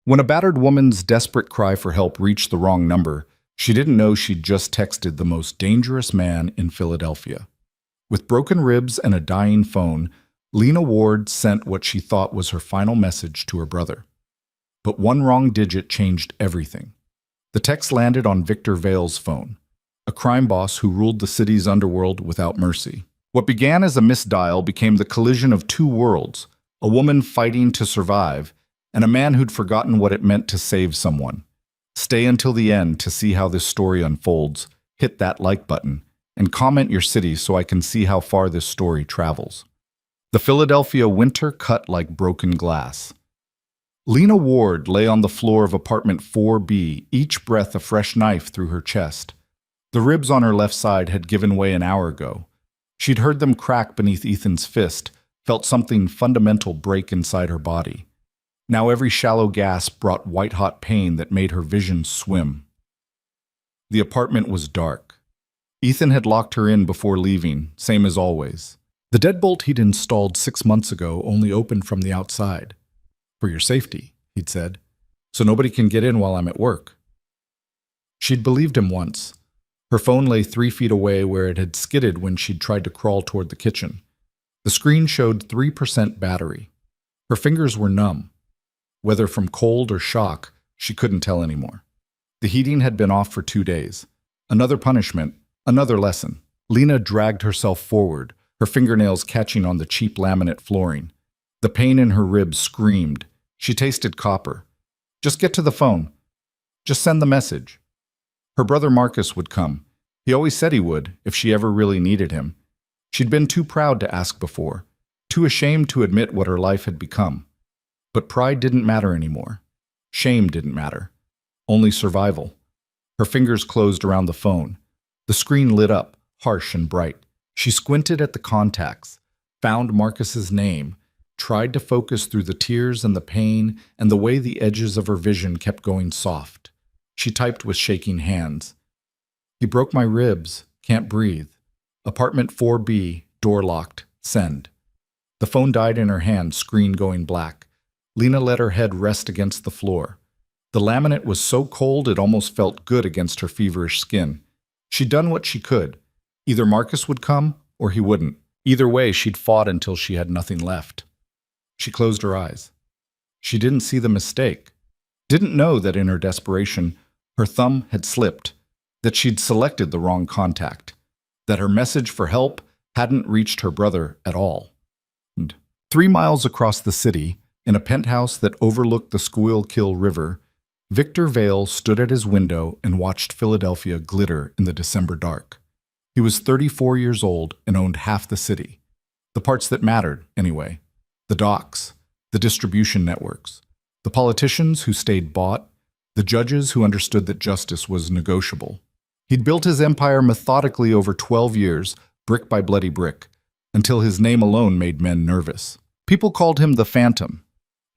When a battered woman's desperate cry for help reached the wrong number, she didn't know she'd just texted the most dangerous man in Philadelphia. With broken ribs and a dying phone, Lena Ward sent what she thought was her final message to her brother. But one wrong digit changed everything. The text landed on Victor Vale's phone, a crime boss who ruled the city's underworld without mercy. What began as a misdial became the collision of two worlds, a woman fighting to survive, and a man who'd forgotten what it meant to save someone. Stay until the end to see how this story unfolds. Hit that like button, and comment your city so I can see how far this story travels. The Philadelphia winter cut like broken glass. Lena Ward lay on the floor of apartment 4B, each breath a fresh knife through her chest. The ribs on her left side had given way an hour ago. She'd heard them crack beneath Ethan's fist, felt something fundamental break inside her body. Now every shallow gasp brought white-hot pain that made her vision swim. The apartment was dark. Ethan had locked her in before leaving, same as always. The deadbolt he'd installed 6 months ago only opened from the outside. "For your safety," he'd said, "so nobody can get in while I'm at work." She'd believed him once. Her phone lay 3 feet away where it had skidded when she'd tried to crawl toward the kitchen. The screen showed 3% battery. Her fingers were numb. Whether from cold or shock, she couldn't tell anymore. The heating had been off for 2 days. Another punishment, another lesson. Lena dragged herself forward, her fingernails catching on the cheap laminate flooring. The pain in her ribs screamed. She tasted copper. Just get to the phone. Just send the message. Her brother Marcus would come. He always said he would, if she ever really needed him. She'd been too proud to ask before, too ashamed to admit what her life had become. But pride didn't matter anymore. Shame didn't matter. Only survival. Her fingers closed around the phone. The screen lit up, harsh and bright. She squinted at the contacts, found Marcus's name, tried to focus through the tears and the pain and the way the edges of her vision kept going soft. She typed with shaking hands. "He broke my ribs. Can't breathe. Apartment 4B, door locked. Send." The phone died in her hand, screen going black. Lena let her head rest against the floor. The laminate was so cold it almost felt good against her feverish skin. She'd done what she could. Either Marcus would come, or he wouldn't. Either way, she'd fought until she had nothing left. She closed her eyes. She didn't see the mistake. Didn't know that in her desperation, her thumb had slipped, that she'd selected the wrong contact, that her message for help hadn't reached her brother at all. And 3 miles across the city, in a penthouse that overlooked the Schuylkill River, Victor Vale stood at his window and watched Philadelphia glitter in the December dark. He was 34 years old and owned half the city. The parts that mattered, anyway. The docks, the distribution networks, the politicians who stayed bought, the judges who understood that justice was negotiable. He'd built his empire methodically over 12 years, brick by bloody brick, until his name alone made men nervous. People called him the Phantom.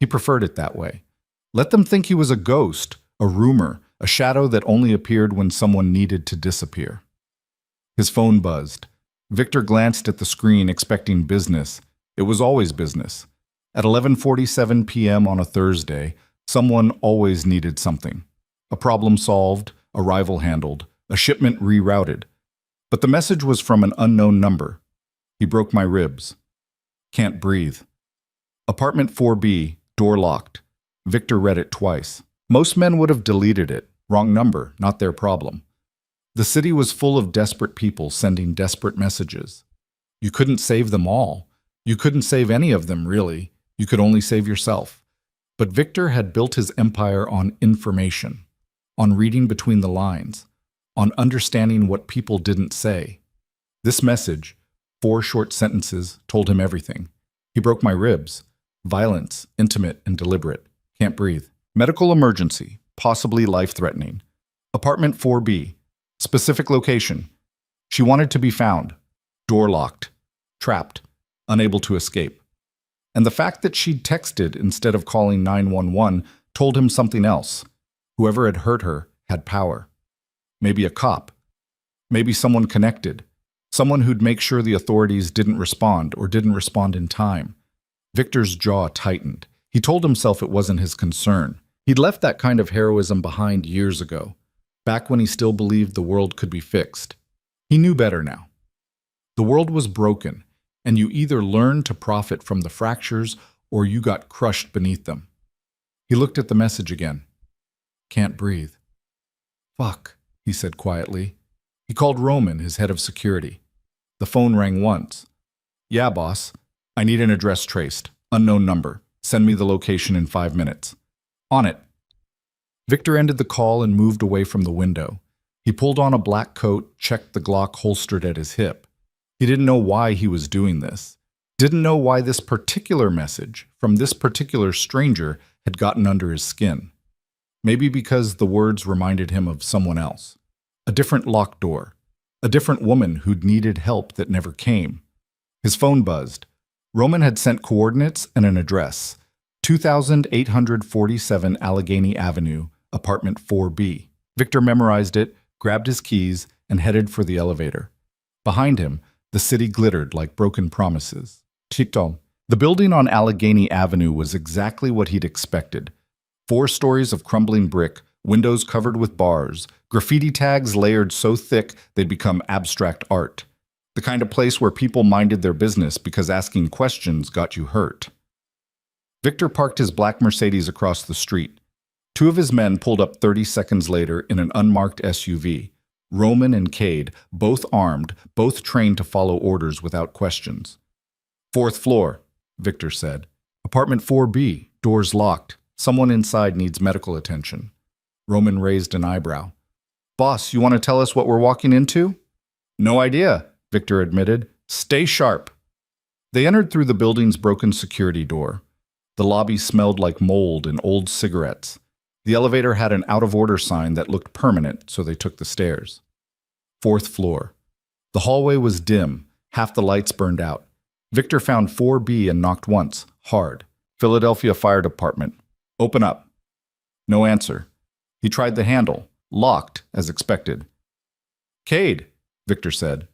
He preferred it that way. Let them think he was a ghost, a rumor, a shadow that only appeared when someone needed to disappear. His phone buzzed. Victor glanced at the screen, expecting business. It was always business. At 11:47 p.m. on a Thursday, someone always needed something. A problem solved, a rival handled, a shipment rerouted. But the message was from an unknown number. "He broke my ribs. Can't breathe." Apartment 4B, door locked. Victor read it twice. Most men would have deleted it. Wrong number, not their problem. The city was full of desperate people sending desperate messages. You couldn't save them all. You couldn't save any of them, really. You could only save yourself. But Victor had built his empire on information, on reading between the lines, on understanding what people didn't say. This message, 4 short sentences, told him everything. He broke my ribs. Violence, intimate and deliberate. Can't breathe. Medical emergency, possibly life-threatening. Apartment 4B. Specific location. She wanted to be found. Door locked. Trapped. Unable to escape. And the fact that she'd texted instead of calling 911 told him something else. Whoever had hurt her had power. Maybe a cop. Maybe someone connected. Someone who'd make sure the authorities didn't respond or didn't respond in time. Victor's jaw tightened. He told himself it wasn't his concern. He'd left that kind of heroism behind years ago, back when he still believed the world could be fixed. He knew better now. The world was broken, and you either learned to profit from the fractures or you got crushed beneath them. He looked at the message again. Can't breathe. Fuck, he said quietly. He called Roman, his head of security. The phone rang once. Yeah, boss. I need an address traced. Unknown number. Send me the location in 5 minutes. On it. Victor ended the call and moved away from the window. He pulled on a black coat, checked the Glock holstered at his hip. He didn't know why he was doing this. Didn't know why this particular message from this particular stranger had gotten under his skin. Maybe because the words reminded him of someone else. A different locked door. A different woman who'd needed help that never came. His phone buzzed. Roman had sent coordinates and an address. 2847 Allegheny Avenue, apartment 4B. Victor memorized it, grabbed his keys, and headed for the elevator. Behind him, the city glittered like broken promises. Chiton. The building on Allegheny Avenue was exactly what he'd expected. 4 stories of crumbling brick, windows covered with bars, graffiti tags layered so thick they'd become abstract art. The kind of place where people minded their business because asking questions got you hurt. Victor parked his black Mercedes across the street. 2 of his men pulled up 30 seconds later in an unmarked SUV. Roman and Cade, both armed, both trained to follow orders without questions. 4th floor, Victor said. Apartment 4B, doors locked. Someone inside needs medical attention. Roman raised an eyebrow. Boss, you want to tell us what we're walking into? No idea, Victor admitted. Stay sharp. They entered through the building's broken security door. The lobby smelled like mold and old cigarettes. The elevator had an out-of-order sign that looked permanent, so they took the stairs. 4th floor. The hallway was dim, half the lights burned out. Victor found 4B and knocked once, hard. Philadelphia Fire Department. Open up. No answer. He tried the handle, locked, as expected. Cade, Victor said.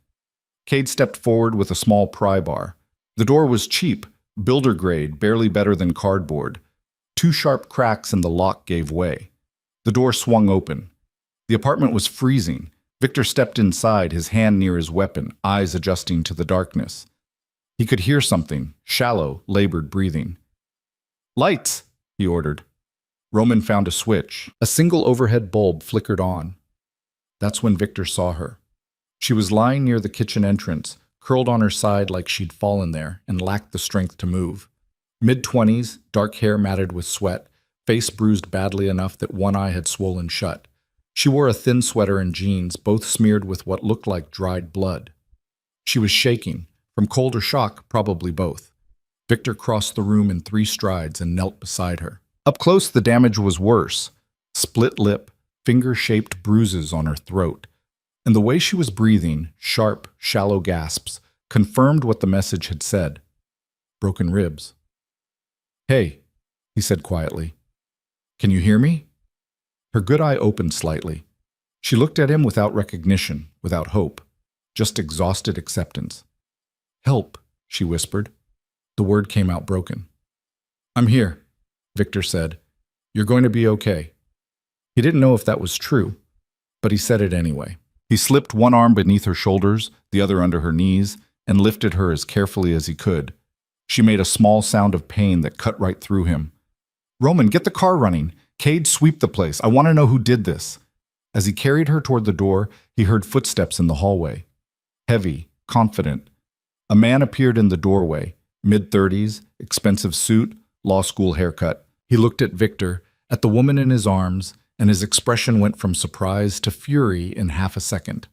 Cade stepped forward with a small pry bar. The door was cheap, builder grade, barely better than cardboard. 2 sharp cracks in the lock gave way. The door swung open. The apartment was freezing. Victor stepped inside, his hand near his weapon, eyes adjusting to the darkness. He could hear something, shallow, labored breathing. Lights, he ordered. Roman found a switch. A single overhead bulb flickered on. That's when Victor saw her. She was lying near the kitchen entrance, curled on her side like she'd fallen there and lacked the strength to move. Mid-20s, dark hair matted with sweat, face bruised badly enough that one eye had swollen shut. She wore a thin sweater and jeans, both smeared with what looked like dried blood. She was shaking, from cold or shock, probably both. Victor crossed the room in 3 strides and knelt beside her. Up close, the damage was worse. Split lip, finger-shaped bruises on her throat. And the way she was breathing, sharp, shallow gasps, confirmed what the message had said. Broken ribs. Hey, he said quietly. Can you hear me? Her good eye opened slightly. She looked at him without recognition, without hope, just exhausted acceptance. Help, she whispered. The word came out broken. I'm here, Victor said. You're going to be okay. He didn't know if that was true, but he said it anyway. He slipped one arm beneath her shoulders, the other under her knees, and lifted her as carefully as he could. She made a small sound of pain that cut right through him. Roman, get the car running. Cade, sweep the place. I want to know who did this. As he carried her toward the door, he heard footsteps in the hallway. Heavy, confident. A man appeared in the doorway, mid-30s, expensive suit, law school haircut. He looked at Victor, at the woman in his arms, and his expression went from surprise to fury in half a second.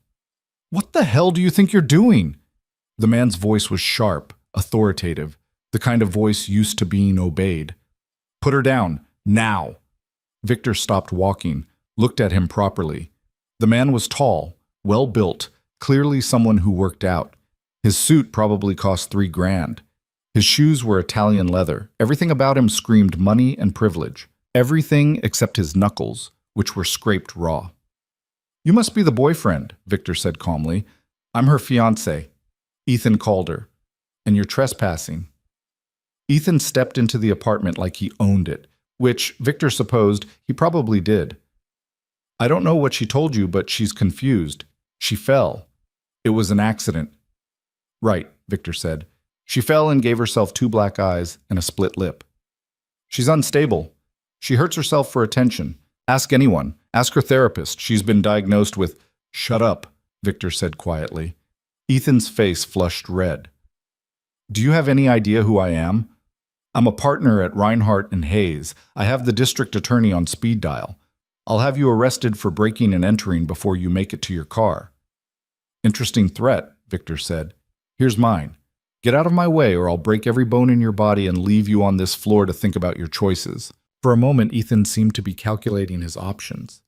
What the hell do you think you're doing? The man's voice was sharp, authoritative, the kind of voice used to being obeyed. Put her down, now. Victor stopped walking, looked at him properly. The man was tall, well-built, clearly someone who worked out. His suit probably cost $3,000. His shoes were Italian leather. Everything about him screamed money and privilege. Everything except his knuckles, which were scraped raw. You must be the boyfriend, Victor said calmly. I'm her fiancé, Ethan Calder, and you're trespassing. Ethan stepped into the apartment like he owned it, which Victor supposed he probably did. I don't know what she told you, but she's confused. She fell. It was an accident. Right, Victor said. She fell and gave herself 2 black eyes and a split lip. She's unstable. She hurts herself for attention. Ask anyone. Ask her therapist. She's been diagnosed with— Shut up, Victor said quietly. Ethan's face flushed red. Do you have any idea who I am? I'm a partner at Reinhardt and Hayes. I have the district attorney on speed dial. I'll have you arrested for breaking and entering before you make it to your car. Interesting threat, Victor said. Here's mine. Get out of my way or I'll break every bone in your body and leave you on this floor to think about your choices. For a moment, Ethan seemed to be calculating his options.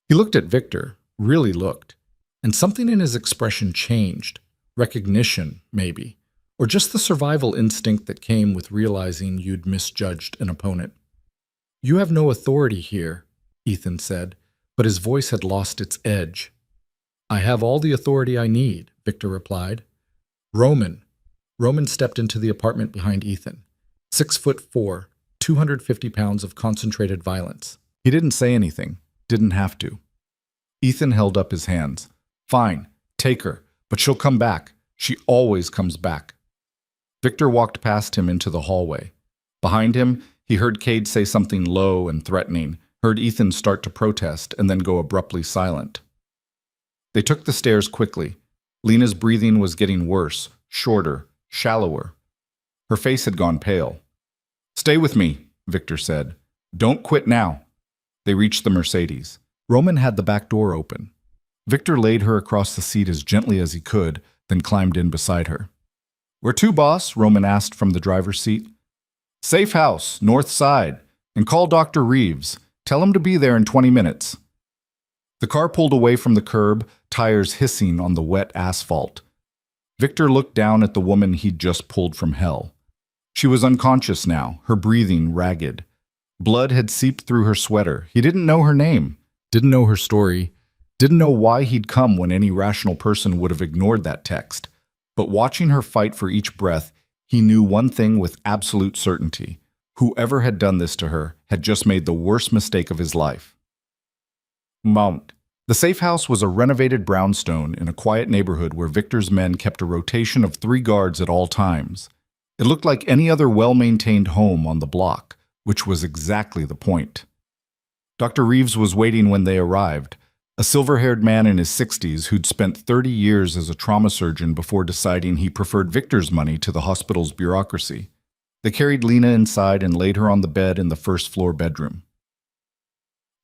He looked at Victor, really looked, and something in his expression changed. Recognition, maybe, or just the survival instinct that came with realizing you'd misjudged an opponent. You have no authority here, Ethan said, but his voice had lost its edge. I have all the authority I need, Victor replied. Roman stepped into the apartment behind Ethan. 6'4", 250 pounds of concentrated violence. He didn't say anything, didn't have to. Ethan held up his hands. Fine, take her, but she'll come back. She always comes back. Victor walked past him into the hallway. Behind him, he heard Cade say something low and threatening, heard Ethan start to protest and then go abruptly silent. They took the stairs quickly. Lena's breathing was getting worse, shorter, shallower. Her face had gone pale. Stay with me, Victor said. Don't quit now. They reached the Mercedes. Roman had the back door open. Victor laid her across the seat as gently as he could, then climbed in beside her. Where to, boss? Roman asked from the driver's seat. Safe house, north side, and call Dr. Reeves. Tell him to be there in 20 minutes. The car pulled away from the curb, tires hissing on the wet asphalt. Victor looked down at the woman he'd just pulled from hell. She was unconscious now, her breathing ragged. Blood had seeped through her sweater. He didn't know her name, didn't know her story, didn't know why he'd come when any rational person would have ignored that text. But watching her fight for each breath, he knew one thing with absolute certainty. Whoever had done this to her had just made the worst mistake of his life. Mount. The safe house was a renovated brownstone in a quiet neighborhood where Victor's men kept a rotation of 3 guards at all times. It looked like any other well-maintained home on the block, which was exactly the point. Dr. Reeves was waiting when they arrived, a silver-haired man in his 60s who'd spent 30 years as a trauma surgeon before deciding he preferred Victor's money to the hospital's bureaucracy. They carried Lena inside and laid her on the bed in the first-floor bedroom.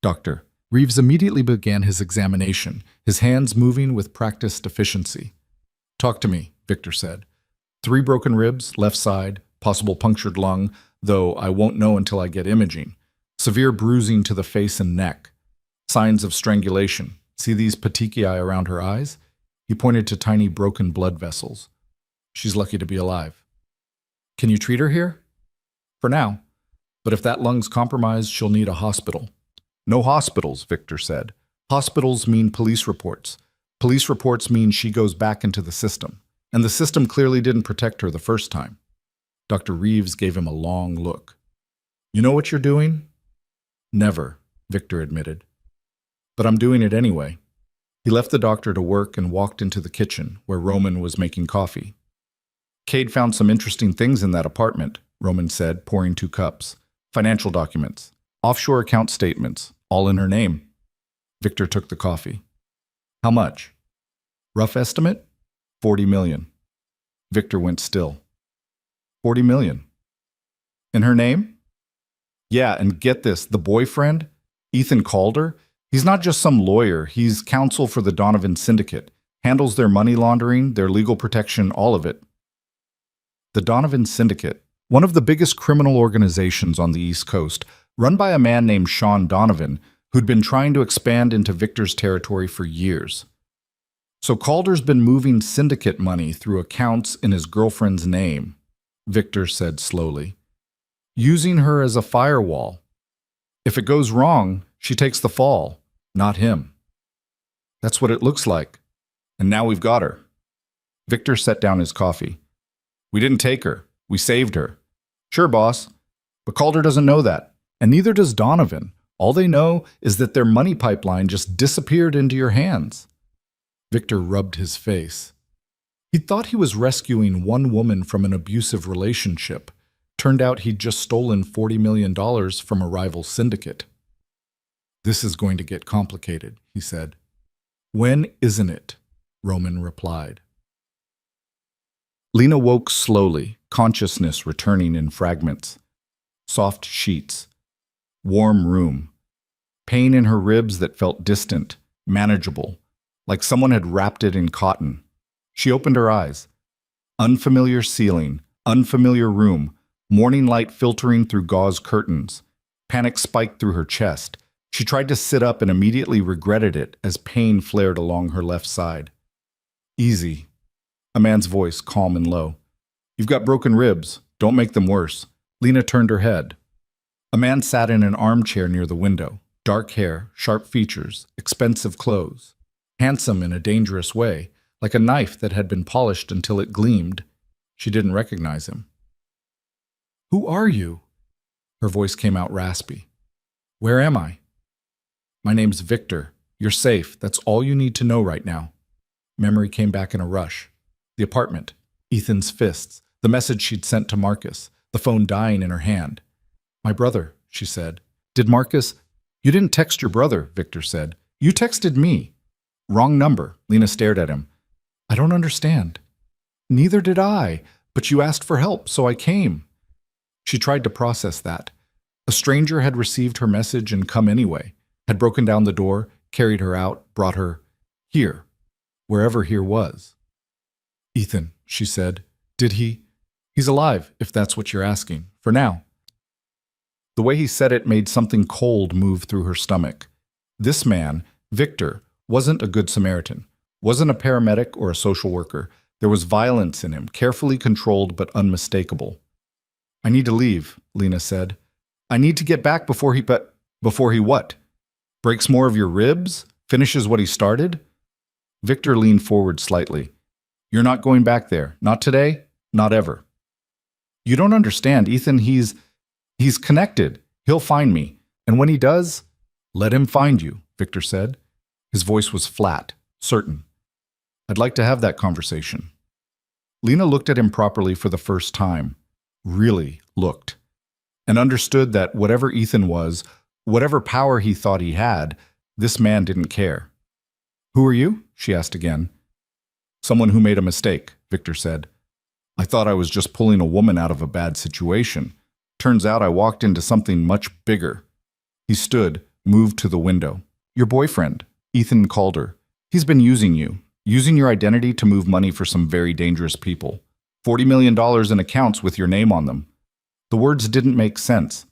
Doctor. Reeves immediately began his examination, his hands moving with practiced efficiency. Talk to me, Victor said. 3 broken ribs, left side, possible punctured lung, though I won't know until I get imaging. Severe bruising to the face and neck. Signs of strangulation. See these petechiae around her eyes? He pointed to tiny broken blood vessels. She's lucky to be alive. Can you treat her here? For now. But if that lung's compromised, she'll need a hospital. No hospitals, Victor said. Hospitals mean police reports. Police reports mean she goes back into the system. And the system clearly didn't protect her the first time. Dr. Reeves gave him a long look. You know what you're doing? Never, Victor admitted. But I'm doing it anyway. He left the doctor to work and walked into the kitchen, where Roman was making coffee. Cade found some interesting things in that apartment, Roman said, pouring 2 cups. Financial documents. Offshore account statements, all in her name. Victor took the coffee. How much? Rough estimate? 40 million. Victor went still. 40 million. In her name? Yeah, and get this, the boyfriend, Ethan Calder, he's not just some lawyer, he's counsel for the Donovan Syndicate, handles their money laundering, their legal protection, all of it. The Donovan Syndicate, one of the biggest criminal organizations on the East Coast, run by a man named Sean Donovan, who'd been trying to expand into Victor's territory for years. So Calder's been moving syndicate money through accounts in his girlfriend's name, Victor said slowly, using her as a firewall. If it goes wrong, she takes the fall, not him. That's what it looks like. And now we've got her. Victor set down his coffee. We didn't take her. We saved her. Sure, boss. But Calder doesn't know that. And neither does Donovan. All they know is that their money pipeline just disappeared into your hands. Victor rubbed his face. He thought he was rescuing one woman from an abusive relationship. Turned out he'd just stolen $40 million from a rival syndicate. This is going to get complicated, he said. When isn't it? Roman replied. Lena woke slowly, consciousness returning in fragments. Soft sheets. Warm room. Pain in her ribs that felt distant, manageable, like someone had wrapped it in cotton. She opened her eyes. Unfamiliar ceiling, unfamiliar room, morning light filtering through gauze curtains. Panic spiked through her chest. She tried to sit up and immediately regretted it as pain flared along her left side. Easy. A man's voice, calm and low. You've got broken ribs. Don't make them worse. Lena turned her head. A man sat in an armchair near the window. Dark hair, sharp features, expensive clothes. Handsome in a dangerous way, like a knife that had been polished until it gleamed. She didn't recognize him. Who are you? Her voice came out raspy. Where am I? My name's Victor. You're safe. That's all you need to know right now. Memory came back in a rush. The apartment, Ethan's fists, the message she'd sent to Marcus, the phone dying in her hand. My brother, she said. Did Marcus... You didn't text your brother, Victor said. You texted me. Wrong number. Lena stared at him. I don't understand. Neither did I, but you asked for help, so I came. She tried to process that. A stranger had received her message and come anyway, had broken down the door, carried her out, brought her here, wherever here was. Ethan, she said. Did he? He's alive, if that's what you're asking, for now. The way he said it made something cold move through her stomach. This man, Victor, wasn't a good Samaritan, wasn't a paramedic or a social worker. There was violence in him, carefully controlled but unmistakable. I need to leave, Lena said. I need to get back before he what? Breaks more of your ribs? Finishes what he started? Victor leaned forward slightly. You're not going back there. Not today, not ever. You don't understand, Ethan. He's connected. He'll find me. And when he does, let him find you, Victor said. His voice was flat, certain. I'd like to have that conversation. Lena looked at him properly for the first time. Really looked. And understood that whatever Ethan was, whatever power he thought he had, this man didn't care. Who are you? She asked again. Someone who made a mistake, Victor said. I thought I was just pulling a woman out of a bad situation. Turns out I walked into something much bigger. He stood, moved to the window. Your boyfriend, Ethan Calder. He's been using you, using your identity to move money for some very dangerous people. $40 million in accounts with your name on them. The words didn't make sense.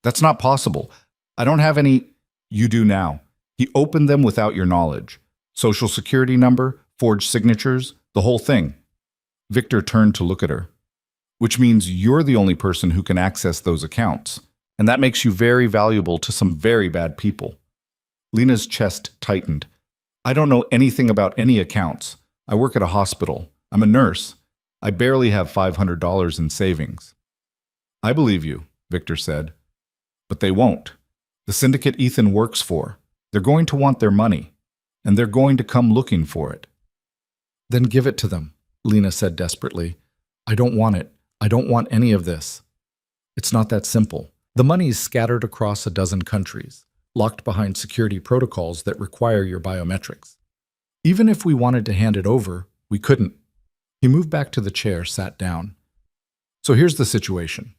That's not possible. I don't have any... You do now. He opened them without your knowledge. Social security number, forged signatures, the whole thing. Victor turned to look at her. Which means you're the only person who can access those accounts. And that makes you very valuable to some very bad people. Lena's chest tightened. I don't know anything about any accounts. I work at a hospital. I'm a nurse. I barely have $500 in savings. I believe you, Victor said. But they won't. The syndicate Ethan works for. They're going to want their money. And they're going to come looking for it. Then give it to them, Lena said desperately. I don't want it. I don't want any of this. It's not that simple. The money is scattered across a dozen countries, locked behind security protocols that require your biometrics. Even if we wanted to hand it over, we couldn't. He moved back to the chair, sat down. So here's the situation.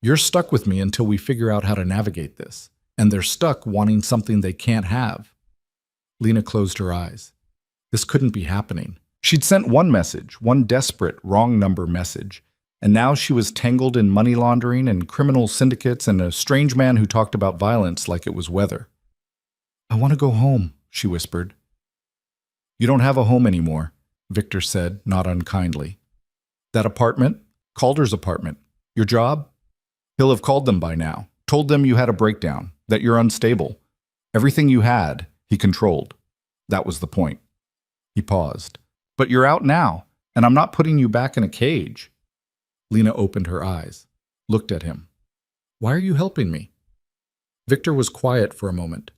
You're stuck with me until we figure out how to navigate this, and they're stuck wanting something they can't have. Lena closed her eyes. This couldn't be happening. She'd sent one message, one desperate, wrong number message, and now she was tangled in money laundering and criminal syndicates and a strange man who talked about violence like it was weather. I want to go home, she whispered. You don't have a home anymore, Victor said, not unkindly. That apartment? Calder's apartment. Your job? He'll have called them by now, told them you had a breakdown, that you're unstable. Everything you had, he controlled. That was the point. He paused. But you're out now, and I'm not putting you back in a cage. Lena opened her eyes, looked at him. Why are you helping me? Victor was quiet for a moment.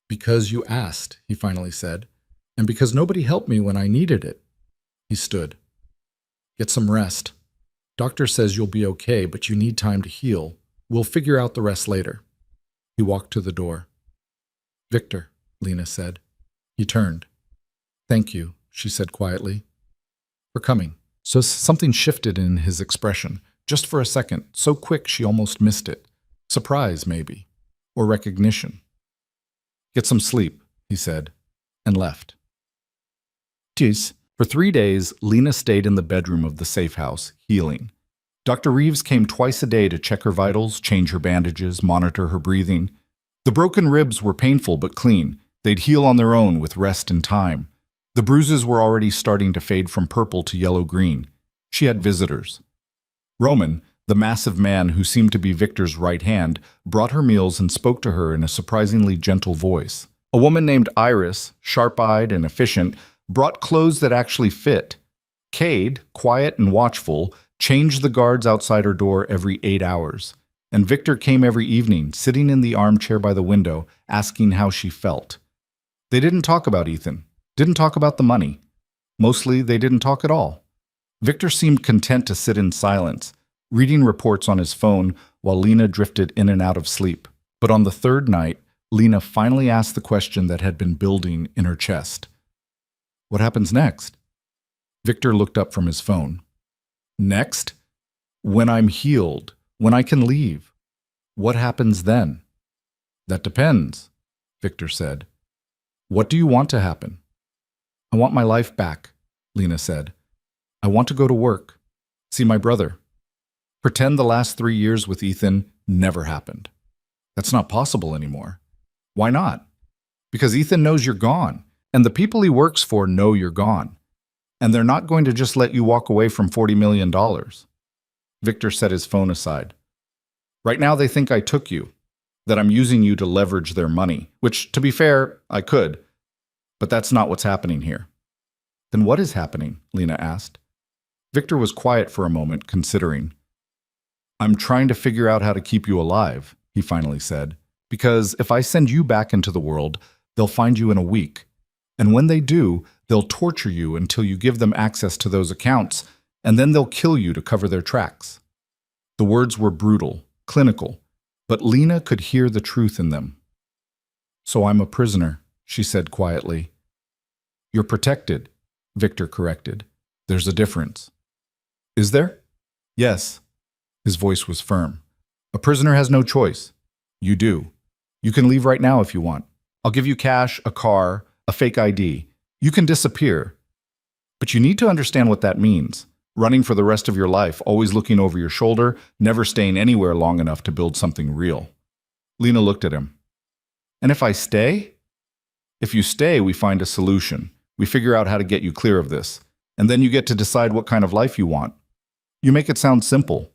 Because you asked, he finally said, and because nobody helped me when I needed it. He stood. Get some rest. Doctor says you'll be okay, but you need time to heal. We'll figure out the rest later. He walked to the door. Victor, Lena said. He turned. Thank you, she said quietly, for coming. So something shifted in his expression, just for a second, so quick she almost missed it. Surprise, maybe, or recognition. Get some sleep, he said, and left. Tschüss. For 3 days, Lena stayed in the bedroom of the safe house, healing. Dr. Reeves came twice a day to check her vitals, change her bandages, monitor her breathing. The broken ribs were painful but clean. They'd heal on their own with rest and time. The bruises were already starting to fade from purple to yellow-green. She had visitors. Roman, the massive man who seemed to be Victor's right hand, brought her meals and spoke to her in a surprisingly gentle voice. A woman named Iris, sharp-eyed and efficient, brought clothes that actually fit. Cade, quiet and watchful, changed the guards outside her door every 8 hours. And Victor came every evening, sitting in the armchair by the window, asking how she felt. They didn't talk about Ethan, didn't talk about the money. Mostly, they didn't talk at all. Victor seemed content to sit in silence, reading reports on his phone while Lena drifted in and out of sleep. But on the third night, Lena finally asked the question that had been building in her chest. What happens next? Victor looked up from his phone. Next? When I'm healed, when I can leave. What happens then? That depends, Victor said. What do you want to happen? I want my life back, Lena said. I want to go to work, see my brother. Pretend the last 3 years with Ethan never happened. That's not possible anymore. Why not? Because Ethan knows you're gone, and the people he works for know you're gone. And they're not going to just let you walk away from $40 million. Victor set his phone aside. Right now they think I took you, that I'm using you to leverage their money, which, to be fair, I could. But that's not what's happening here. Then what is happening? Lena asked. Victor was quiet for a moment, considering. I'm trying to figure out how to keep you alive, he finally said, because if I send you back into the world, they'll find you in a week. And when they do, they'll torture you until you give them access to those accounts, and then they'll kill you to cover their tracks. The words were brutal, clinical, but Lena could hear the truth in them. So I'm a prisoner, she said quietly. You're protected, Victor corrected. There's a difference. Is there? Yes. His voice was firm. A prisoner has no choice. You do. You can leave right now if you want. I'll give you cash, a car, a fake ID. You can disappear. But you need to understand what that means. Running for the rest of your life, always looking over your shoulder, never staying anywhere long enough to build something real. Lena looked at him. And if I stay? If you stay, we find a solution. We figure out how to get you clear of this. And then you get to decide what kind of life you want. You make it sound simple.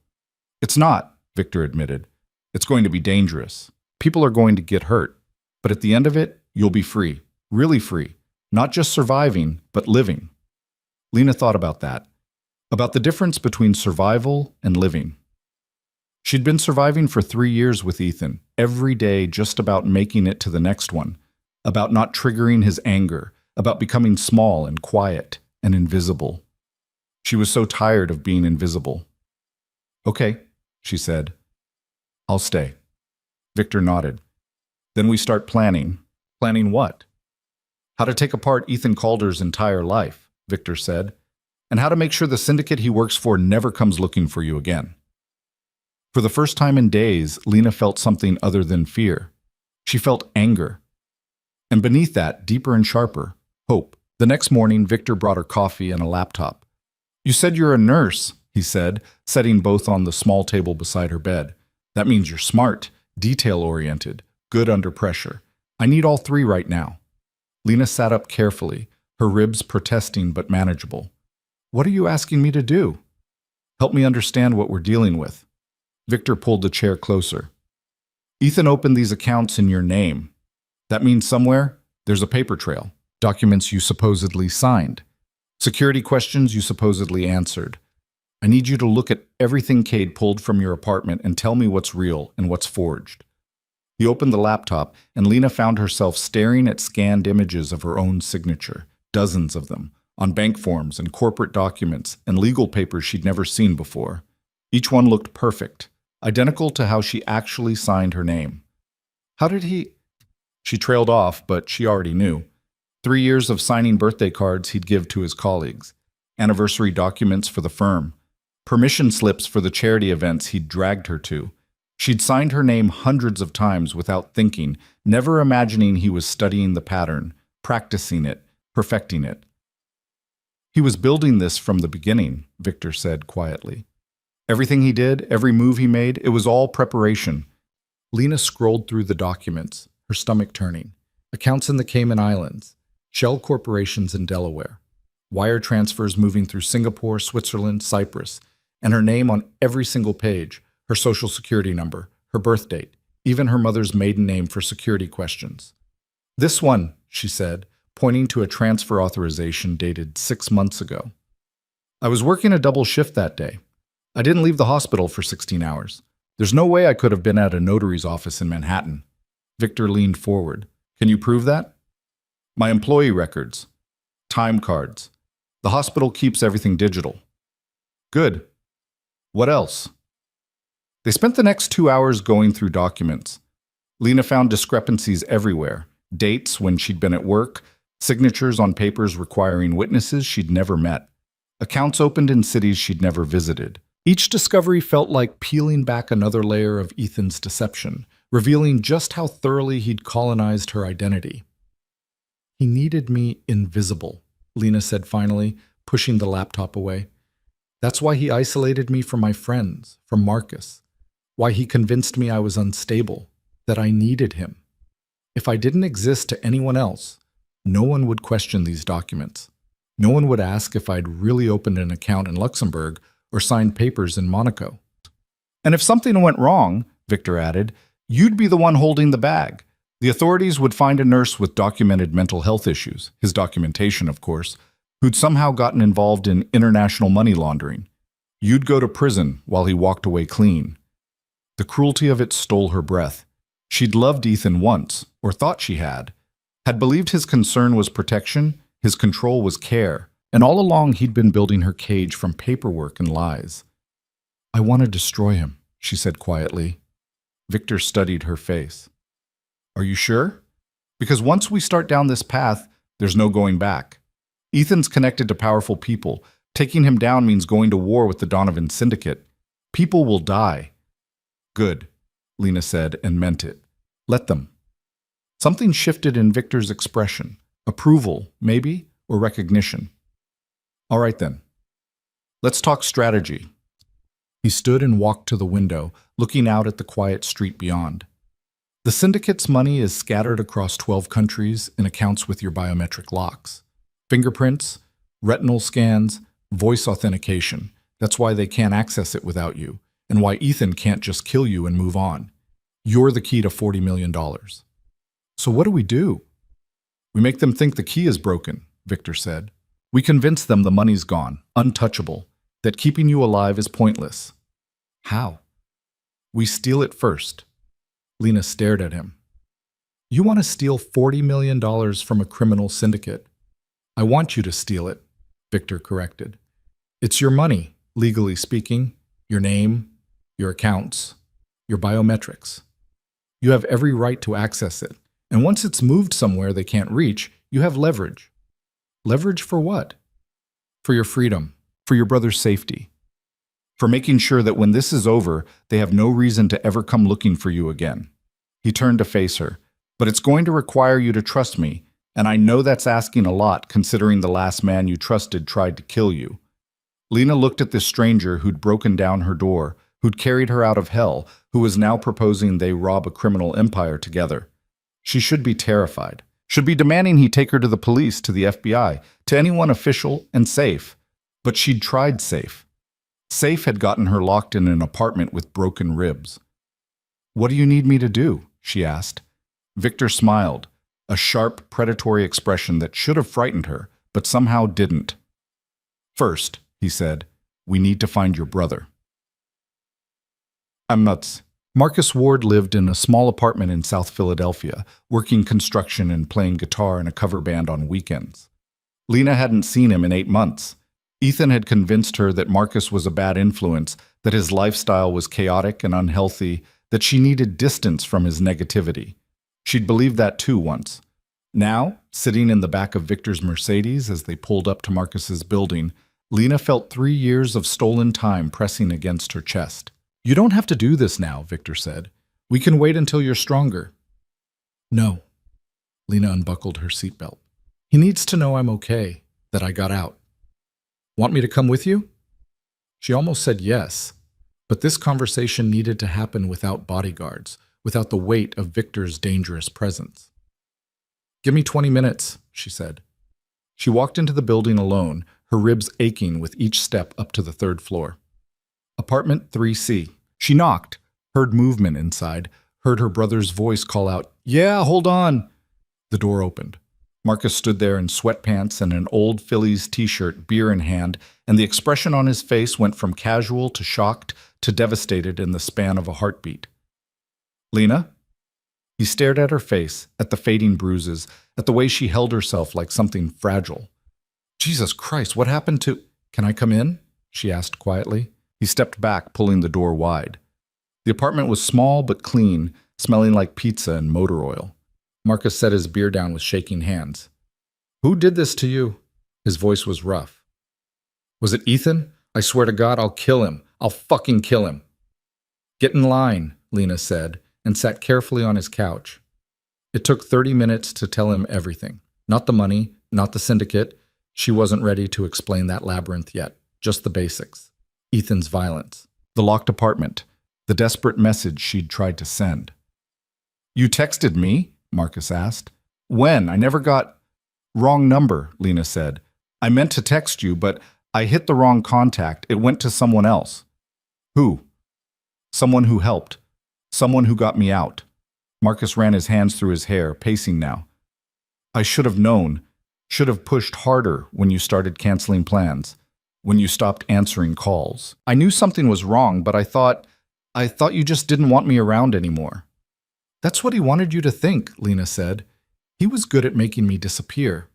It's not, Victor admitted. It's going to be dangerous. People are going to get hurt. But at the end of it, you'll be free. Really free. Not just surviving, but living. Lena thought about that. About the difference between survival and living. She'd been surviving for 3 years with Ethan, every day just about making it to the next one, about not triggering his anger, about becoming small and quiet and invisible. She was so tired of being invisible. Okay, she said. I'll stay. Victor nodded. Then we start planning. Planning what? How to take apart Ethan Calder's entire life, Victor said, and how to make sure the syndicate he works for never comes looking for you again. For the first time in days, Lena felt something other than fear. She felt anger. And beneath that, deeper and sharper, hope. The next morning, Victor brought her coffee and a laptop. You said you're a nurse, he said, setting both on the small table beside her bed. That means you're smart, detail-oriented, good under pressure. I need all 3 right now. Lena sat up carefully, her ribs protesting but manageable. What are you asking me to do? Help me understand what we're dealing with. Victor pulled the chair closer. Ethan opened these accounts in your name. That means somewhere there's a paper trail, documents you supposedly signed, security questions you supposedly answered. I need you to look at everything Cade pulled from your apartment and tell me what's real and what's forged. He opened the laptop, and Lena found herself staring at scanned images of her own signature, dozens of them, on bank forms and corporate documents and legal papers she'd never seen before. Each one looked perfect, identical to how she actually signed her name. How did he... She trailed off, but she already knew. 3 years of signing birthday cards he'd give to his colleagues, anniversary documents for the firm, permission slips for the charity events he'd dragged her to. She'd signed her name hundreds of times without thinking, never imagining he was studying the pattern, practicing it, perfecting it. He was building this from the beginning, Victor said quietly. Everything he did, every move he made, it was all preparation. Lena scrolled through the documents, her stomach turning. Accounts in the Cayman Islands, shell corporations in Delaware, wire transfers moving through Singapore, Switzerland, Cyprus, and her name on every single page, her social security number, her birth date, even her mother's maiden name for security questions. This one, she said, pointing to a transfer authorization dated 6 months ago. I was working a double shift that day. I didn't leave the hospital for 16 hours. There's no way I could have been at a notary's office in Manhattan. Victor leaned forward. Can you prove that? My employee records. Time cards. The hospital keeps everything digital. Good. What else? They spent the next 2 hours going through documents. Lena found discrepancies everywhere. Dates when she'd been at work, signatures on papers requiring witnesses she'd never met, accounts opened in cities she'd never visited. Each discovery felt like peeling back another layer of Ethan's deception, revealing just how thoroughly he'd colonized her identity. He needed me invisible, Lena said finally, pushing the laptop away. That's why he isolated me from my friends, from Marcus. Why he convinced me I was unstable, that I needed him. If I didn't exist to anyone else, no one would question these documents. No one would ask if I'd really opened an account in Luxembourg or signed papers in Monaco. And if something went wrong, Victor added, you'd be the one holding the bag. The authorities would find a nurse with documented mental health issues, his documentation, of course, who'd somehow gotten involved in international money laundering. You'd go to prison while he walked away clean. The cruelty of it stole her breath. She'd loved Ethan once, or thought she had believed his concern was protection, his control was care, and all along he'd been building her cage from paperwork and lies. I want to destroy him, she said quietly. Victor studied her face. Are you sure? Because once we start down this path, there's no going back. Ethan's connected to powerful people. Taking him down means going to war with the Donovan Syndicate. People will die. Good, Lena said, and meant it. Let them. Something shifted in Victor's expression. Approval, maybe, or recognition. All right then. Let's talk strategy. He stood and walked to the window, looking out at the quiet street beyond. The syndicate's money is scattered across 12 countries in accounts with your biometric locks. Fingerprints, retinal scans, voice authentication. That's why they can't access it without you, and why Ethan can't just kill you and move on. You're the key to $40 million. So what do? We make them think the key is broken, Victor said. We convince them the money's gone, untouchable, that keeping you alive is pointless. How? We steal it first. Lena stared at him. You want to steal $40 million from a criminal syndicate. I want you to steal it, Victor corrected. It's your money, legally speaking, your name, your accounts, your biometrics. You have every right to access it. And once it's moved somewhere they can't reach, you have leverage. Leverage for what? For your freedom, for your brother's safety, for making sure that when this is over, they have no reason to ever come looking for you again. He turned to face her. But it's going to require you to trust me, and I know that's asking a lot considering the last man you trusted tried to kill you. Lena looked at this stranger who'd broken down her door, who'd carried her out of hell, who was now proposing they rob a criminal empire together. She should be terrified, should be demanding he take her to the police, to the FBI, to anyone official and safe. But she'd tried safe. Safe had gotten her locked in an apartment with broken ribs. What do you need me to do? She asked. Victor smiled, a sharp, predatory expression that should have frightened her, but somehow didn't. First, he said, We need to find your brother. I'm nuts. Marcus Ward lived in a small apartment in South Philadelphia, working construction and playing guitar in a cover band on weekends. Lena hadn't seen him in 8 months. Ethan had convinced her that Marcus was a bad influence, that his lifestyle was chaotic and unhealthy, that she needed distance from his negativity. She'd believed that too once. Now, sitting in the back of Victor's Mercedes as they pulled up to Marcus's building, Lena felt 3 years of stolen time pressing against her chest. You don't have to do this now, Victor said. We can wait until you're stronger. No. Lena unbuckled her seatbelt. He needs to know I'm okay, that I got out. Want me to come with you? She almost said yes, but this conversation needed to happen without bodyguards, without the weight of Victor's dangerous presence. Give me 20 minutes, she said. She walked into the building alone, her ribs aching with each step up to the 3rd floor. Apartment 3C. She knocked, heard movement inside, heard her brother's voice call out, "Yeah, hold on." The door opened. Marcus stood there in sweatpants and an old Phillies t-shirt, beer in hand, and the expression on his face went from casual to shocked to devastated in the span of a heartbeat. Lena? He stared at her face, at the fading bruises, at the way she held herself like something fragile. Jesus Christ, what happened to— Can I come in? She asked quietly. He stepped back, pulling the door wide. The apartment was small but clean, smelling like pizza and motor oil. Marcus set his beer down with shaking hands. Who did this to you? His voice was rough. Was it Ethan? I swear to God, I'll kill him. I'll fucking kill him. Get in line, Lena said, and sat carefully on his couch. It took 30 minutes to tell him everything. Not the money, not the syndicate. She wasn't ready to explain that labyrinth yet. Just the basics. Ethan's violence. The locked apartment. The desperate message she'd tried to send. You texted me? Marcus asked. When? I never got— Wrong number, Lena said. I meant to text you, but I hit the wrong contact. It went to someone else. Who? Someone who helped. Someone who got me out. Marcus ran his hands through his hair, pacing now. I should have known. Should have pushed harder when you started canceling plans. When you stopped answering calls. I knew something was wrong, but I thought you just didn't want me around anymore. That's what he wanted you to think, Lena said. He was good at making me disappear.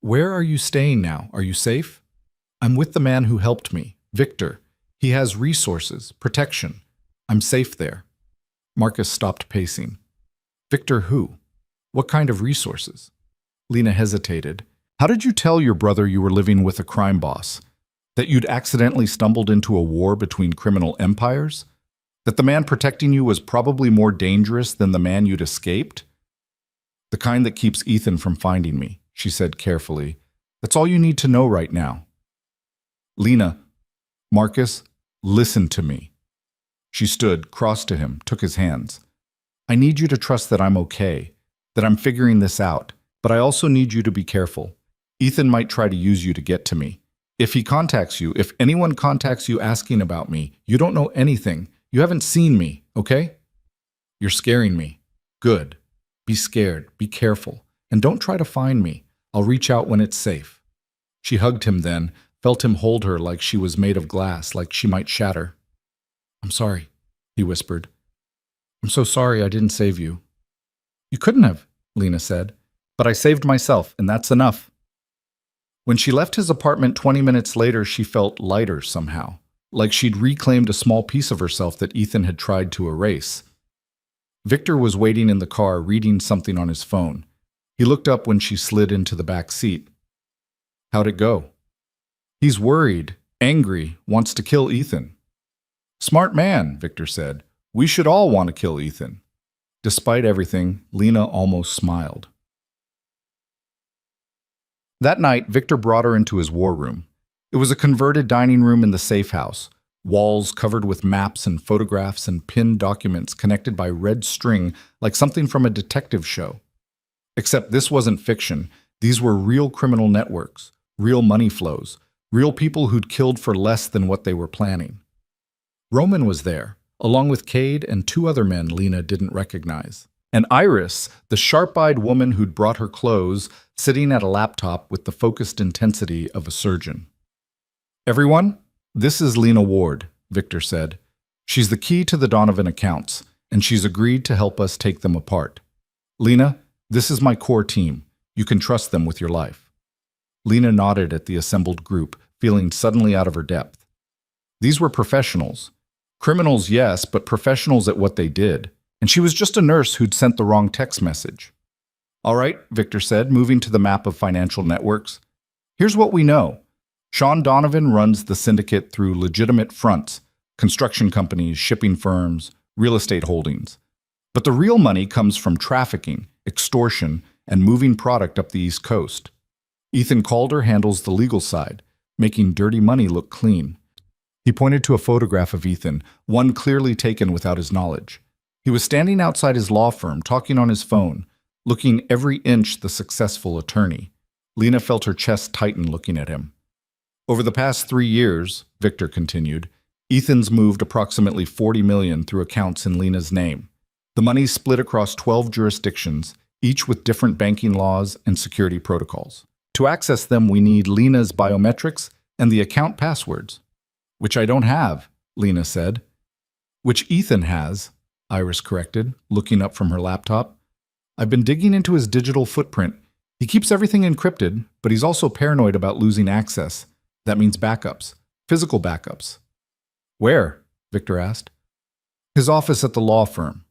Where are you staying now? Are you safe? I'm with the man who helped me, Victor. He has resources, protection. I'm safe there. Marcus stopped pacing. Victor who? What kind of resources? Lena hesitated. How did you tell your brother you were living with a crime boss? That you'd accidentally stumbled into a war between criminal empires? That the man protecting you was probably more dangerous than the man you'd escaped? The kind that keeps Ethan from finding me, she said carefully. That's all you need to know right now. Lena, Marcus, listen to me. She stood, crossed to him, took his hands. I need you to trust that I'm okay, that I'm figuring this out, but I also need you to be careful. Ethan might try to use you to get to me. If he contacts you, if anyone contacts you asking about me, you don't know anything. You haven't seen me, okay? You're scaring me. Good. Be scared. Be careful. And don't try to find me. I'll reach out when it's safe. She hugged him then, felt him hold her like she was made of glass, like she might shatter. I'm sorry, he whispered. I'm so sorry I didn't save you. You couldn't have, Lena said. But I saved myself, and that's enough. When she left his apartment 20 minutes later, she felt lighter somehow, like she'd reclaimed a small piece of herself that Ethan had tried to erase. Victor was waiting in the car, reading something on his phone. He looked up when she slid into the back seat. How'd it go? He's worried, angry, wants to kill Ethan. Smart man, Victor said. We should all want to kill Ethan. Despite everything, Lena almost smiled. That night, Victor brought her into his war room. It was a converted dining room in the safe house, walls covered with maps and photographs and pinned documents connected by red string like something from a detective show. Except this wasn't fiction. These were real criminal networks, real money flows, real people who'd killed for less than what they were planning. Roman was there, along with Cade and 2 other men Lena didn't recognize. And Iris, the sharp-eyed woman who'd brought her clothes, sitting at a laptop with the focused intensity of a surgeon. Everyone, This is Lena Ward, Victor said. She's the key to the Donovan accounts, and she's agreed to help us take them apart. Lena, this is my core team. You can trust them with your life. Lena nodded at the assembled group, feeling suddenly out of her depth. These were professionals. Criminals, yes, but professionals at what they did. And she was just a nurse who'd sent the wrong text message. All right, Victor said, moving to the map of financial networks. Here's what we know. Sean Donovan runs the syndicate through legitimate fronts, construction companies, shipping firms, real estate holdings. But the real money comes from trafficking, extortion, and moving product up the East Coast. Ethan Calder handles the legal side, making dirty money look clean. He pointed to a photograph of Ethan, one clearly taken without his knowledge. He was standing outside his law firm, talking on his phone, looking every inch the successful attorney. Lena felt her chest tighten looking at him. Over the past 3 years, Victor continued, Ethan's moved approximately $40 million through accounts in Lena's name. The money's split across 12 jurisdictions, each with different banking laws and security protocols. To access them, we need Lena's biometrics and the account passwords. Which I don't have, Lena said. Which Ethan has, Iris corrected, looking up from her laptop. I've been digging into his digital footprint. He keeps everything encrypted, but he's also paranoid about losing access. That means backups, physical backups. Where? Victor asked. His office at the law firm.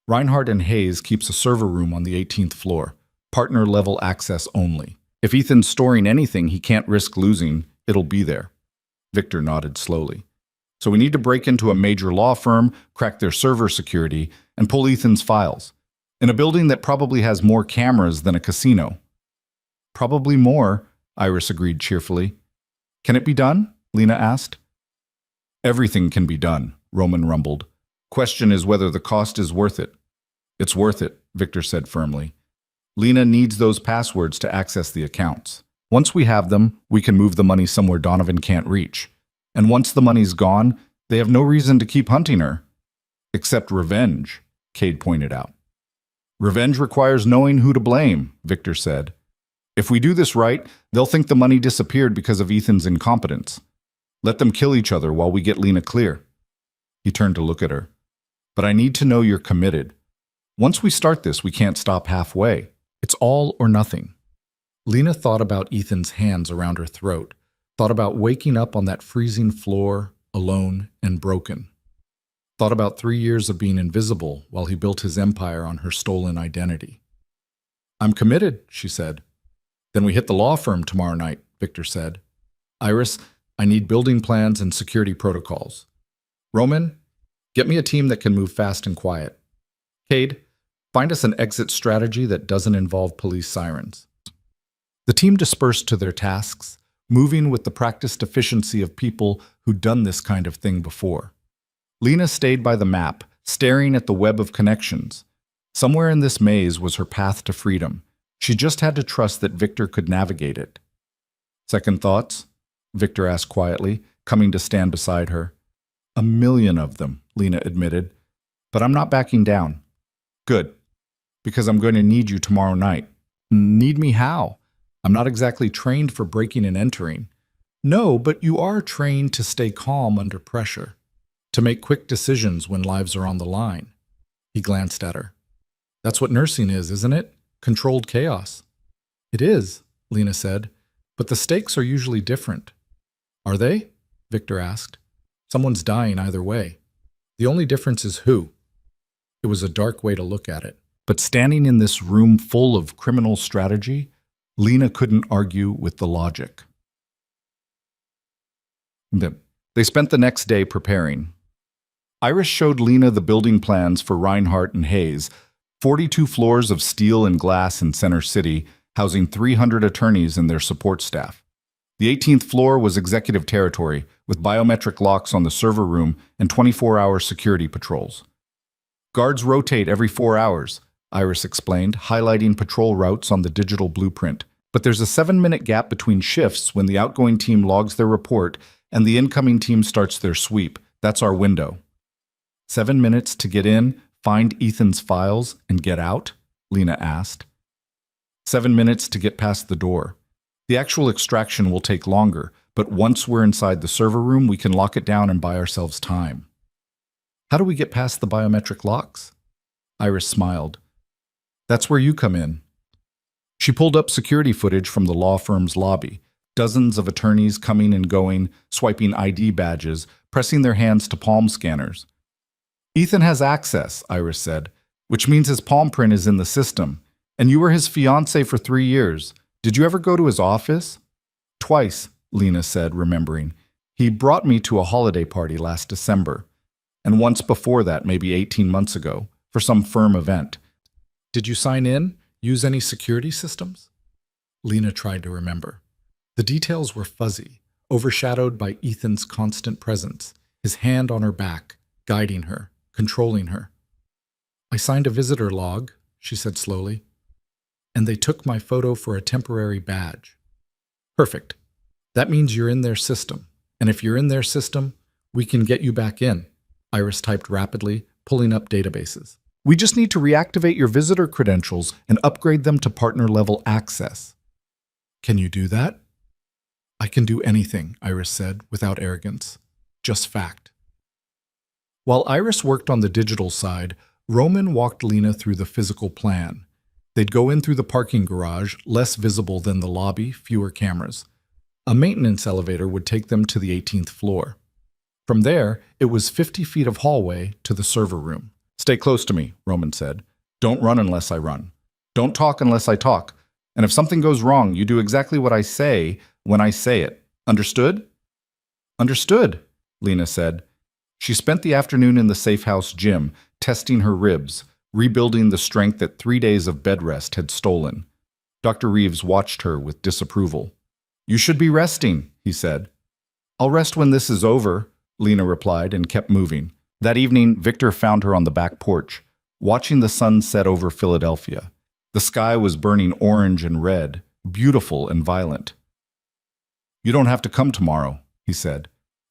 Reinhardt and Hayes keeps a server room on the 18th floor, partner-level access only. If Ethan's storing anything he can't risk losing, it'll be there. Victor nodded slowly. So we need to break into a major law firm, crack their server security, and pull Ethan's files. In a building that probably has more cameras than a casino. Probably more, Iris agreed cheerfully. Can it be done? Lena asked. Everything can be done, Roman rumbled. Question is whether the cost is worth it. It's worth it, Victor said firmly. Lena needs those passwords to access the accounts. Once we have them, we can move the money somewhere Donovan can't reach. And once the money's gone, they have no reason to keep hunting her. Except revenge, Cade pointed out. Revenge requires knowing who to blame, Victor said. If we do this right, they'll think the money disappeared because of Ethan's incompetence. Let them kill each other while we get Lena clear. He turned to look at her. But I need to know you're committed. Once we start this, we can't stop halfway. It's all or nothing. Lena thought about Ethan's hands around her throat, thought about waking up on that freezing floor, alone and broken. Thought about 3 years of being invisible while he built his empire on her stolen identity. I'm committed, she said. Then we hit the law firm tomorrow night, Victor said. Iris, I need building plans and security protocols. Roman, get me a team that can move fast and quiet. Cade, find us an exit strategy that doesn't involve police sirens. The team dispersed to their tasks, moving with the practiced efficiency of people who'd done this kind of thing before. Lena stayed by the map, staring at the web of connections. Somewhere in this maze was her path to freedom. She just had to trust that Victor could navigate it. Second thoughts? Victor asked quietly, coming to stand beside her. 1,000,000 of them, Lena admitted. But I'm not backing down. Good. Because I'm going to need you tomorrow night. Need me how? I'm not exactly trained for breaking and entering. No, but you are trained to stay calm under pressure. To make quick decisions when lives are on the line. He glanced at her. That's what nursing is, isn't it? Controlled chaos. It is, Lena said, but the stakes are usually different. Are they? Victor asked. Someone's dying either way. The only difference is who. It was a dark way to look at it. But standing in this room full of criminal strategy, Lena couldn't argue with the logic. They spent the next day preparing. Iris showed Lena the building plans for Reinhardt and Hayes, 42 floors of steel and glass in Center City, housing 300 attorneys and their support staff. The 18th floor was executive territory, with biometric locks on the server room and 24-hour security patrols. Guards rotate every 4 hours, Iris explained, highlighting patrol routes on the digital blueprint. But there's a 7-minute gap between shifts when the outgoing team logs their report and the incoming team starts their sweep. That's our window. 7 minutes to get in, find Ethan's files, and get out? Lena asked. 7 minutes to get past the door. The actual extraction will take longer, But once we're inside the server room, we can lock it down and buy ourselves time. How do we get past the biometric locks? Iris smiled. That's where you come in. She pulled up security footage from the law firm's lobby. Dozens of attorneys coming and going, swiping ID badges, pressing their hands to palm scanners. Ethan has access, Iris said, which means his palm print is in the system. And you were his fiancée for 3 years. Did you ever go to his office? Twice, Lena said, remembering. He brought me to a holiday party last December. And once before that, maybe 18 months ago, for some firm event. Did you sign in? Use any security systems? Lena tried to remember. The details were fuzzy, overshadowed by Ethan's constant presence, his hand on her back, guiding her, controlling her. I signed a visitor log, she said slowly, and they took my photo for a temporary badge. Perfect. That means you're in their system, and if you're in their system, we can get you back in, Iris typed rapidly, pulling up databases. We just need to reactivate your visitor credentials and upgrade them to partner-level access. Can you do that? I can do anything, Iris said, without arrogance. Just fact. While Iris worked on the digital side, Roman walked Lena through the physical plan. They'd go in through the parking garage, less visible than the lobby, fewer cameras. A maintenance elevator would take them to the 18th floor. From there, it was 50 feet of hallway to the server room. Stay close to me, Roman said. Don't run unless I run. Don't talk unless I talk. And if something goes wrong, you do exactly what I say when I say it. Understood? Understood, Lena said. She spent the afternoon in the safe house gym, testing her ribs, rebuilding the strength that 3 days of bed rest had stolen. Dr. Reeves watched her with disapproval. You should be resting, he said. I'll rest when this is over, Lena replied and kept moving. That evening, Victor found her on the back porch, watching the sun set over Philadelphia. The sky was burning orange and red, beautiful and violent. You don't have to come tomorrow, he said.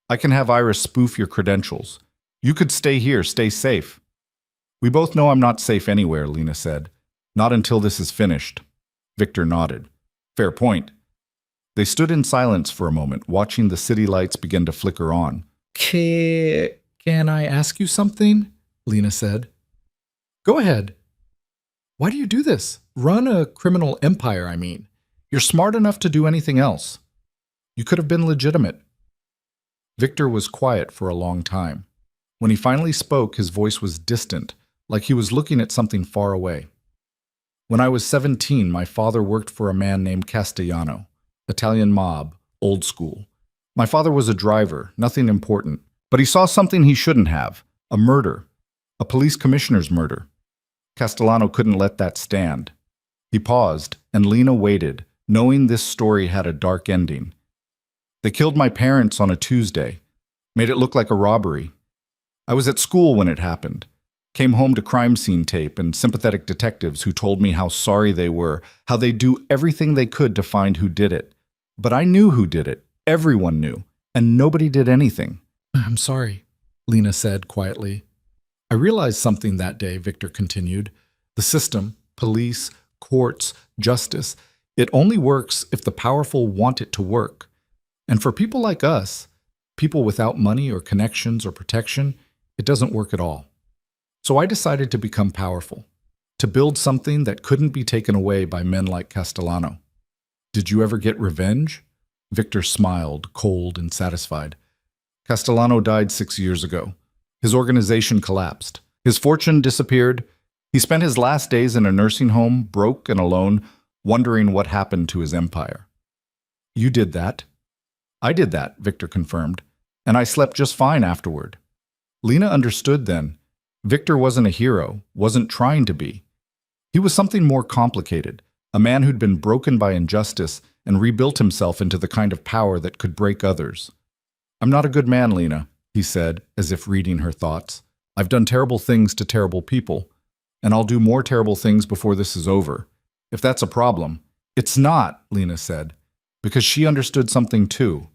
I can have Iris spoof your credentials. You could stay here, stay safe. We both know I'm not safe anywhere, Lena said. Not until this is finished. Victor nodded. Fair point. They stood in silence for a moment, watching the city lights begin to flicker on. Can I ask you something? Lena said. Go ahead. Why do you do this? Run a criminal empire, I mean. You're smart enough to do anything else. You could have been legitimate. Victor was quiet for a long time. When he finally spoke, his voice was distant, like he was looking at something far away. When I was 17, my father worked for a man named Castellano, Italian mob, old school. My father was a driver, nothing important, but he saw something he shouldn't have, a murder, a police commissioner's murder. Castellano couldn't let that stand. He paused, and Lena waited, knowing this story had a dark ending. They killed my parents on a Tuesday, made it look like a robbery. I was at school when it happened. Came home to crime scene tape and sympathetic detectives who told me how sorry they were, how they'd do everything they could to find who did it. But I knew who did it. Everyone knew. And nobody did anything. I'm sorry, Lena said quietly. I realized something that day, Victor continued. The system, police, courts, justice, it only works if the powerful want it to work. And for people like us, people without money or connections or protection, it doesn't work at all. So I decided to become powerful, to build something that couldn't be taken away by men like Castellano. Did you ever get revenge? Victor smiled, cold and satisfied. Castellano died 6 years ago. His organization collapsed. His fortune disappeared. He spent his last days in a nursing home, broke and alone, wondering what happened to his empire. You did that. I did that, Victor confirmed, and I slept just fine afterward. Lena understood then. Victor wasn't a hero, wasn't trying to be. He was something more complicated, a man who'd been broken by injustice and rebuilt himself into the kind of power that could break others. I'm not a good man, Lena, he said, as if reading her thoughts. I've done terrible things to terrible people, and I'll do more terrible things before this is over. If that's a problem. It's not, Lena said, because she understood something too.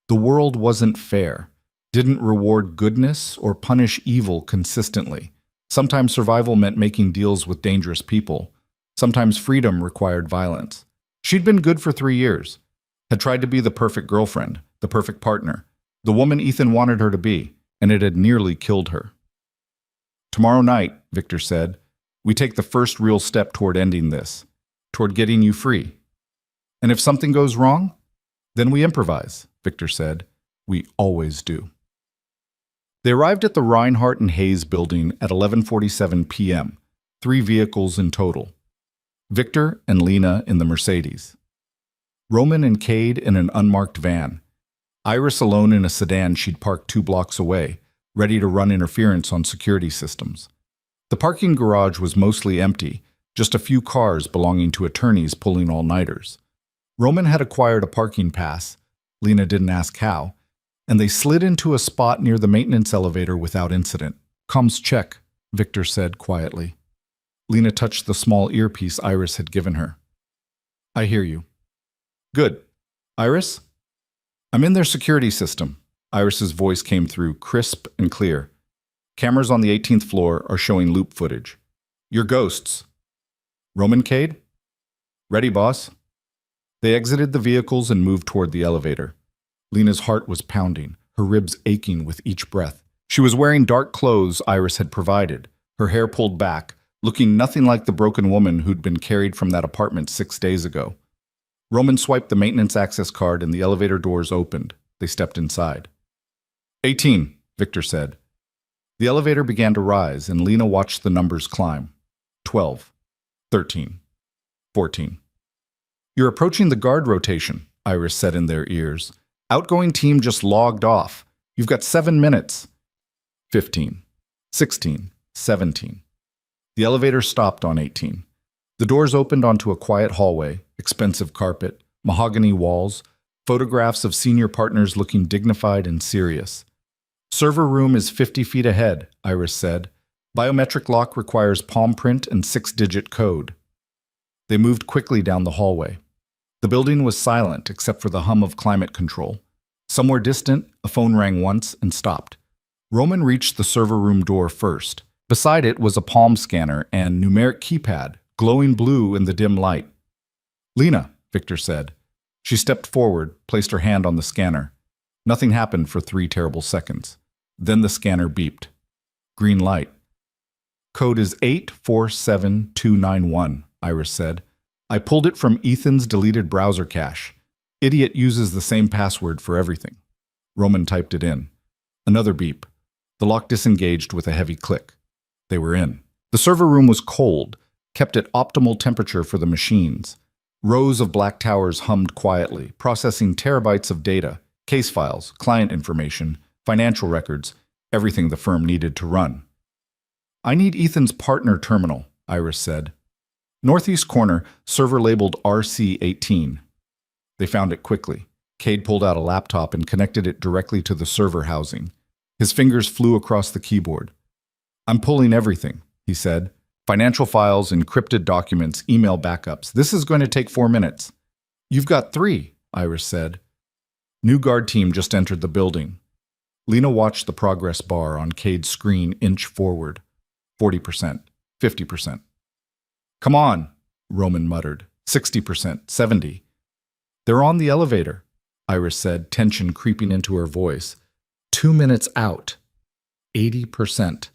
The world wasn't fair, didn't reward goodness or punish evil consistently. Sometimes survival meant making deals with dangerous people. Sometimes freedom required violence. She'd been good for 3 years, had tried to be the perfect girlfriend, the perfect partner, the woman Ethan wanted her to be, and it had nearly killed her. Tomorrow night, Victor said, we take the first real step toward ending this, toward getting you free. And if something goes wrong, then we improvise, Victor said. We always do. They arrived at the Reinhardt and Hayes building at 11:47 p.m., 3 vehicles in total. Victor and Lena in the Mercedes. Roman and Cade in an unmarked van. Iris alone in a sedan she'd parked 2 blocks away, ready to run interference on security systems. The parking garage was mostly empty, just a few cars belonging to attorneys pulling all-nighters. Roman had acquired a parking pass, Lena didn't ask how, and they slid into a spot near the maintenance elevator without incident. Comms check, Victor said quietly. Lena touched the small earpiece Iris had given her. I hear you. Good. Iris? I'm in their security system. Iris's voice came through, crisp and clear. Cameras on the 18th floor are showing loop footage. You're ghosts. Roman, Cade? Ready, boss. They exited the vehicles and moved toward the elevator. Lena's heart was pounding, her ribs aching with each breath. She was wearing dark clothes Iris had provided, her hair pulled back, looking nothing like the broken woman who'd been carried from that apartment 6 days ago. Roman swiped the maintenance access card and the elevator doors opened. They stepped inside. 18, Victor said. The elevator began to rise, and Lena watched the numbers climb. 12, 13, 14. You're approaching the guard rotation, Iris said in their ears. Outgoing team just logged off. You've got 7 minutes. 15, 16, 17. The elevator stopped on 18. The doors opened onto a quiet hallway, expensive carpet, mahogany walls, photographs of senior partners looking dignified and serious. Server room is 50 feet ahead, Iris said. Biometric lock requires palm print and 6-digit code. They moved quickly down the hallway. The building was silent except for the hum of climate control. Somewhere distant, a phone rang once and stopped. Roman reached the server room door first. Beside it was a palm scanner and numeric keypad, glowing blue in the dim light. Lena, Victor said. She stepped forward, placed her hand on the scanner. Nothing happened for 3 terrible seconds. Then the scanner beeped. Green light. Code is 847291, Iris said. I pulled it from Ethan's deleted browser cache. Idiot uses the same password for everything. Roman typed it in. Another beep. The lock disengaged with a heavy click. They were in. The server room was cold, kept at optimal temperature for the machines. Rows of black towers hummed quietly, processing terabytes of data, case files, client information, financial records, everything the firm needed to run. I need Ethan's partner terminal, Iris said. Northeast corner, server labeled RC18. They found it quickly. Cade pulled out a laptop and connected it directly to the server housing. His fingers flew across the keyboard. I'm pulling everything, he said. Financial files, encrypted documents, email backups. This is going to take 4 minutes. You've got 3, Iris said. New guard team just entered the building. Lena watched the progress bar on Cade's screen inch forward. 40%, 50%. Come on, Roman muttered. 60%, 70%. They're on the elevator, Iris said, tension creeping into her voice. 2 minutes out. 80%.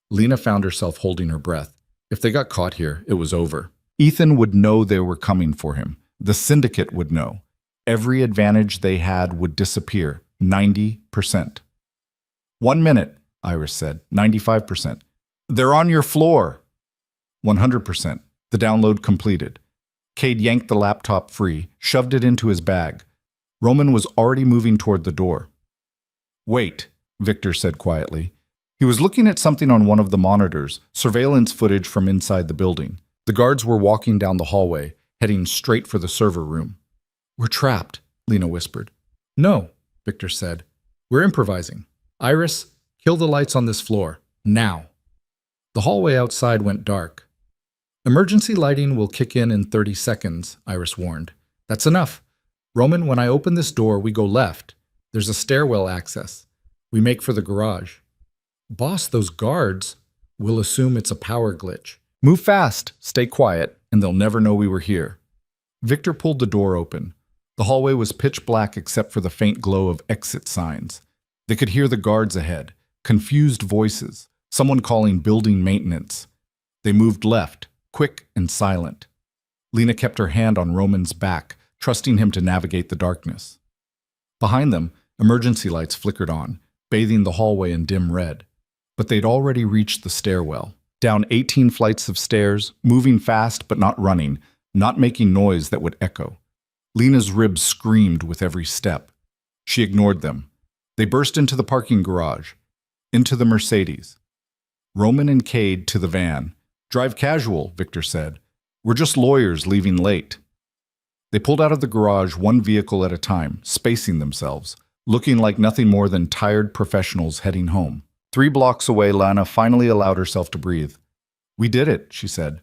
Lena found herself holding her breath. If they got caught here, it was over. Ethan would know they were coming for him. The syndicate would know. Every advantage they had would disappear. 90%. 1 minute, Iris said. 95%. They're on your floor. 100%. The download completed. Cade yanked the laptop free, shoved it into his bag. Roman was already moving toward the door. Wait, Victor said quietly. He was looking at something on one of the monitors, surveillance footage from inside the building. The guards were walking down the hallway, heading straight for the server room. We're trapped, Lena whispered. No, Victor said. We're improvising. Iris, kill the lights on this floor. Now. The hallway outside went dark. Emergency lighting will kick in 30 seconds, Iris warned. That's enough. Roman, when I open this door, we go left. There's a stairwell access. We make for the garage. Boss, those guards will assume it's a power glitch. Move fast, stay quiet, and they'll never know we were here. Victor pulled the door open. The hallway was pitch black except for the faint glow of exit signs. They could hear the guards ahead, confused voices, someone calling building maintenance. They moved left, quick and silent. Lena kept her hand on Roman's back, trusting him to navigate the darkness. Behind them, emergency lights flickered on, bathing the hallway in dim red. But they'd already reached the stairwell. Down 18 flights of stairs, moving fast but not running, not making noise that would echo. Lena's ribs screamed with every step. She ignored them. They burst into the parking garage, into the Mercedes. Roman and Cade to the van. "Drive casual," Victor said. "We're just lawyers leaving late." They pulled out of the garage one vehicle at a time, spacing themselves, looking like nothing more than tired professionals heading home. 3 blocks away, Lana finally allowed herself to breathe. "We did it," she said.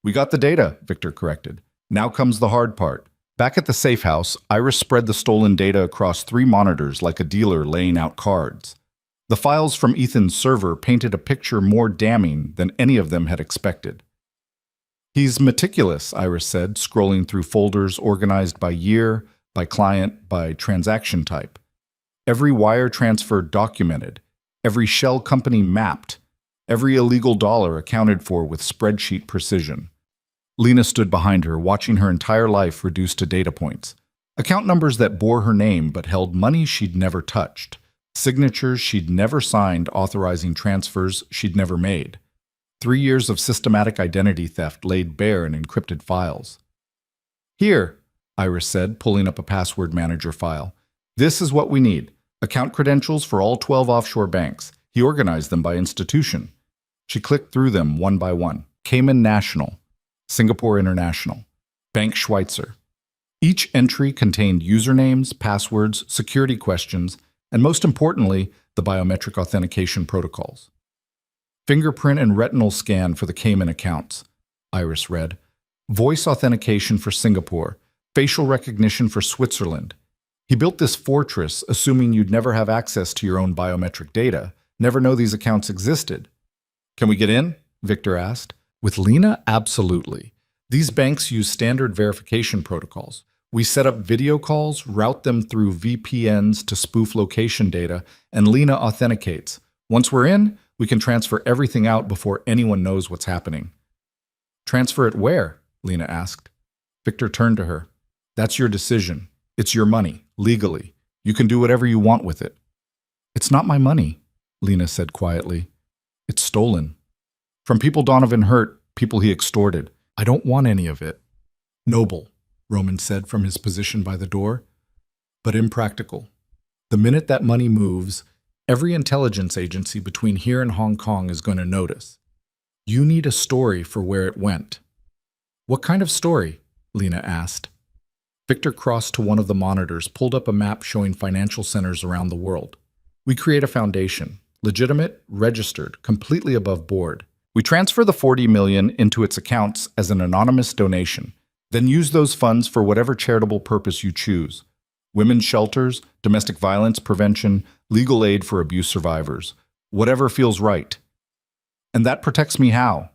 "We got the data," Victor corrected. "Now comes the hard part." Back at the safe house, Iris spread the stolen data across 3 monitors like a dealer laying out cards. The files from Ethan's server painted a picture more damning than any of them had expected. "He's meticulous," Iris said, scrolling through folders organized by year, by client, by transaction type. Every wire transfer documented, every shell company mapped, every illegal dollar accounted for with spreadsheet precision. Lena stood behind her, watching her entire life reduced to data points. Account numbers that bore her name but held money she'd never touched. Signatures she'd never signed authorizing transfers she'd never made. 3 years of systematic identity theft laid bare in encrypted files. "Here," Iris said, pulling up a password manager file. "This is what we need. Account credentials for all 12 offshore banks. He organized them by institution." She clicked through them one by one. Cayman National, Singapore International, Bank Schweitzer. Each entry contained usernames, passwords, security questions, and most importantly, the biometric authentication protocols. "Fingerprint and retinal scan for the Cayman accounts," Iris read. "Voice authentication for Singapore, facial recognition for Switzerland." He built this fortress assuming you'd never have access to your own biometric data, never know these accounts existed. "Can we get in?" Victor asked. With Lena, absolutely. These banks use standard verification protocols. We set up video calls, route them through VPNs to spoof location data, and Lena authenticates. Once we're in, we can transfer everything out before anyone knows what's happening. "Transfer it where?" Lena asked. Victor turned to her. "That's your decision. It's your money, legally. You can do whatever you want with it." "It's not my money," Lena said quietly. "It's stolen. From people Donovan hurt, people he extorted. I don't want any of it." "Noble," Roman said from his position by the door, "but impractical. The minute that money moves, every intelligence agency between here and Hong Kong is going to notice. You need a story for where it went." "What kind of story?" Lena asked. Victor crossed to one of the monitors, pulled up a map showing financial centers around the world. "We create a foundation, legitimate, registered, completely above board. We transfer the $40 million into its accounts as an anonymous donation, then use those funds for whatever charitable purpose you choose. Women's shelters, domestic violence prevention, legal aid for abuse survivors, whatever feels right. And that protects me how?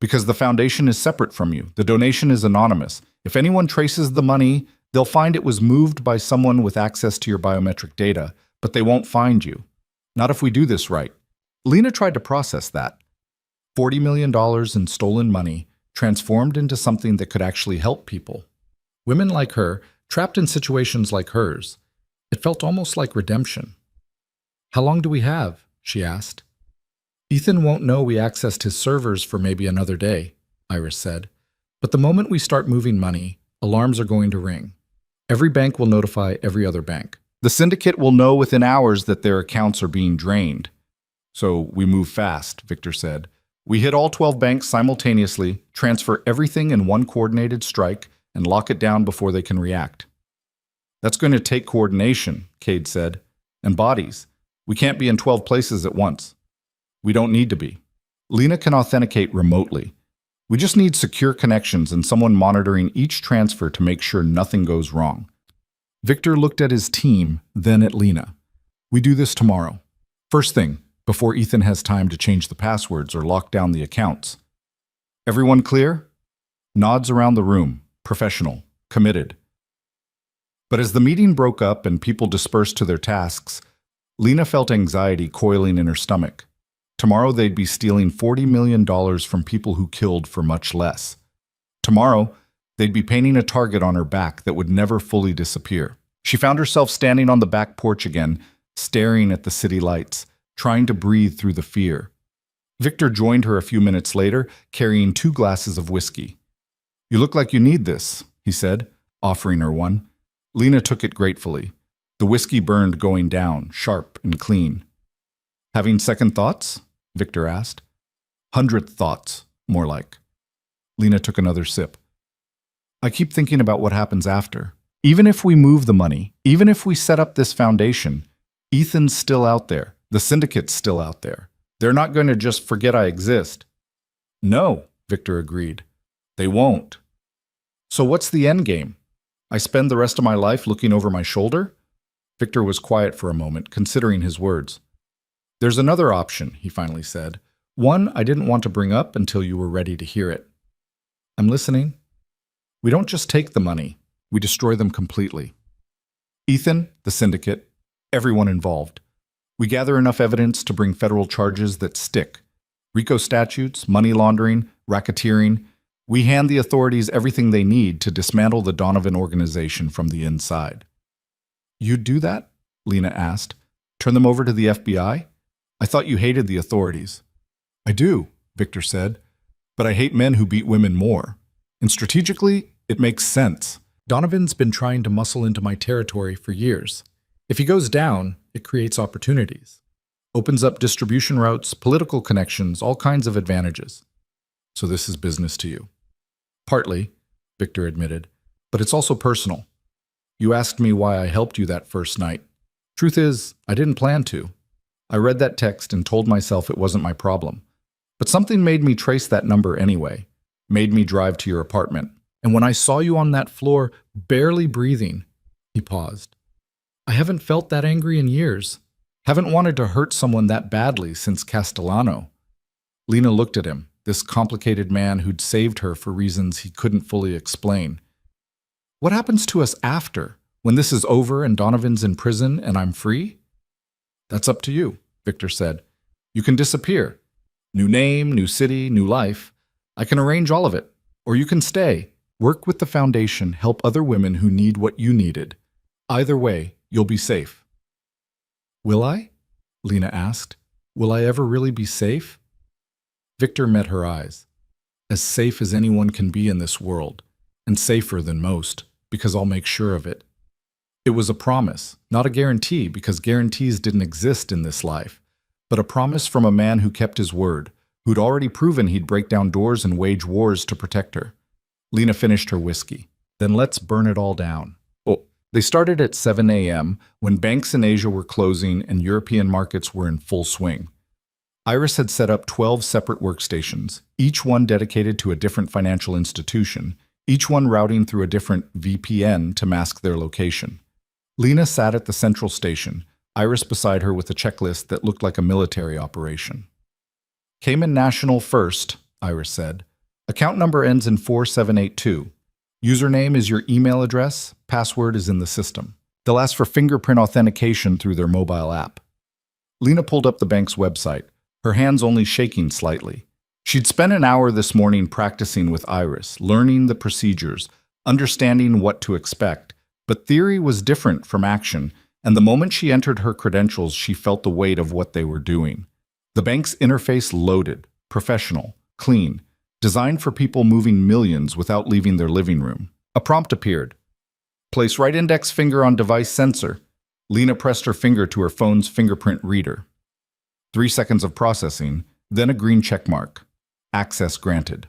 Because the foundation is separate from you. The donation is anonymous. If anyone traces the money, they'll find it was moved by someone with access to your biometric data, but they won't find you. Not if we do this right." Lena tried to process that. $40 million in stolen money transformed into something that could actually help people. Women like her, trapped in situations like hers. It felt almost like redemption. "How long do we have?" she asked. "Ethan won't know we accessed his servers for maybe another day," Iris said. "But the moment we start moving money, alarms are going to ring. Every bank will notify every other bank. The syndicate will know within hours that their accounts are being drained. So we move fast," Victor said. "We hit all 12 banks simultaneously, transfer everything in one coordinated strike, and lock it down before they can react." "That's going to take coordination," Cade said. "And bodies. We can't be in 12 places at once." "We don't need to be. Lena can authenticate remotely. We just need secure connections and someone monitoring each transfer to make sure nothing goes wrong." Victor looked at his team, then at Lena. "We do this tomorrow. First thing, before Ethan has time to change the passwords or lock down the accounts." "Everyone clear?" Nods around the room, professional, committed. But as the meeting broke up and people dispersed to their tasks, Lena felt anxiety coiling in her stomach. Tomorrow they'd be stealing $40 million from people who killed for much less. Tomorrow, they'd be painting a target on her back that would never fully disappear. She found herself standing on the back porch again, staring at the city lights, trying to breathe through the fear. Victor joined her a few minutes later, carrying 2 glasses of whiskey. "You look like you need this," he said, offering her one. Lena took it gratefully. The whiskey burned going down, sharp and clean. "Having second thoughts?" Victor asked. "100th thoughts, more like." Lena took another sip. "I keep thinking about what happens after. Even if we move the money, even if we set up this foundation, Ethan's still out there. The syndicate's still out there. They're not going to just forget I exist." "No," Victor agreed. "They won't." "So what's the end game? I spend the rest of my life looking over my shoulder?" Victor was quiet for a moment, considering his words. "There's another option," he finally said. "One I didn't want to bring up until you were ready to hear it." "I'm listening." "We don't just take the money. We destroy them completely. Ethan, the syndicate, everyone involved. We gather enough evidence to bring federal charges that stick. RICO statutes, money laundering, racketeering. We hand the authorities everything they need to dismantle the Donovan organization from the inside." "You'd do that?" Lena asked. "Turn them over to the FBI? I thought you hated the authorities." "I do," Victor said, "but I hate men who beat women more. And strategically, it makes sense. Donovan's been trying to muscle into my territory for years. If he goes down, it creates opportunities. Opens up distribution routes, political connections, all kinds of advantages. So this is business to you." "Partly," Victor admitted, "but it's also personal. You asked me why I helped you that first night. Truth is, I didn't plan to. I read that text and told myself it wasn't my problem. But something made me trace that number anyway, made me drive to your apartment. And when I saw you on that floor, barely breathing," he paused. "I haven't felt that angry in years. Haven't wanted to hurt someone that badly since Castellano." Lena looked at him, this complicated man who'd saved her for reasons he couldn't fully explain. "What happens to us after, when this is over and Donovan's in prison and I'm free?" "That's up to you," Victor said. "You can disappear. New name, new city, new life. I can arrange all of it. Or you can stay, work with the foundation, help other women who need what you needed. Either way, you'll be safe." "Will I?" Lena asked. "Will I ever really be safe?" Victor met her eyes. "As safe as anyone can be in this world, and safer than most, because I'll make sure of it." It was a promise, not a guarantee, because guarantees didn't exist in this life, but a promise from a man who kept his word, who'd already proven he'd break down doors and wage wars to protect her. Lena finished her whiskey. "Then let's burn it all down." They started at 7 a.m. when banks in Asia were closing and European markets were in full swing. Iris had set up 12 separate workstations, each one dedicated to a different financial institution, each one routing through a different VPN to mask their location. Lena sat at the central station, Iris beside her with a checklist that looked like a military operation. "Cayman National first," Iris said. "Account number ends in 4782. Username is your email address, password is in the system. They'll ask for fingerprint authentication through their mobile app." Lena pulled up the bank's website, her hands only shaking slightly. She'd spent an hour this morning practicing with Iris, learning the procedures, understanding what to expect, but theory was different from action, and the moment she entered her credentials, she felt the weight of what they were doing. The bank's interface loaded, professional, clean, designed for people moving millions without leaving their living room. A prompt appeared. "Place right index finger on device sensor." Lena pressed her finger to her phone's fingerprint reader. 3 seconds of processing, then a green check mark. Access granted.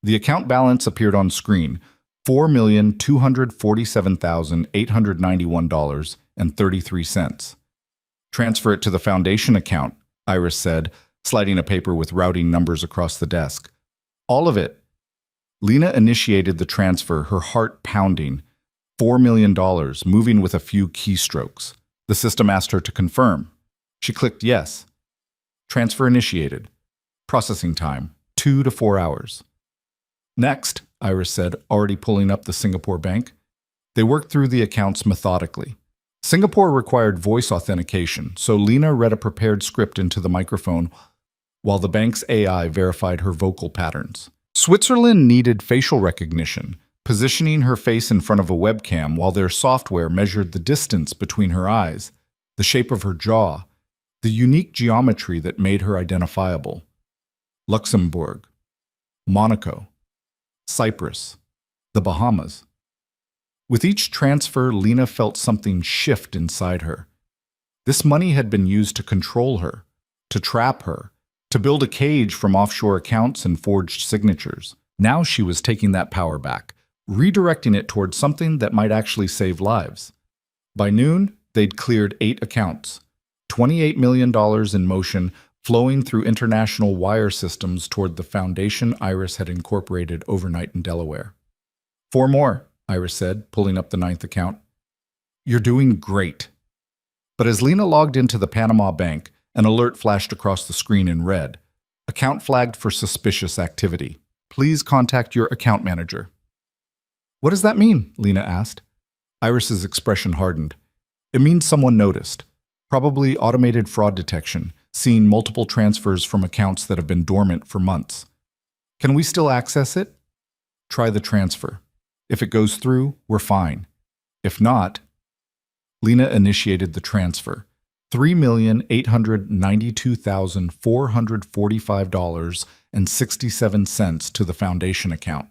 The account balance appeared on screen, $4,247,891.33. "Transfer it to the foundation account," Iris said, sliding a paper with routing numbers across the desk. "All of it." Lena initiated the transfer, her heart pounding. $4 million, moving with a few keystrokes. The system asked her to confirm. She clicked yes. Transfer initiated. Processing time, 2 to 4 hours. "Next," Iris said, already pulling up the Singapore bank. They worked through the accounts methodically. Singapore required voice authentication, so Lena read a prepared script into the microphone while the bank's AI verified her vocal patterns. Switzerland needed facial recognition, positioning her face in front of a webcam while their software measured the distance between her eyes, the shape of her jaw, the unique geometry that made her identifiable. Luxembourg, Monaco, Cyprus, the Bahamas. With each transfer, Lena felt something shift inside her. This money had been used to control her, to trap her, to build a cage from offshore accounts and forged signatures. Now she was taking that power back, redirecting it towards something that might actually save lives. By noon, they'd cleared 8 accounts, $28 million in motion, flowing through international wire systems toward the foundation Iris had incorporated overnight in Delaware. 4 more, Iris said, pulling up the 9th account. You're doing great. But as Lena logged into the Panama Bank, an alert flashed across the screen in red. Account flagged for suspicious activity. Please contact your account manager. What does that mean? Lena asked. Iris's expression hardened. It means someone noticed. Probably automated fraud detection, seeing multiple transfers from accounts that have been dormant for months. Can we still access it? Try the transfer. If it goes through, we're fine. If not, Lena initiated the transfer. $3,892,445.67 to the foundation account.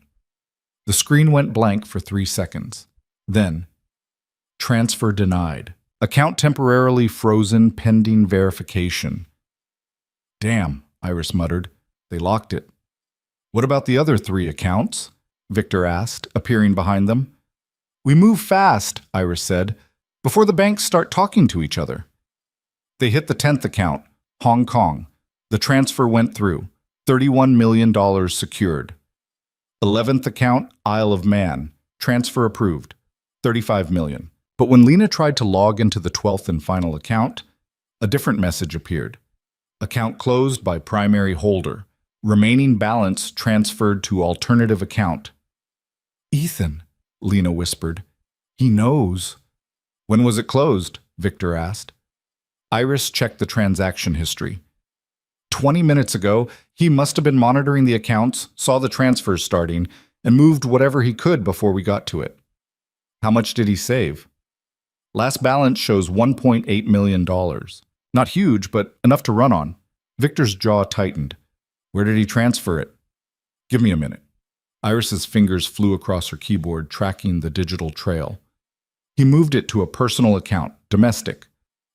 The screen went blank for 3 seconds. Then, transfer denied. Account temporarily frozen pending verification. Damn, Iris muttered. They locked it. What about the other 3 accounts? Victor asked, appearing behind them. We move fast, Iris said, before the banks start talking to each other. They hit the 10th account, Hong Kong. The transfer went through. $31 million secured. 11th account, Isle of Man. Transfer approved. $35 million. But when Lena tried to log into the 12th and final account, a different message appeared. Account closed by primary holder. Remaining balance transferred to alternative account. Ethan, Lena whispered. He knows. When was it closed? Victor asked. Iris checked the transaction history. 20 minutes ago, he must have been monitoring the accounts, saw the transfers starting, and moved whatever he could before we got to it. How much did he save? Last balance shows $1.8 million. Not huge, but enough to run on. Victor's jaw tightened. Where did he transfer it? Give me a minute. Iris's fingers flew across her keyboard, tracking the digital trail. He moved it to a personal account, domestic.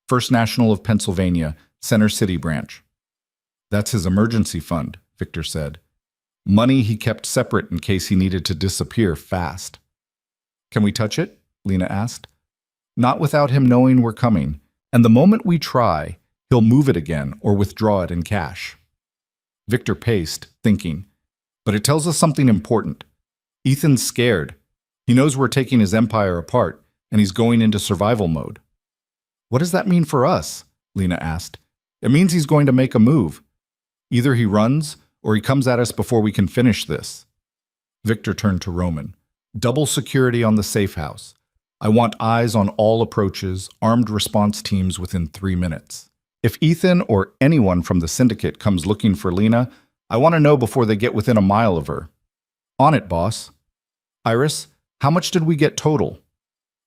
First National of Pennsylvania, Center City branch. That's his emergency fund, Victor said. Money he kept separate in case he needed to disappear fast. Can we touch it? Lena asked. Not without him knowing we're coming, and the moment we try, he'll move it again or withdraw it in cash. Victor paced, thinking. But it tells us something important. Ethan's scared. He knows we're taking his empire apart, and he's going into survival mode. What does that mean for us? Lena asked. It means he's going to make a move. Either he runs, or he comes at us before we can finish this. Victor turned to Roman. Double security on the safe house. I want eyes on all approaches, armed response teams within 3 minutes. If Ethan or anyone from the syndicate comes looking for Lena, I want to know before they get within a mile of her. On it, boss. Iris, how much did we get total?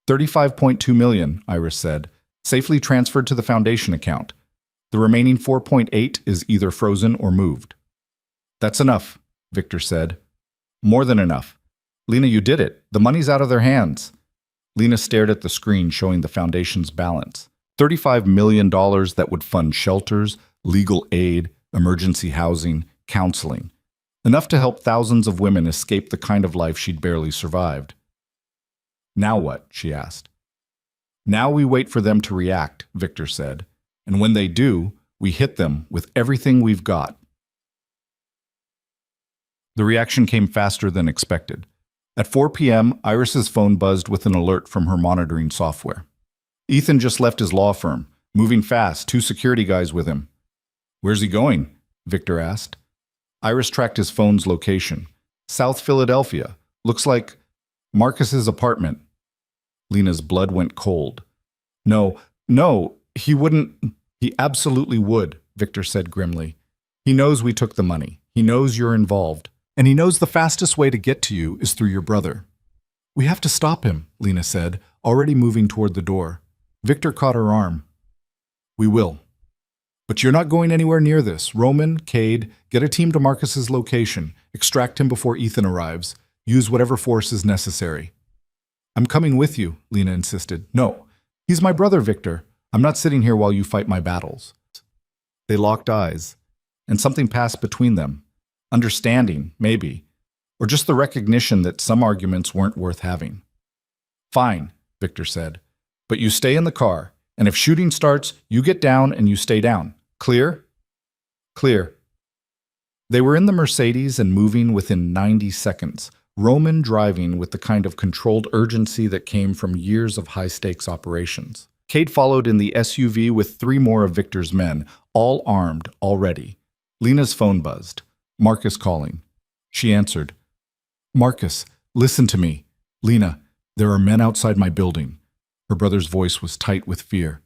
$35.2 million, Iris said, safely transferred to the foundation account. The remaining 4.8 is either frozen or moved. That's enough, Victor said. More than enough. Lena, you did it. The money's out of their hands. Lena stared at the screen showing the foundation's balance. $35 million that would fund shelters, legal aid, emergency housing, counseling. Enough to help thousands of women escape the kind of life she'd barely survived. Now what? She asked. Now we wait for them to react, Victor said. And when they do, we hit them with everything we've got. The reaction came faster than expected. At 4 p.m., Iris's phone buzzed with an alert from her monitoring software. Ethan just left his law firm, moving fast, 2 security guys with him. Where's he going? Victor asked. Iris tracked his phone's location. South Philadelphia. Looks like Marcus's apartment. Lena's blood went cold. No, no, he wouldn't. He absolutely would, Victor said grimly. He knows we took the money. He knows you're involved. And he knows the fastest way to get to you is through your brother. We have to stop him, Lena said, already moving toward the door. Victor caught her arm. We will. But you're not going anywhere near this. Roman, Cade, get a team to Marcus's location. Extract him before Ethan arrives. Use whatever force is necessary. I'm coming with you, Lena insisted. No, he's my brother, Victor. I'm not sitting here while you fight my battles. They locked eyes, and something passed between them. Understanding, maybe, or just the recognition that some arguments weren't worth having. Fine, Victor said, but you stay in the car, and if shooting starts, you get down and you stay down. Clear? Clear. They were in the Mercedes and moving within 90 seconds, Roman driving with the kind of controlled urgency that came from years of high-stakes operations. Cade followed in the SUV with 3 more of Victor's men, all armed, already. Lena's phone buzzed. Marcus calling. She answered. Marcus, listen to me. Lena, there are men outside my building. Her brother's voice was tight with fear.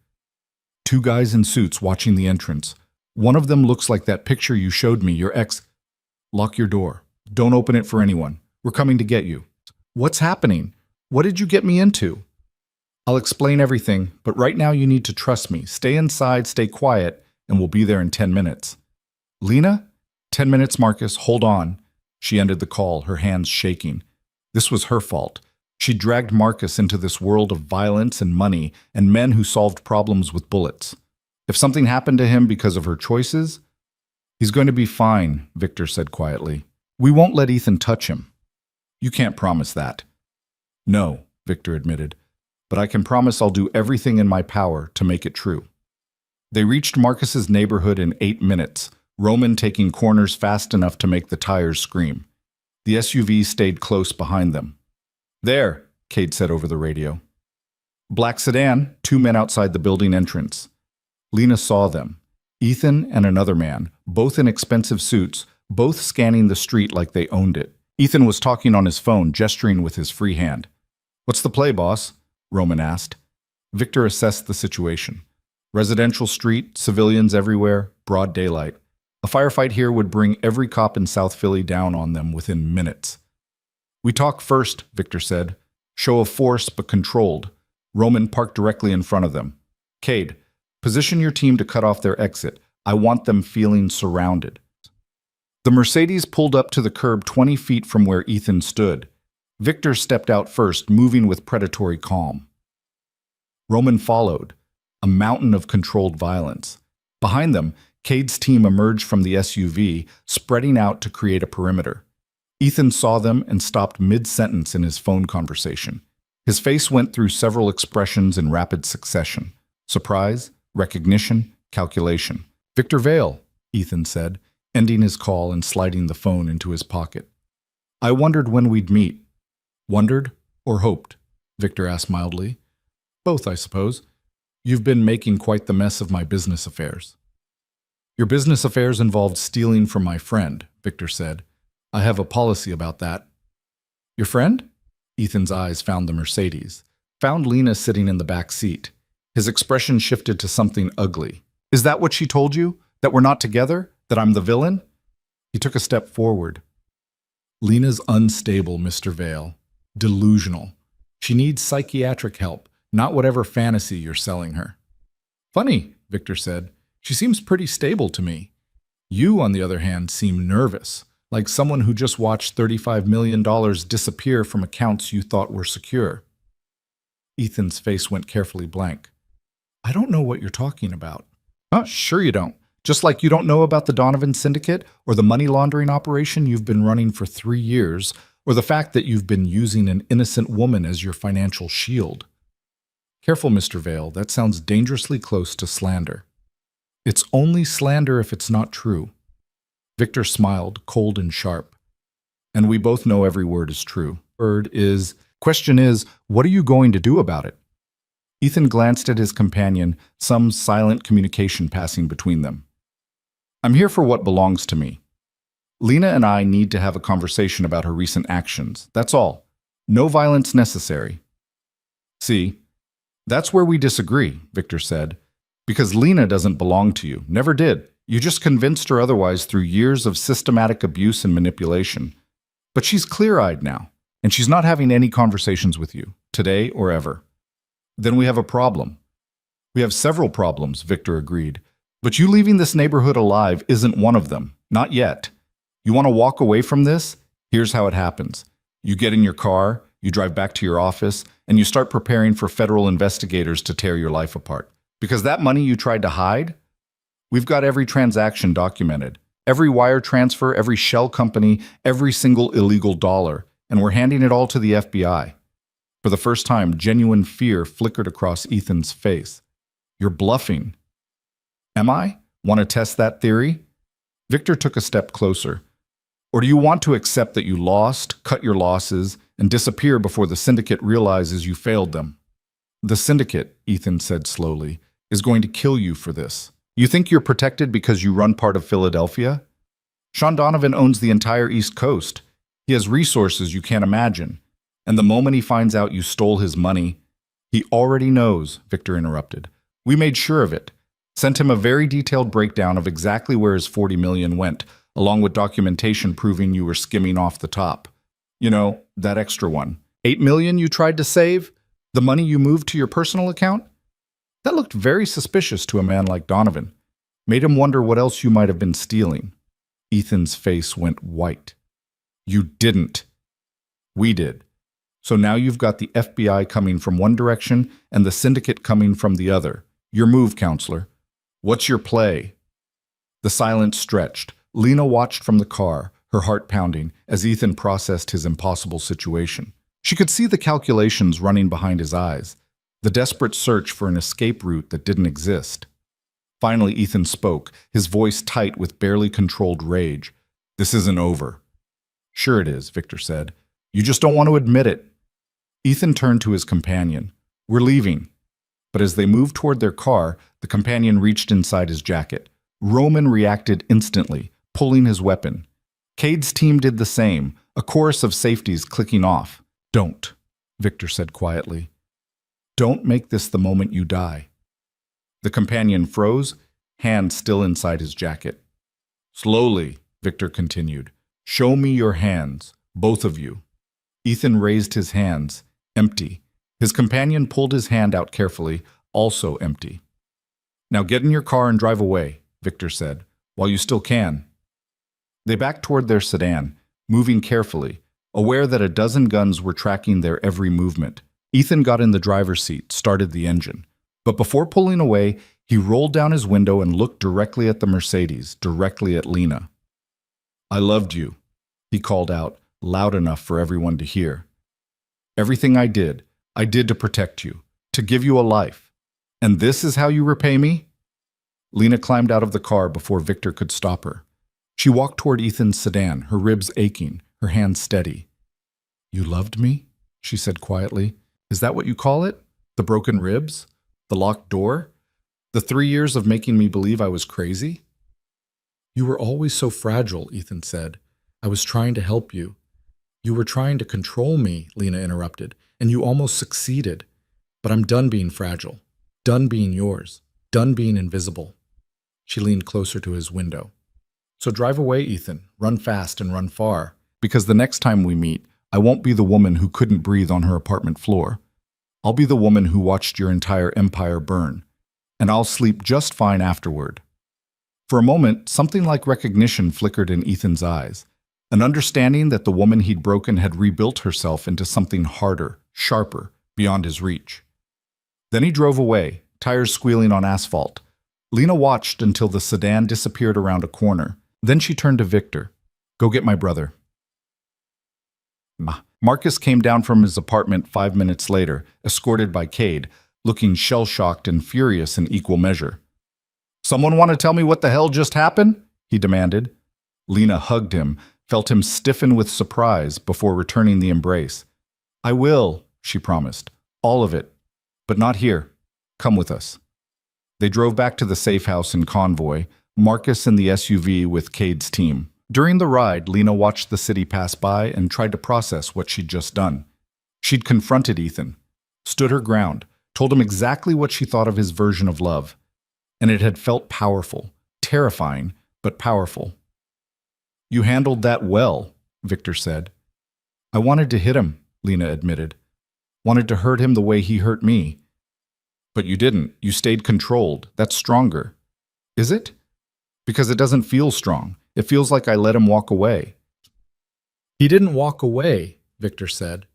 2 guys in suits watching the entrance. One of them looks like that picture you showed me, your ex. Lock your door. Don't open it for anyone. We're coming to get you. What's happening? What did you get me into? I'll explain everything, but right now you need to trust me. Stay inside, stay quiet, and we'll be there in 10 minutes. Lena? 10 minutes, Marcus. Hold on. She ended the call, her hands shaking. This was her fault. She dragged Marcus into this world of violence and money and men who solved problems with bullets. If something happened to him because of her choices, he's going to be fine, Victor said quietly. We won't let Ethan touch him. You can't promise that. No, Victor admitted, but I can promise I'll do everything in my power to make it true. They reached Marcus's neighborhood in 8 minutes, Roman taking corners fast enough to make the tires scream. The SUV stayed close behind them. There, Cade said over the radio. Black sedan, 2 men outside the building entrance. Lena saw them. Ethan and another man, both in expensive suits, both scanning the street like they owned it. Ethan was talking on his phone, gesturing with his free hand. What's the play, boss? Roman asked. Victor assessed the situation. Residential street, civilians everywhere, broad daylight. A firefight here would bring every cop in South Philly down on them within minutes. We talk first, Victor said. Show of force, but controlled. Roman parked directly in front of them. Cade, position your team to cut off their exit. I want them feeling surrounded. The Mercedes pulled up to the curb 20 feet from where Ethan stood. Victor stepped out first, moving with predatory calm. Roman followed, a mountain of controlled violence. Behind them, Cade's team emerged from the SUV, spreading out to create a perimeter. Ethan saw them and stopped mid-sentence in his phone conversation. His face went through several expressions in rapid succession. Surprise, recognition, calculation. Victor Vale, Ethan said, ending his call and sliding the phone into his pocket. I wondered when we'd meet. Wondered or hoped? Victor asked mildly. Both, I suppose. You've been making quite the mess of my business affairs. Your business affairs involved stealing from my friend, Victor said. I have a policy about that. Your friend? Ethan's eyes found the Mercedes, found Lena sitting in the back seat. His expression shifted to something ugly. Is that what she told you? That we're not together? That I'm the villain? He took a step forward. Lena's unstable, Mr. Vale. Delusional. She needs psychiatric help, not whatever fantasy you're selling her. Funny, Victor said. She seems pretty stable to me. You, on the other hand, seem nervous, like someone who just watched $35 million disappear from accounts you thought were secure. Ethan's face went carefully blank. I don't know what you're talking about. Sure you don't. Just like you don't know about the Donovan Syndicate or the money laundering operation you've been running for 3 years, or the fact that you've been using an innocent woman as your financial shield. Careful, Mr. Vale, that sounds dangerously close to slander. It's only slander if it's not true. Victor smiled, cold and sharp. And we both know every word is true. Question is, what are you going to do about it? Ethan glanced at his companion, some silent communication passing between them. I'm here for what belongs to me. Lena and I need to have a conversation about her recent actions. That's all. No violence necessary. See, that's where we disagree, Victor said. Because Lena doesn't belong to you. Never did. You just convinced her otherwise through years of systematic abuse and manipulation. But she's clear-eyed now, and she's not having any conversations with you, today or ever. Then we have a problem. We have several problems, Victor agreed. But you leaving this neighborhood alive isn't one of them. Not yet. You want to walk away from this? Here's how it happens. You get in your car, you drive back to your office, and you start preparing for federal investigators to tear your life apart. Because that money you tried to hide? We've got every transaction documented. Every wire transfer, every shell company, every single illegal dollar. And we're handing it all to the FBI. For the first time, genuine fear flickered across Ethan's face. You're bluffing. Am I? Want to test that theory? Victor took a step closer. Or do you want to accept that you lost, cut your losses, and disappear before the syndicate realizes you failed them? The syndicate, Ethan said slowly, is going to kill you for this. You think you're protected because you run part of Philadelphia? Sean Donovan owns the entire East Coast. He has resources you can't imagine. And the moment he finds out you stole his money, he already knows, Victor interrupted. We made sure of it. Sent him a very detailed breakdown of exactly where his $40 million went, along with documentation proving you were skimming off the top. You know, that extra one. $8 million you tried to save? The money you moved to your personal account? That looked very suspicious to a man like Donovan. Made him wonder what else you might have been stealing. Ethan's face went white. You didn't. We did. So now you've got the FBI coming from one direction and the syndicate coming from the other. Your move, counselor. What's your play? The silence stretched. Lena watched from the car, her heart pounding, as Ethan processed his impossible situation. She could see the calculations running behind his eyes, the desperate search for an escape route that didn't exist. Finally, Ethan spoke, his voice tight with barely controlled rage. This isn't over. Sure it is, Victor said. You just don't want to admit it. Ethan turned to his companion. We're leaving. But as they moved toward their car, the companion reached inside his jacket. Roman reacted instantly, pulling his weapon. Cade's team did the same, a chorus of safeties clicking off. Don't, Victor said quietly. Don't make this the moment you die. The companion froze, hand still inside his jacket. Slowly, Victor continued. Show me your hands, both of you. Ethan raised his hands, empty. His companion pulled his hand out carefully, also empty. Now get in your car and drive away, Victor said, while you still can. They backed toward their sedan, moving carefully, aware that a dozen guns were tracking their every movement. Ethan got in the driver's seat, started the engine. But before pulling away, he rolled down his window and looked directly at the Mercedes, directly at Lena. I loved you, he called out, loud enough for everyone to hear. Everything I did to protect you, to give you a life. And this is how you repay me? Lena climbed out of the car before Victor could stop her. She walked toward Ethan's sedan, her ribs aching, her hands steady. You loved me? She said quietly. Is that what you call it? The broken ribs? The locked door? The 3 years of making me believe I was crazy? You were always so fragile, Ethan said. I was trying to help you. You were trying to control me, Lena interrupted, and you almost succeeded. But I'm done being fragile, done being yours, done being invisible. She leaned closer to his window. So drive away, Ethan. Run fast and run far. Because the next time we meet, I won't be the woman who couldn't breathe on her apartment floor. I'll be the woman who watched your entire empire burn. And I'll sleep just fine afterward. For a moment, something like recognition flickered in Ethan's eyes. An understanding that the woman he'd broken had rebuilt herself into something harder, sharper, beyond his reach. Then he drove away, tires squealing on asphalt. Lena watched until the sedan disappeared around a corner. Then she turned to Victor. Go get my brother. Marcus came down from his apartment 5 minutes later, escorted by Cade, looking shell-shocked and furious in equal measure. Someone want to tell me what the hell just happened? He demanded. Lena hugged him, felt him stiffen with surprise before returning the embrace. I will, she promised. All of it. But not here. Come with us. They drove back to the safe house in convoy, Marcus in the SUV with Cade's team. During the ride, Lena watched the city pass by and tried to process what she'd just done. She'd confronted Ethan, stood her ground, told him exactly what she thought of his version of love. And it had felt powerful, terrifying, but powerful. "You handled that well," Victor said. "I wanted to hit him," Lena admitted. "Wanted to hurt him the way he hurt me. But you didn't. You stayed controlled. That's stronger." "Is it?" "Because it doesn't feel strong. It feels like I let him walk away." "He didn't walk away," Victor said.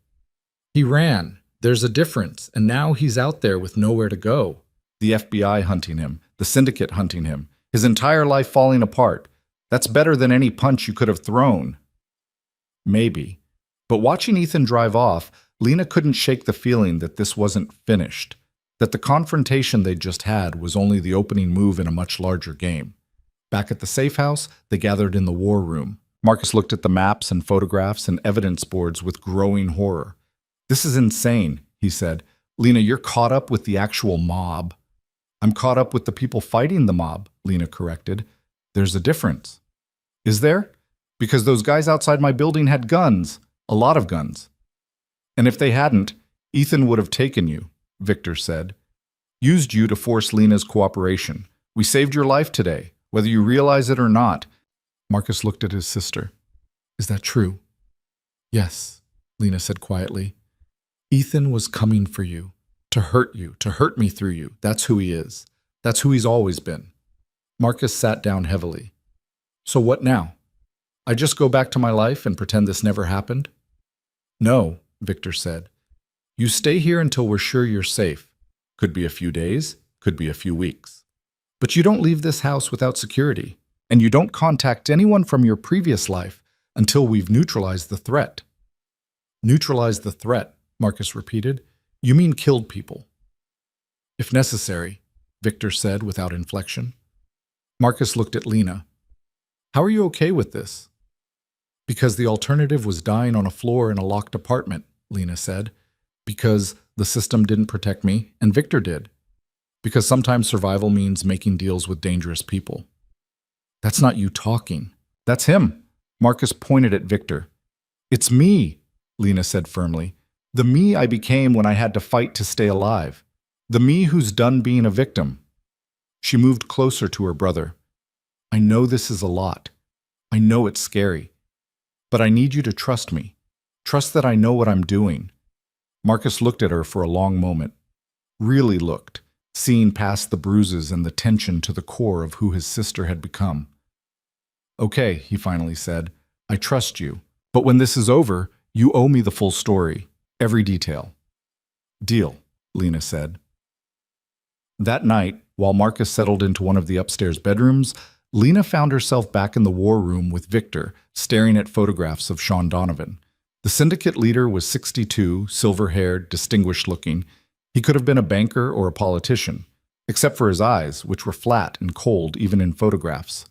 "He ran. There's a difference, and now he's out there with nowhere to go. The FBI hunting him, the syndicate hunting him, his entire life falling apart. That's better than any punch you could have thrown." Maybe. But watching Ethan drive off, Lena couldn't shake the feeling that this wasn't finished, that the confrontation they'd just had was only the opening move in a much larger game. Back at the safe house, they gathered in the war room. Marcus looked at the maps and photographs and evidence boards with growing horror. "This is insane," he said. "Lena, you're caught up with the actual mob." "I'm caught up with the people fighting the mob," Lena corrected. "There's a difference." "Is there?" "Because those guys outside my building had guns. A lot of guns." "And if they hadn't, Ethan would have taken you," Victor said. "Used you to force Lena's cooperation. We saved your life today, whether you realize it or not." Marcus looked at his sister. "Is that true?" "Yes," Lena said quietly. "Ethan was coming for you, to hurt me through you. That's who he is. That's who he's always been." Marcus sat down heavily. "So what now? I just go back to my life and pretend this never happened?" "No," Victor said. "You stay here until we're sure you're safe. Could be a few days, could be a few weeks. But you don't leave this house without security, and you don't contact anyone from your previous life until we've neutralized the threat." "Neutralized the threat," Marcus repeated. "You mean killed people?" "If necessary," Victor said without inflection. Marcus looked at Lena. "How are you okay with this?" "Because the alternative was dying on a floor in a locked apartment," Lena said. "Because the system didn't protect me, and Victor did. Because sometimes survival means making deals with dangerous people." "That's not you talking. That's him." Marcus pointed at Victor. "It's me," Lena said firmly. "The me I became when I had to fight to stay alive. The me who's done being a victim." She moved closer to her brother. "I know this is a lot. I know it's scary. But I need you to trust me. Trust that I know what I'm doing." Marcus looked at her for a long moment. Really looked, seeing past the bruises and the tension to the core of who his sister had become. "Okay," he finally said. "I trust you. But when this is over, you owe me the full story. Every detail." "Deal," Lena said. That night, while Marcus settled into one of the upstairs bedrooms, Lena found herself back in the war room with Victor, staring at photographs of Sean Donovan. The syndicate leader was 62, silver-haired, distinguished-looking. He could have been a banker or a politician, except for his eyes, which were flat and cold even in photographs.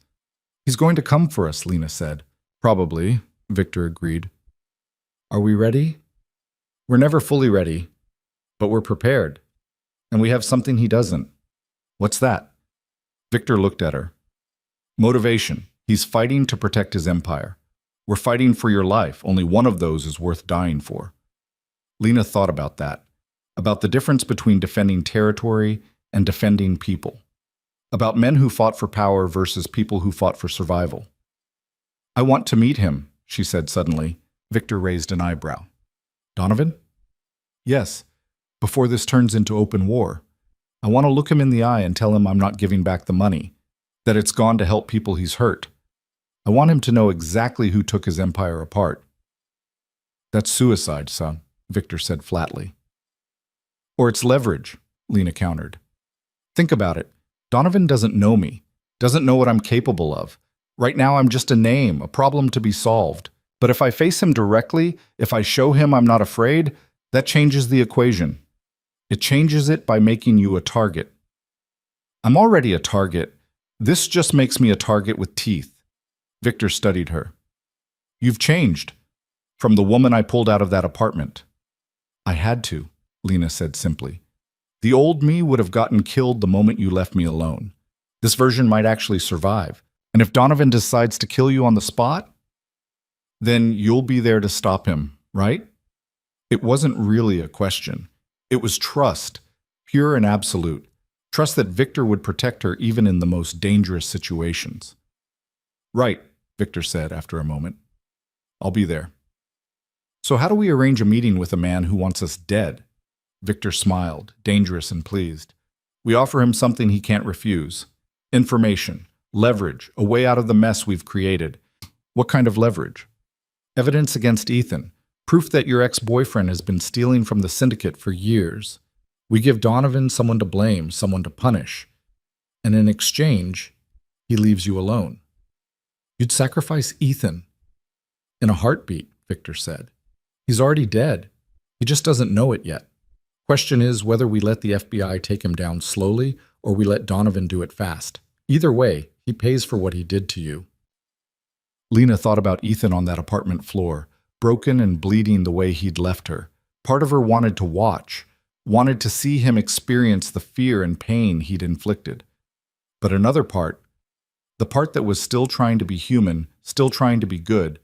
"He's going to come for us," Lena said. "Probably," Victor agreed. "Are we ready?" "We're never fully ready, but we're prepared. And we have something he doesn't." "What's that?" Victor looked at her. "Motivation. He's fighting to protect his empire. We're fighting for your life. Only one of those is worth dying for." Lena thought about that, about the difference between defending territory and defending people, about men who fought for power versus people who fought for survival. "I want to meet him," she said suddenly. Victor raised an eyebrow. "Donovan?" "Yes, before this turns into open war. I want to look him in the eye and tell him I'm not giving back the money, that it's gone to help people he's hurt. I want him to know exactly who took his empire apart." "That's suicide, son," Victor said flatly. "Or it's leverage," Lena countered. "Think about it. Donovan doesn't know me, doesn't know what I'm capable of. Right now I'm just a name, a problem to be solved. But if I face him directly, if I show him I'm not afraid, that changes the equation. It changes it by making you a target. I'm already a target. This just makes me a target with teeth." Victor studied her. "You've changed. From the woman I pulled out of that apartment." "I had to," Lena said simply. "The old me would have gotten killed the moment you left me alone. This version might actually survive. And if Donovan decides to kill you on the spot, then you'll be there to stop him, right?" It wasn't really a question. It was trust, pure and absolute. Trust that Victor would protect her even in the most dangerous situations. Right, Victor said after a moment. I'll be there. So how do we arrange a meeting with a man who wants us dead? Victor smiled, dangerous and pleased. We offer him something he can't refuse. Information, leverage, a way out of the mess we've created. What kind of leverage? Evidence against Ethan. Proof that your ex-boyfriend has been stealing from the syndicate for years. We give Donovan someone to blame, someone to punish. And in exchange, he leaves you alone. You'd sacrifice Ethan. In a heartbeat, Victor said. He's already dead. He just doesn't know it yet. Question is whether we let the FBI take him down slowly or we let Donovan do it fast. Either way, he pays for what he did to you. Lena thought about Ethan on that apartment floor, broken and bleeding the way he'd left her. Part of her wanted to watch, wanted to see him experience the fear and pain he'd inflicted. But another part, the part that was still trying to be human, still trying to be good,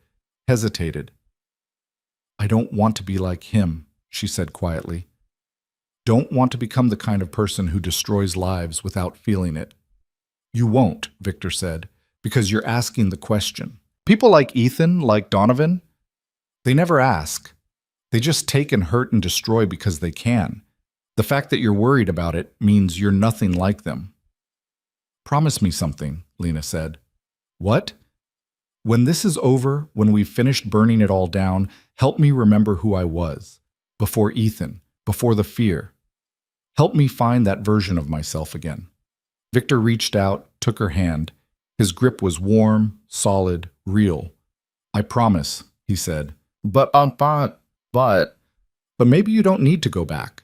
hesitated. I don't want to be like him, she said quietly. Don't want to become the kind of person who destroys lives without feeling it. You won't, Victor said, because you're asking the question. People like Ethan, like Donovan, they never ask. They just take and hurt and destroy because they can. The fact that you're worried about it means you're nothing like them. Promise me something, Lena said. What? When this is over, when we've finished burning it all down, help me remember who I was. Before Ethan, before the fear. Help me find that version of myself again. Victor reached out, took her hand. His grip was warm, solid, real. I promise, he said. But maybe you don't need to go back.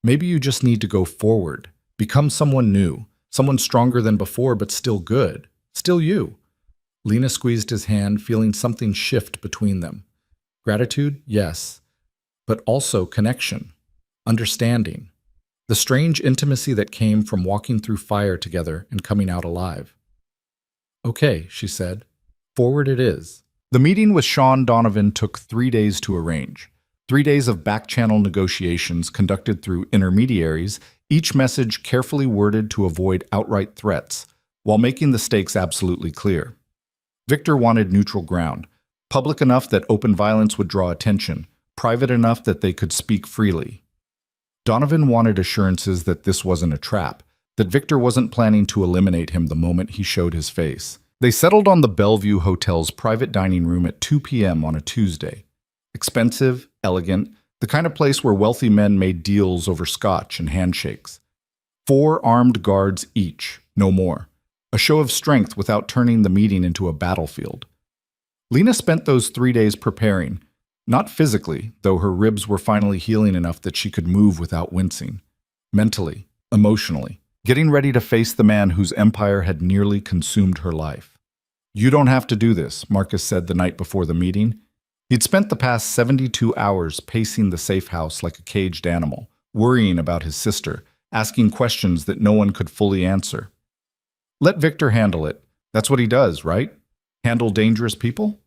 Maybe you just need to go forward. Become someone new, someone stronger than before, but still good. Still you. Lena squeezed his hand, feeling something shift between them. Gratitude, yes, but also connection, understanding, the strange intimacy that came from walking through fire together and coming out alive. Okay, she said. Forward it is. The meeting with Sean Donovan took 3 days to arrange. 3 days of back-channel negotiations conducted through intermediaries, each message carefully worded to avoid outright threats, while making the stakes absolutely clear. Victor wanted neutral ground, public enough that open violence would draw attention, private enough that they could speak freely. Donovan wanted assurances that this wasn't a trap, that Victor wasn't planning to eliminate him the moment he showed his face. They settled on the Bellevue Hotel's private dining room at 2 p.m. on a Tuesday. Expensive, elegant, the kind of place where wealthy men made deals over scotch and handshakes. 4 armed guards each, no more. A show of strength without turning the meeting into a battlefield. Lena spent those 3 days preparing, not physically, though her ribs were finally healing enough that she could move without wincing. Mentally, emotionally, getting ready to face the man whose empire had nearly consumed her life. You don't have to do this, Marcus said the night before the meeting. He'd spent the past 72 hours pacing the safe house like a caged animal, worrying about his sister, asking questions that no one could fully answer. Let Victor handle it. That's what he does, right? Handle dangerous people?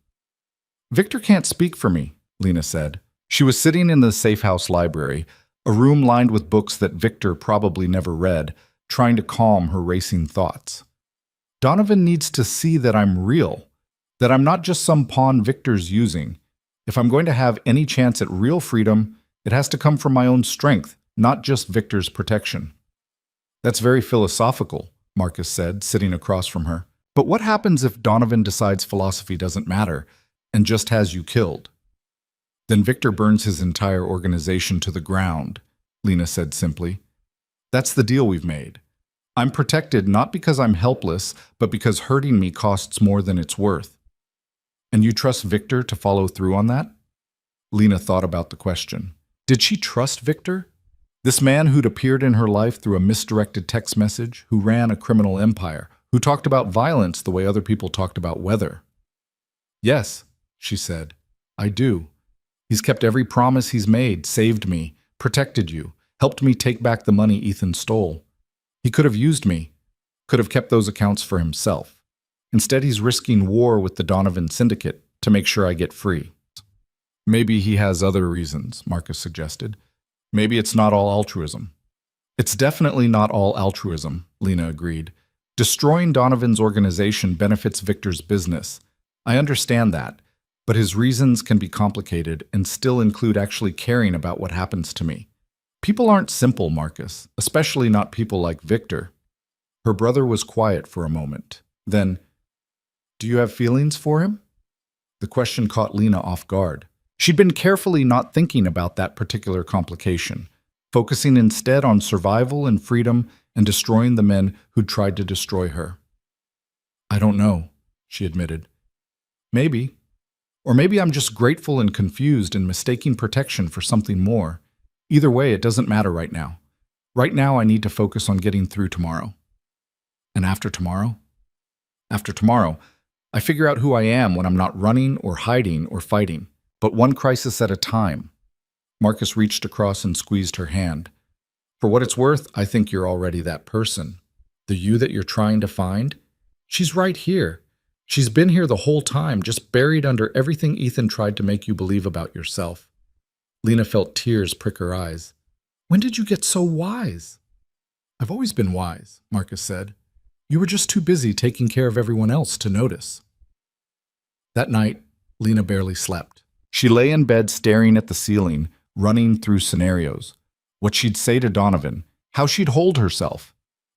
Victor can't speak for me, Lena said. She was sitting in the safe house library, a room lined with books that Victor probably never read, trying to calm her racing thoughts. Donovan needs to see that I'm real, that I'm not just some pawn Victor's using. If I'm going to have any chance at real freedom, it has to come from my own strength, not just Victor's protection. That's very philosophical, Marcus said, sitting across from her. But what happens if Donovan decides philosophy doesn't matter and just has you killed? Then Victor burns his entire organization to the ground, Lena said simply. That's the deal we've made. I'm protected not because I'm helpless, but because hurting me costs more than it's worth. And you trust Victor to follow through on that? Lena thought about the question. Did she trust Victor? This man who'd appeared in her life through a misdirected text message, who ran a criminal empire, who talked about violence the way other people talked about weather. Yes, she said, I do. He's kept every promise he's made, saved me, protected you, helped me take back the money Ethan stole. He could have used me, could have kept those accounts for himself. Instead, he's risking war with the Donovan syndicate to make sure I get free. Maybe he has other reasons, Marcus suggested. Maybe it's not all altruism. It's definitely not all altruism, Lena agreed. Destroying Donovan's organization benefits Victor's business. I understand that, but his reasons can be complicated and still include actually caring about what happens to me. People aren't simple, Marcus, especially not people like Victor. Her brother was quiet for a moment. Then, do you have feelings for him? The question caught Lena off guard. She'd been carefully not thinking about that particular complication, focusing instead on survival and freedom and destroying the men who'd tried to destroy her. I don't know, she admitted. Maybe. Or maybe I'm just grateful and confused and mistaking protection for something more. Either way, it doesn't matter right now. Right now, I need to focus on getting through tomorrow. And after tomorrow? After tomorrow, I figure out who I am when I'm not running or hiding or fighting, but one crisis at a time. Marcus reached across and squeezed her hand. For what it's worth, I think you're already that person. The you that you're trying to find? She's right here. She's been here the whole time, just buried under everything Ethan tried to make you believe about yourself. Lena felt tears prick her eyes. When did you get so wise? I've always been wise, Marcus said. You were just too busy taking care of everyone else to notice. That night, Lena barely slept. She lay in bed staring at the ceiling, running through scenarios. What she'd say to Donovan, how she'd hold herself,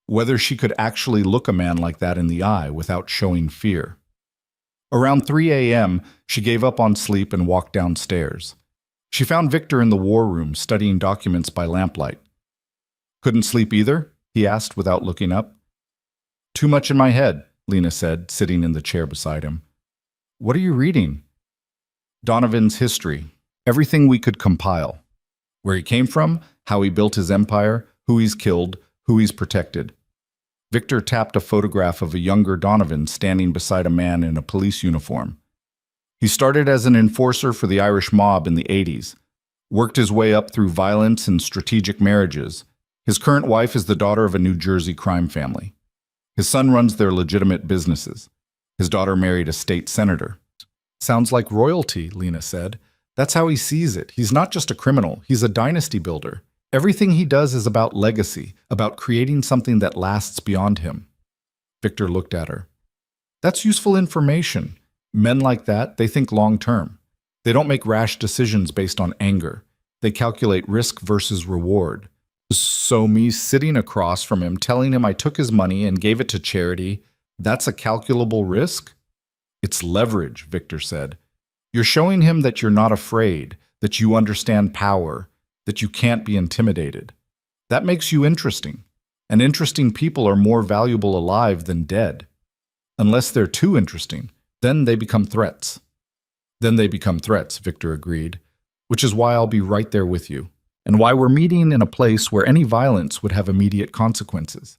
whether she could actually look a man like that in the eye without showing fear. Around 3 a.m., she gave up on sleep and walked downstairs. She found Victor in the war room studying documents by lamplight. Couldn't sleep either? He asked without looking up. Too much in my head, Lena said, sitting in the chair beside him. What are you reading? Donovan's history. Everything we could compile. Where he came from, how he built his empire, who he's killed, who he's protected. Victor tapped a photograph of a younger Donovan standing beside a man in a police uniform. He started as an enforcer for the Irish mob in the 80s, worked his way up through violence and strategic marriages. His current wife is the daughter of a New Jersey crime family. His son runs their legitimate businesses. His daughter married a state senator. Sounds like royalty, Lena said. That's how he sees it. He's not just a criminal, he's a dynasty builder. Everything he does is about legacy, about creating something that lasts beyond him. Victor looked at her. That's useful information. Men like that, they think long-term. They don't make rash decisions based on anger. They calculate risk versus reward. So me sitting across from him, telling him I took his money and gave it to charity, that's a calculable risk? It's leverage, Victor said. You're showing him that you're not afraid, that you understand power, that you can't be intimidated. That makes you interesting. And interesting people are more valuable alive than dead. Unless they're too interesting, then they become threats. Then they become threats, Victor agreed, which is why I'll be right there with you, and why we're meeting in a place where any violence would have immediate consequences.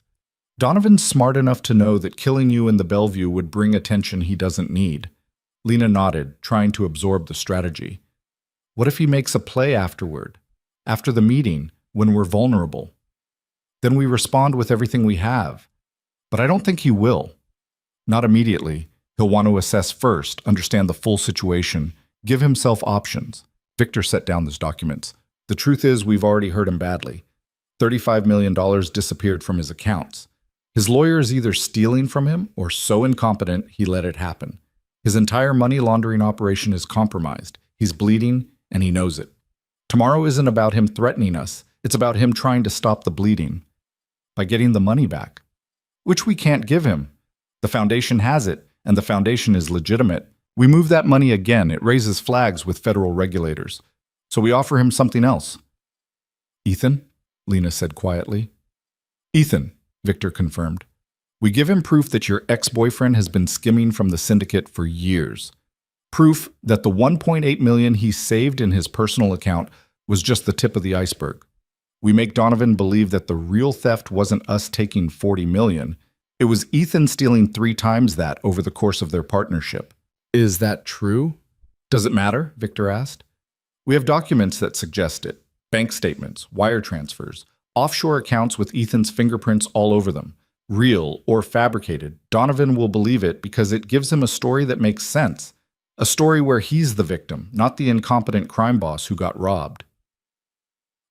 Donovan's smart enough to know that killing you in the Bellevue would bring attention he doesn't need. Lena nodded, trying to absorb the strategy. What if he makes a play afterward? After the meeting, when we're vulnerable? Then we respond with everything we have. But I don't think he will. Not immediately. He'll want to assess first, understand the full situation, give himself options. Victor set down those documents. The truth is, we've already hurt him badly. $35 million disappeared from his accounts. His lawyer is either stealing from him or so incompetent he let it happen. His entire money laundering operation is compromised. He's bleeding, and he knows it. Tomorrow isn't about him threatening us. It's about him trying to stop the bleeding by getting the money back, which we can't give him. The foundation has it, and the foundation is legitimate. We move that money again. It raises flags with federal regulators. So we offer him something else. Ethan? Lena said quietly. Ethan, Victor confirmed. We give him proof that your ex-boyfriend has been skimming from the syndicate for years. Proof that the $1.8 million he saved in his personal account was just the tip of the iceberg. We make Donovan believe that the real theft wasn't us taking $40 million. It was Ethan stealing 3 times that over the course of their partnership. Is that true? Does it matter? Victor asked. We have documents that suggest it. Bank statements, wire transfers, offshore accounts with Ethan's fingerprints all over them. Real or fabricated, Donovan will believe it because it gives him a story that makes sense. A story where he's the victim, not the incompetent crime boss who got robbed.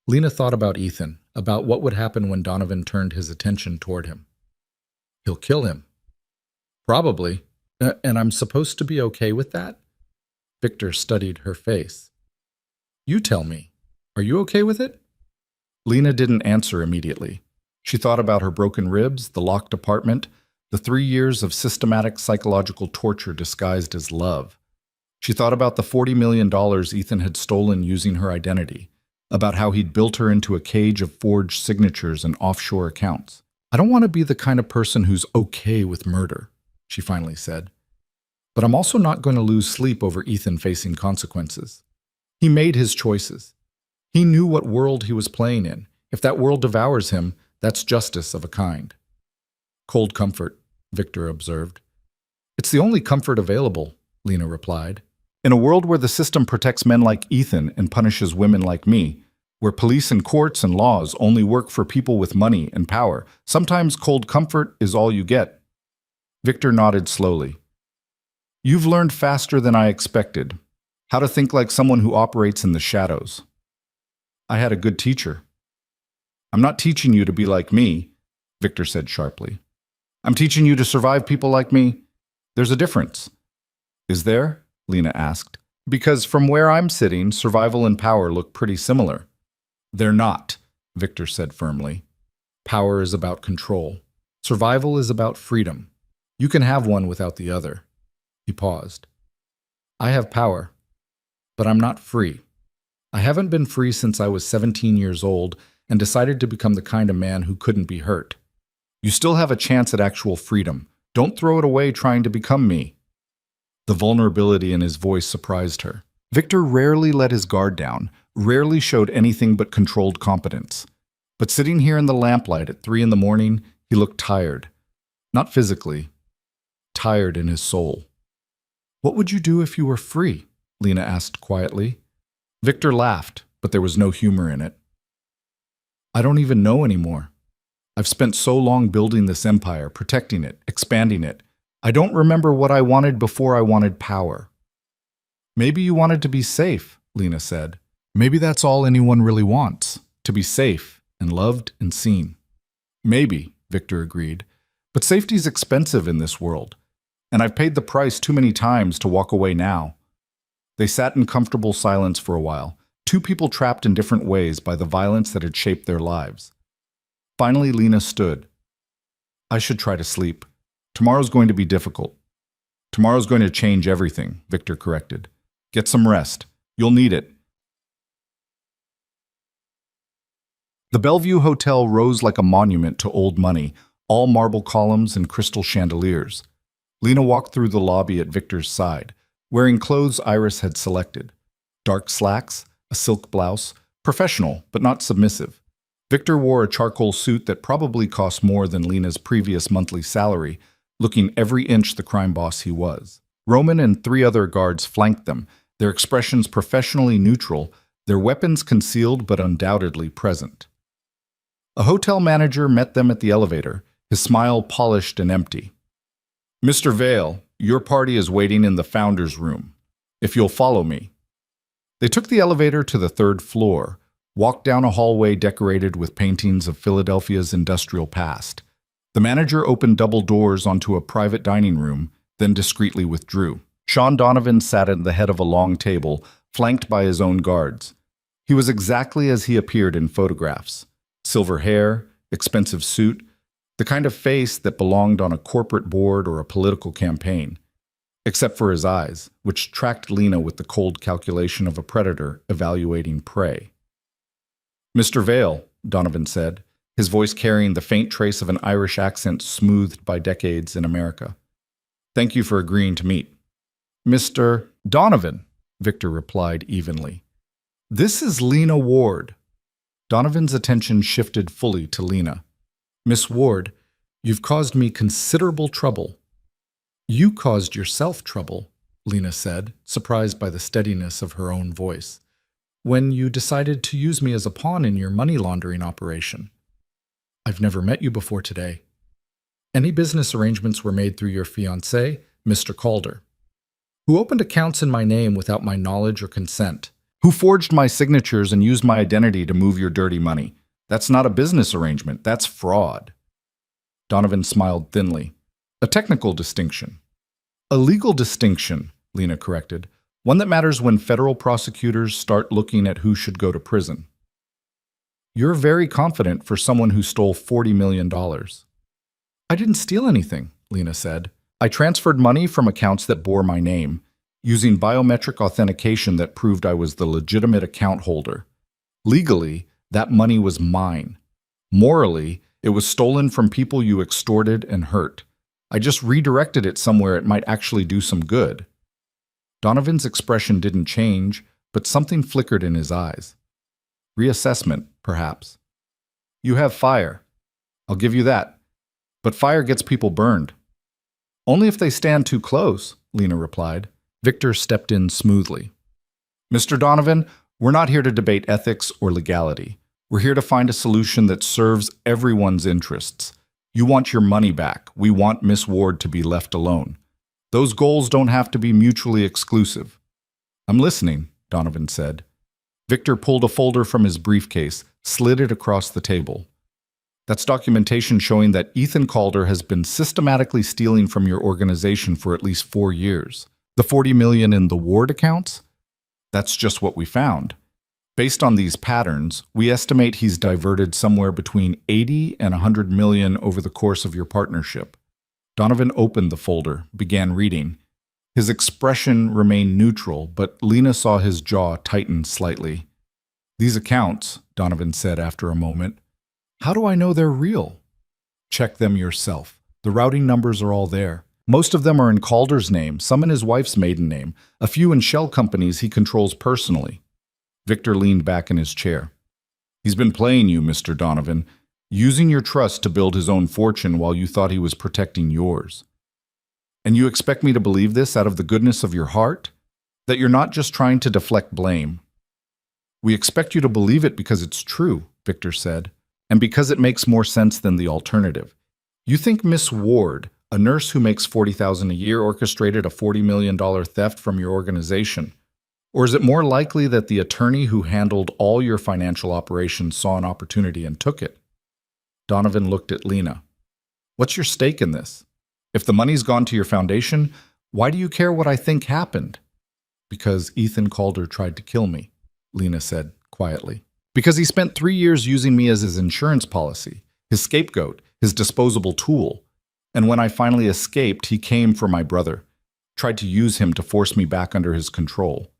Lena thought about Ethan, about what would happen when Donovan turned his attention toward him. He'll kill him. Probably. And I'm supposed to be okay with that? Victor studied her face. You tell me. Are you okay with it? Lena didn't answer immediately. She thought about her broken ribs, the locked apartment, the 3 years of systematic psychological torture disguised as love. She thought about the $40 million Ethan had stolen using her identity, about how he'd built her into a cage of forged signatures and offshore accounts. I don't want to be the kind of person who's okay with murder, she finally said. But I'm also not going to lose sleep over Ethan facing consequences. He made his choices. He knew what world he was playing in. If that world devours him, that's justice of a kind. Cold comfort, Victor observed. It's the only comfort available, Lena replied. In a world where the system protects men like Ethan and punishes women like me, where police and courts and laws only work for people with money and power, sometimes cold comfort is all you get. Victor nodded slowly. You've learned faster than I expected. How to think like someone who operates in the shadows. I had a good teacher. I'm not teaching you to be like me, Victor said sharply. I'm teaching you to survive people like me. There's a difference. Is there? Lena asked. Because from where I'm sitting, survival and power look pretty similar. They're not, Victor said firmly. Power is about control. Survival is about freedom. You can have one without the other. He paused. I have power, but I'm not free. I haven't been free since I was 17 years old and decided to become the kind of man who couldn't be hurt. You still have a chance at actual freedom. Don't throw it away trying to become me. The vulnerability in his voice surprised her. Victor rarely let his guard down, rarely showed anything but controlled competence. But sitting here in the lamplight at 3 a.m, he looked tired. Not physically, tired in his soul. What would you do if you were free? Lena asked quietly. Victor laughed, but there was no humor in it. I don't even know anymore. I've spent so long building this empire, protecting it, expanding it. I don't remember what I wanted before I wanted power. Maybe you wanted to be safe, Lena said. Maybe that's all anyone really wants, to be safe and loved and seen. Maybe, Victor agreed, but safety's expensive in this world, and I've paid the price too many times to walk away now. They sat in comfortable silence for a while, two people trapped in different ways by the violence that had shaped their lives. Finally, Lena stood. I should try to sleep. Tomorrow's going to be difficult. Tomorrow's going to change everything, Victor corrected. Get some rest. You'll need it. The Bellevue Hotel rose like a monument to old money, all marble columns and crystal chandeliers. Lena walked through the lobby at Victor's side, wearing clothes Iris had selected. Dark slacks, a silk blouse, professional but not submissive. Victor wore a charcoal suit that probably cost more than Lena's previous monthly salary, looking every inch the crime boss he was. Roman and 3 other guards flanked them, their expressions professionally neutral, their weapons concealed but undoubtedly present. A hotel manager met them at the elevator, his smile polished and empty. Mr. Vale, your party is waiting in the founder's room. If you'll follow me. They took the elevator to the 3rd floor, walked down a hallway decorated with paintings of Philadelphia's industrial past. The manager opened double doors onto a private dining room, then discreetly withdrew. Sean Donovan sat at the head of a long table, flanked by his own guards. He was exactly as he appeared in photographs. Silver hair, expensive suit, the kind of face that belonged on a corporate board or a political campaign. Except for his eyes, which tracked Lena with the cold calculation of a predator evaluating prey. Mr. Vale, Donovan said, his voice carrying the faint trace of an Irish accent smoothed by decades in America. Thank you for agreeing to meet. Mr. Donovan, Victor replied evenly. This is Lena Ward. Donovan's attention shifted fully to Lena. Miss Ward, you've caused me considerable trouble. You caused yourself trouble, Lena said, surprised by the steadiness of her own voice, when you decided to use me as a pawn in your money laundering operation. I've never met you before today. Any business arrangements were made through your fiancé, Mr. Calder, who opened accounts in my name without my knowledge or consent, Who forged my signatures and used my identity to move your dirty money? That's not a business arrangement. That's fraud. Donovan smiled thinly. A technical distinction. A legal distinction, Lena corrected. One that matters when federal prosecutors start looking at who should go to prison. You're very confident for someone who stole $40 million. I didn't steal anything, Lena said. I transferred money from accounts that bore my name, using biometric authentication that proved I was the legitimate account holder. Legally, that money was mine. Morally, it was stolen from people you extorted and hurt. I just redirected it somewhere it might actually do some good. Donovan's expression didn't change, but something flickered in his eyes. Reassessment, perhaps. You have fire. I'll give you that. But fire gets people burned. Only if they stand too close, Lena replied. Victor stepped in smoothly. Mr. Donovan, we're not here to debate ethics or legality. We're here to find a solution that serves everyone's interests. You want your money back. We want Miss Ward to be left alone. Those goals don't have to be mutually exclusive. I'm listening, Donovan said. Victor pulled a folder from his briefcase, slid it across the table. That's documentation showing that Ethan Calder has been systematically stealing from your organization for at least 4 years. The $40 million in the Ward accounts? That's just what we found. Based on these patterns, we estimate he's diverted somewhere between 80 and 100 million over the course of your partnership. Donovan opened the folder, began reading. His expression remained neutral, but Lena saw his jaw tighten slightly. These accounts, Donovan said after a moment, how do I know they're real? Check them yourself. The routing numbers are all there. Most of them are in Calder's name, some in his wife's maiden name, a few in shell companies he controls personally. Victor leaned back in his chair. He's been playing you, Mr. Donovan, using your trust to build his own fortune while you thought he was protecting yours. And you expect me to believe this out of the goodness of your heart? That you're not just trying to deflect blame? We expect you to believe it because it's true, Victor said, and because it makes more sense than the alternative. You think Miss Ward, a nurse who makes $40,000 a year, orchestrated a $40 million theft from your organization? Or is it more likely that the attorney who handled all your financial operations saw an opportunity and took it? Donovan looked at Lena. What's your stake in this? If the money's gone to your foundation, why do you care what I think happened? Because Ethan Calder tried to kill me, Lena said quietly. Because he spent 3 years using me as his insurance policy, his scapegoat, his disposable tool. And when I finally escaped, he came for my brother, tried to use him to force me back under his control.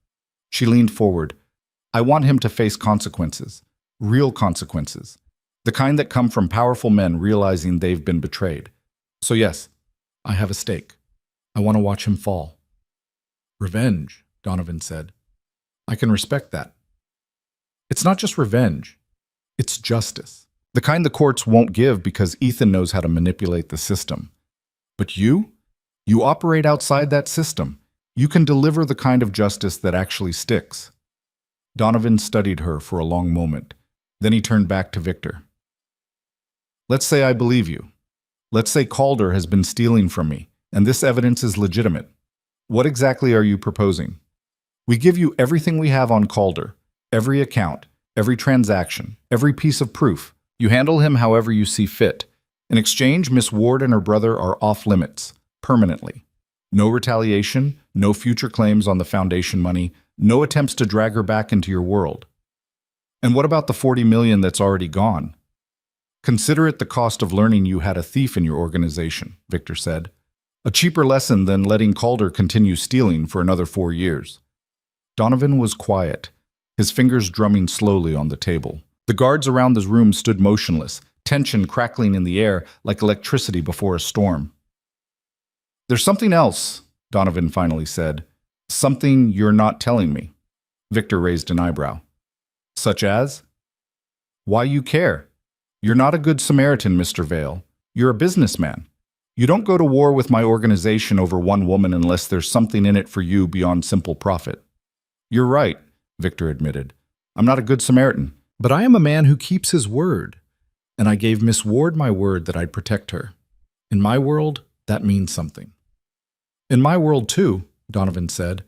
She leaned forward. I want him to face consequences, real consequences, the kind that come from powerful men realizing they've been betrayed. So yes, I have a stake. I want to watch him fall. Revenge, Donovan said. I can respect that. It's not just revenge. It's justice. The kind the courts won't give because Ethan knows how to manipulate the system. But you operate outside that system. You can deliver the kind of justice that actually sticks. Donovan studied her for a long moment. Then he turned back to Victor. Let's say I believe you. Let's say Calder has been stealing from me, and this evidence is legitimate. What exactly are you proposing? We give you everything we have on Calder, every account, every transaction, every piece of proof. You handle him however you see fit. In exchange, Miss Ward and her brother are off limits, permanently. No retaliation, no future claims on the foundation money, no attempts to drag her back into your world. And what about the $40 million that's already gone? Consider it the cost of learning you had a thief in your organization, Victor said. A cheaper lesson than letting Calder continue stealing for another 4 years. Donovan was quiet, his fingers drumming slowly on the table. The guards around the room stood motionless, tension crackling in the air like electricity before a storm. There's something else, Donovan finally said. Something you're not telling me. Victor raised an eyebrow. Such as? Why you care? You're not a good Samaritan, Mr. Vale. You're a businessman. You don't go to war with my organization over one woman unless there's something in it for you beyond simple profit. You're right, Victor admitted. I'm not a good Samaritan, but I am a man who keeps his word. And I gave Miss Ward my word that I'd protect her. In my world, that means something. In my world, too, Donovan said.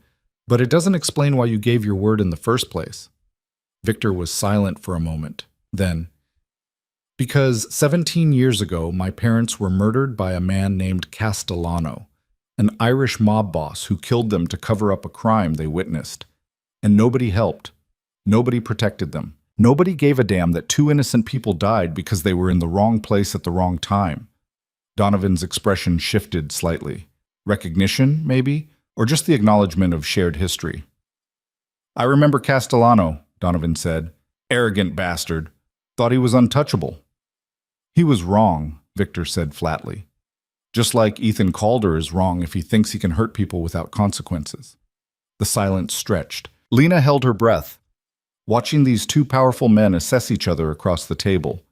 But it doesn't explain why you gave your word in the first place. Victor was silent for a moment. Then, because 17 years ago, my parents were murdered by a man named Castellano, an Irish mob boss who killed them to cover up a crime they witnessed. And nobody helped. Nobody protected them. Nobody gave a damn that two innocent people died because they were in the wrong place at the wrong time. Donovan's expression shifted slightly. Recognition, maybe? Or just the acknowledgement of shared history. I remember Castellano, Donovan said. Arrogant bastard. Thought he was untouchable. He was wrong, Victor said flatly. Just like Ethan Calder is wrong if he thinks he can hurt people without consequences. The silence stretched. Lena held her breath, watching these two powerful men assess each other across the table.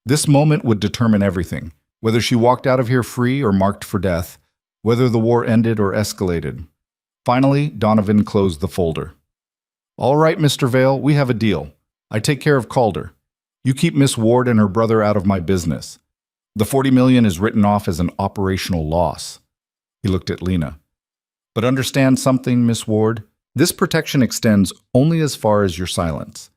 This moment would determine everything, whether she walked out of here free or marked for death, whether the war ended or escalated. Finally, Donovan closed the folder. All right, Mr. Vale, we have a deal. I take care of Calder. You keep Miss Ward and her brother out of my business. The $40 million is written off as an operational loss. He looked at Lena. But understand something, Miss Ward. This protection extends only as far as your silence.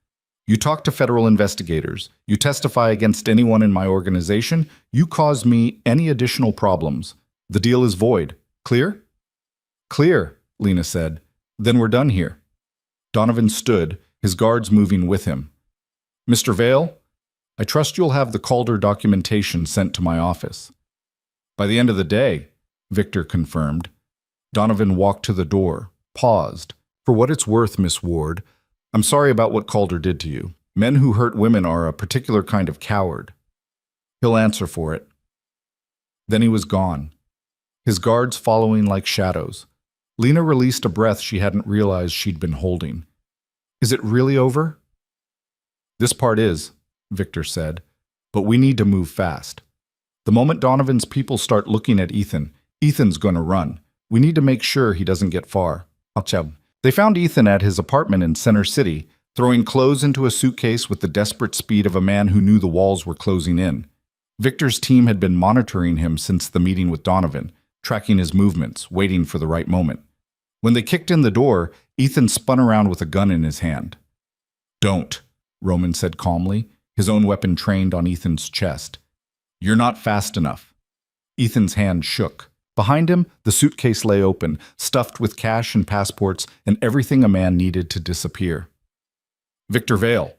You talk to federal investigators. You testify against anyone in my organization. You cause me any additional problems. The deal is void. Clear? Clear, Lena said. Then we're done here. Donovan stood, his guards moving with him. Mr. Vale, I trust you'll have the Calder documentation sent to my office. By the end of the day, Victor confirmed. Donovan walked to the door, paused. For what it's worth, Miss Ward, I'm sorry about what Calder did to you. Men who hurt women are a particular kind of coward. He'll answer for it. Then he was gone, his guards following like shadows. Lena released a breath she hadn't realized she'd been holding. Is it really over? This part is, Victor said, but we need to move fast. The moment Donovan's people start looking at Ethan, Ethan's going to run. We need to make sure he doesn't get far. They found Ethan at his apartment in Center City, throwing clothes into a suitcase with the desperate speed of a man who knew the walls were closing in. Victor's team had been monitoring him since the meeting with Donovan, tracking his movements, waiting for the right moment. When they kicked in the door, Ethan spun around with a gun in his hand. Don't, Roman said calmly, his own weapon trained on Ethan's chest. You're not fast enough. Ethan's hand shook. Behind him, the suitcase lay open, stuffed with cash and passports and everything a man needed to disappear. Victor Vale,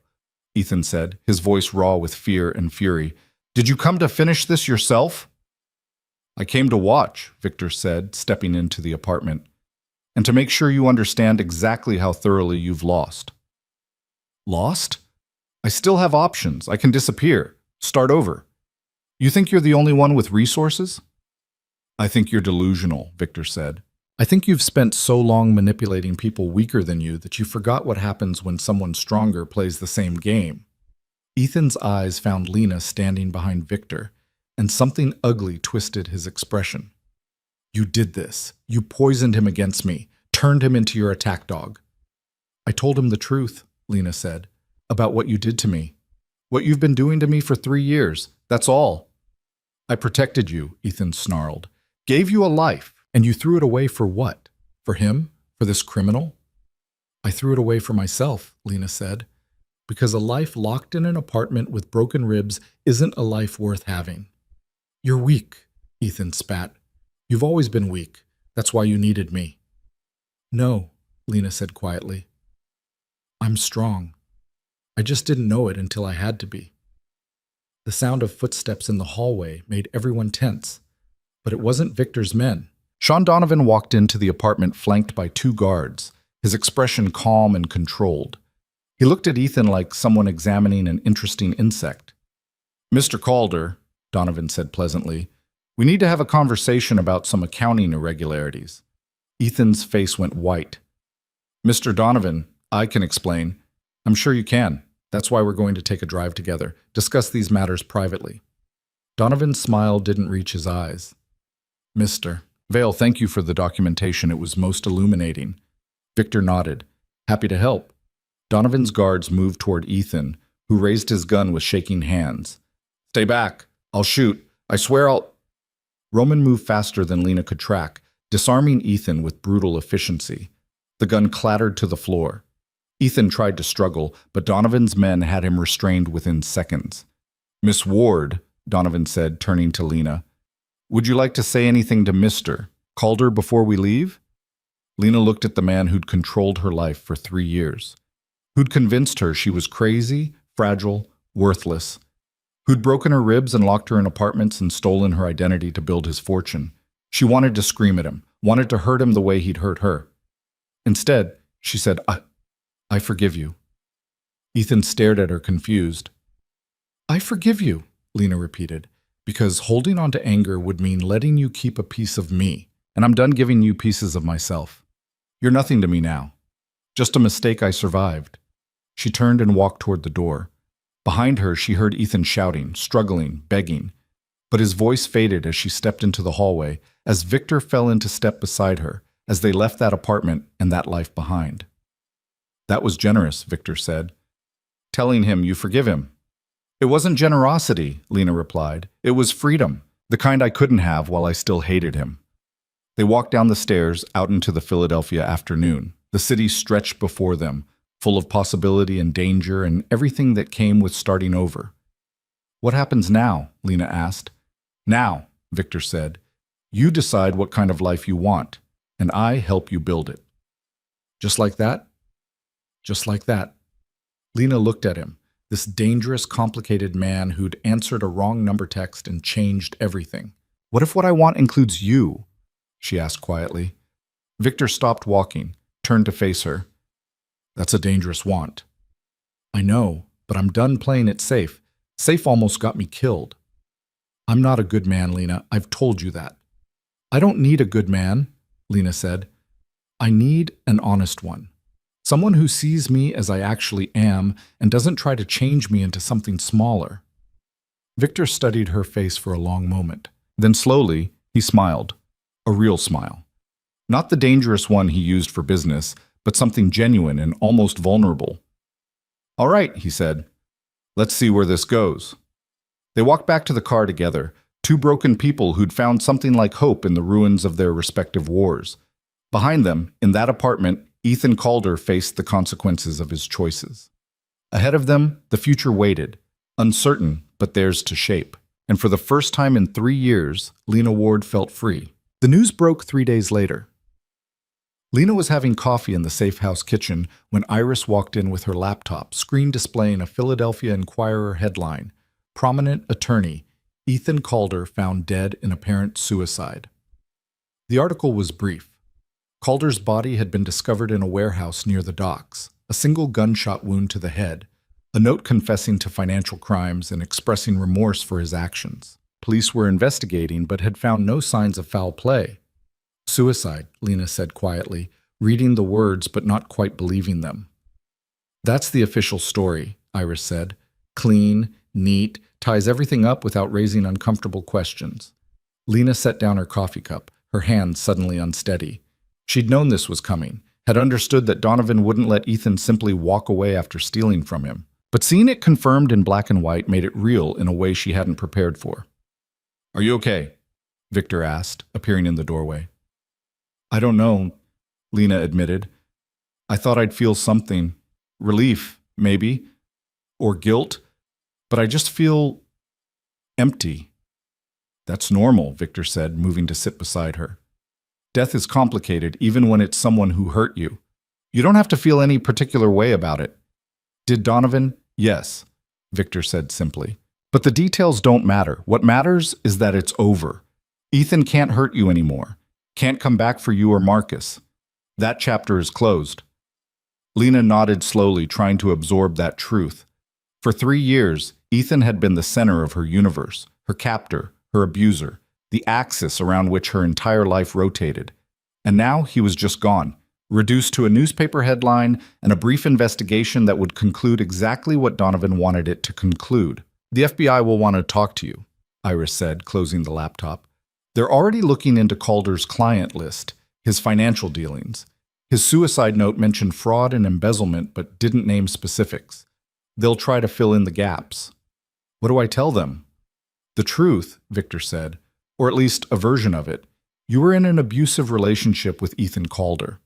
Ethan said, his voice raw with fear and fury. Did you come to finish this yourself? I came to watch, Victor said, stepping into the apartment, and to make sure you understand exactly how thoroughly you've lost. Lost? I still have options. I can disappear. Start over. You think you're the only one with resources? I think you're delusional, Victor said. I think you've spent so long manipulating people weaker than you that you forgot what happens when someone stronger plays the same game. Ethan's eyes found Lena standing behind Victor, and something ugly twisted his expression. You did this. You poisoned him against me, turned him into your attack dog. I told him the truth, Lena said, about what you did to me. What you've been doing to me for 3 years, that's all. I protected you, Ethan snarled. Gave you a life, and you threw it away for what? For him? For this criminal? I threw it away for myself, Lena said, because a life locked in an apartment with broken ribs isn't a life worth having. You're weak, Ethan spat. You've always been weak. That's why you needed me. No, Lena said quietly. I'm strong. I just didn't know it until I had to be. The sound of footsteps in the hallway made everyone tense, but it wasn't Victor's men. Sean Donovan walked into the apartment flanked by 2 guards, his expression calm and controlled. He looked at Ethan like someone examining an interesting insect. Mr. Calder, Donovan said pleasantly, we need to have a conversation about some accounting irregularities. Ethan's face went white. Mr. Donovan, I can explain. I'm sure you can. That's why we're going to take a drive together, discuss these matters privately. Donovan's smile didn't reach his eyes. Mr. Vale, thank you for the documentation. It was most illuminating. Victor nodded. Happy to help. Donovan's guards moved toward Ethan, who raised his gun with shaking hands. Stay back. I'll shoot. I swear I'll... Roman moved faster than Lena could track, disarming Ethan with brutal efficiency. The gun clattered to the floor. Ethan tried to struggle, but Donovan's men had him restrained within seconds. "Miss Ward," Donovan said, turning to Lena, "would you like to say anything to Mr. Calder before we leave?" Lena looked at the man who'd controlled her life for 3 years, who'd convinced her she was crazy, fragile, worthless, who'd broken her ribs and locked her in apartments and stolen her identity to build his fortune. She wanted to scream at him, wanted to hurt him the way he'd hurt her. Instead, she said, I forgive you." Ethan stared at her confused. "I forgive you," Lena repeated, "because holding on to anger would mean letting you keep a piece of me, and I'm done giving you pieces of myself. You're nothing to me now. Just a mistake I survived." She turned and walked toward the door. Behind her, she heard Ethan shouting, struggling, begging. But his voice faded as she stepped into the hallway, as Victor fell into step beside her, as they left that apartment and that life behind. "That was generous," Victor said. "Telling him you forgive him." "It wasn't generosity," Lena replied. "It was freedom, the kind I couldn't have while I still hated him." They walked down the stairs out into the Philadelphia afternoon. The city stretched before them, full of possibility and danger and everything that came with starting over. "What happens now?" Lena asked. "Now," Victor said, "you decide what kind of life you want, and I help you build it." "Just like that?" "Just like that." Lena looked at him, this dangerous, complicated man who'd answered a wrong number text and changed everything. "What if what I want includes you?" she asked quietly. Victor stopped walking, turned to face her. "That's a dangerous want." "I know, but I'm done playing it safe. Safe almost got me killed." "I'm not a good man, Lena. I've told you that." "I don't need a good man," Lena said. "I need an honest one. Someone who sees me as I actually am and doesn't try to change me into something smaller." Victor studied her face for a long moment. Then slowly, he smiled. A real smile. Not the dangerous one he used for business, but something genuine and almost vulnerable. "All right," he said. "Let's see where this goes." They walked back to the car together, two broken people who'd found something like hope in the ruins of their respective wars. Behind them, in that apartment, Ethan Calder faced the consequences of his choices. Ahead of them, the future waited, uncertain but theirs to shape. And for the first time in 3 years, Lena Ward felt free. The news broke 3 days later. Lena was having coffee in the safe house kitchen when Iris walked in with her laptop, screen displaying a Philadelphia Inquirer headline, "Prominent Attorney, Ethan Calder Found Dead in Apparent Suicide." The article was brief. Calder's body had been discovered in a warehouse near the docks, a single gunshot wound to the head, a note confessing to financial crimes and expressing remorse for his actions. Police were investigating but had found no signs of foul play. "Suicide," Lena said quietly, reading the words but not quite believing them. "That's the official story," Iris said. "Clean, neat, ties everything up without raising uncomfortable questions." Lena set down her coffee cup, her hand suddenly unsteady. She'd known this was coming, had understood that Donovan wouldn't let Ethan simply walk away after stealing from him. But seeing it confirmed in black and white made it real in a way she hadn't prepared for. "Are you okay?" Victor asked, appearing in the doorway. "I don't know," Lena admitted. "I thought I'd feel something. Relief, maybe. Or guilt. But I just feel empty." "That's normal," Victor said, moving to sit beside her. "Death is complicated, even when it's someone who hurt you. You don't have to feel any particular way about it." "Did Donovan?" "Yes," Victor said simply. "But the details don't matter. What matters is that it's over. Ethan can't hurt you anymore. Can't come back for you or Marcus. That chapter is closed." Lena nodded slowly, trying to absorb that truth. For 3 years, Ethan had been the center of her universe, her captor, her abuser, the axis around which her entire life rotated. And now he was just gone, reduced to a newspaper headline and a brief investigation that would conclude exactly what Donovan wanted it to conclude. "The FBI will want to talk to you," Iris said, closing the laptop. "They're already looking into Calder's client list, his financial dealings. His suicide note mentioned fraud and embezzlement but didn't name specifics. They'll try to fill in the gaps." "What do I tell them?" "The truth," Victor said. "Or at least a version of it. You were in an abusive relationship with Ethan Calder.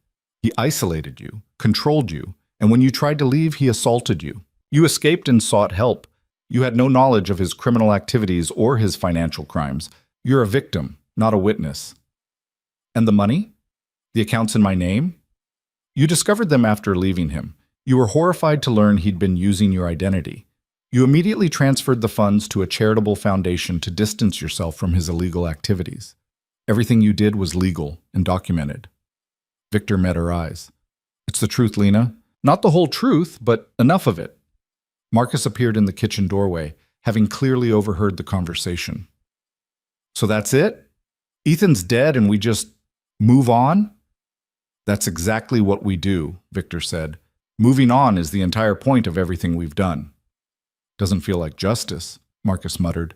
He isolated you, controlled you, and when you tried to leave, he assaulted you. You escaped and sought help. You had no knowledge of his criminal activities or his financial crimes. You're a victim, not a witness. And the money? The accounts in my name? You discovered them after leaving him. You were horrified to learn he'd been using your identity. You immediately transferred the funds to a charitable foundation to distance yourself from his illegal activities. Everything you did was legal and documented. Victor met her eyes. It's the truth, Lena. Not the whole truth, but enough of it. Marcus appeared in the kitchen doorway, having clearly overheard the conversation. So that's it? Ethan's dead and we just move on? That's exactly what we do, Victor said. Moving on is the entire point of everything we've done. Doesn't feel like justice, Marcus muttered.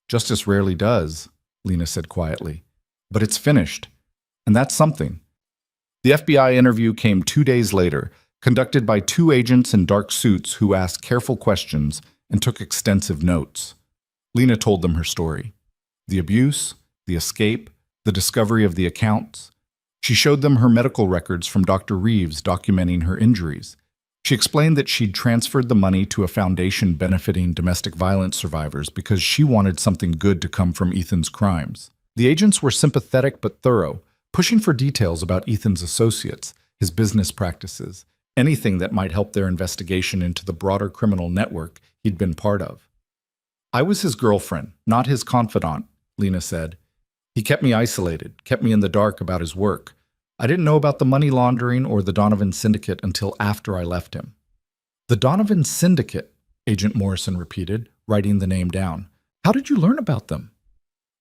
Justice rarely does, Lena said quietly. But it's finished, and that's something. The FBI interview came 2 days later, conducted by 2 agents in dark suits who asked careful questions and took extensive notes. Lena told them her story. The abuse, the escape, the discovery of the accounts. She showed them her medical records from Dr. Reeves documenting her injuries. She explained that she'd transferred the money to a foundation benefiting domestic violence survivors because she wanted something good to come from Ethan's crimes. The agents were sympathetic but thorough, pushing for details about Ethan's associates, his business practices, anything that might help their investigation into the broader criminal network he'd been part of. I was his girlfriend, not his confidant, Lena said. He kept me isolated, kept me in the dark about his work. I didn't know about the money laundering or the Donovan Syndicate until after I left him. The Donovan Syndicate, Agent Morrison repeated, writing the name down. How did you learn about them?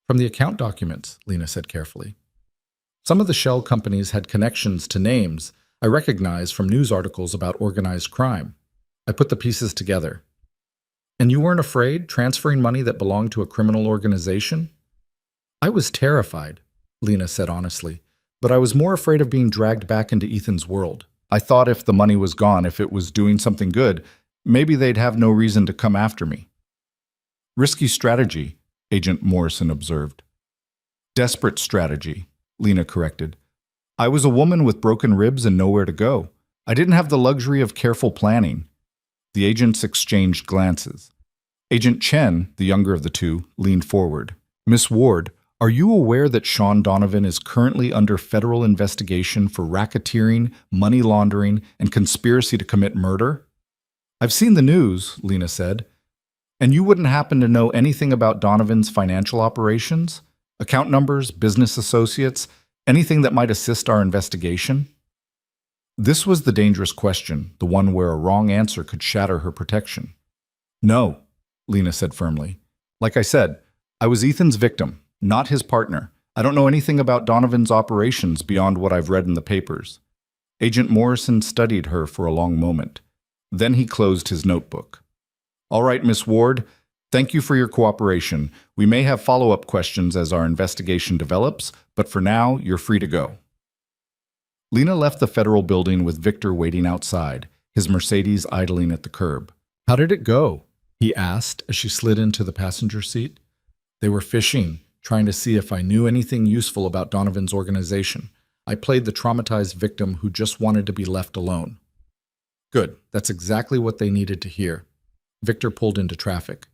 From the account documents, Lena said carefully. Some of the shell companies had connections to names I recognized from news articles about organized crime. I put the pieces together. And you weren't afraid, transferring money that belonged to a criminal organization? I was terrified, Lena said honestly, but I was more afraid of being dragged back into Ethan's world. I thought if the money was gone, if it was doing something good, maybe they'd have no reason to come after me. Risky strategy, Agent Morrison observed. Desperate strategy, Lena corrected. I was a woman with broken ribs and nowhere to go. I didn't have the luxury of careful planning. The agents exchanged glances. Agent Chen, the younger of the two, leaned forward. Miss Ward, are you aware that Sean Donovan is currently under federal investigation for racketeering, money laundering, and conspiracy to commit murder? I've seen the news, Lena said. And you wouldn't happen to know anything about Donovan's financial operations? Account numbers, business associates, anything that might assist our investigation? This was the dangerous question, the one where a wrong answer could shatter her protection. No, Lena said firmly. Like I said, I was Ethan's victim, not his partner. I don't know anything about Donovan's operations beyond what I've read in the papers. Agent Morrison studied her for a long moment. Then he closed his notebook. All right, Miss Ward, thank you for your cooperation. We may have follow-up questions as our investigation develops, but for now, you're free to go. Lena left the federal building with Victor waiting outside, his Mercedes idling at the curb. How did it go? He asked as she slid into the passenger seat. They were fishing, trying to see if I knew anything useful about Donovan's organization. I played the traumatized victim who just wanted to be left alone. Good, that's exactly what they needed to hear. Victor pulled into traffic.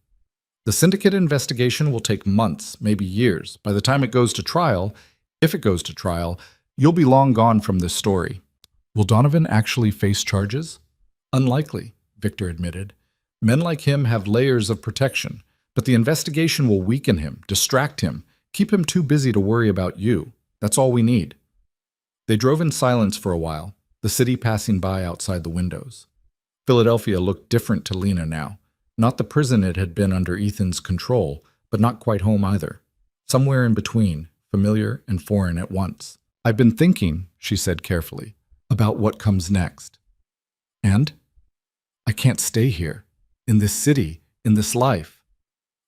The syndicate investigation will take months, maybe years. By the time it goes to trial, if it goes to trial, you'll be long gone from this story. Will Donovan actually face charges? Unlikely, Victor admitted. Men like him have layers of protection, but the investigation will weaken him, distract him, keep him too busy to worry about you. That's all we need. They drove in silence for a while, the city passing by outside the windows. Philadelphia looked different to Lena now. Not the prison it had been under Ethan's control, but not quite home either. Somewhere in between, familiar and foreign at once. I've been thinking, she said carefully, about what comes next. And? I can't stay here, in this city, in this life.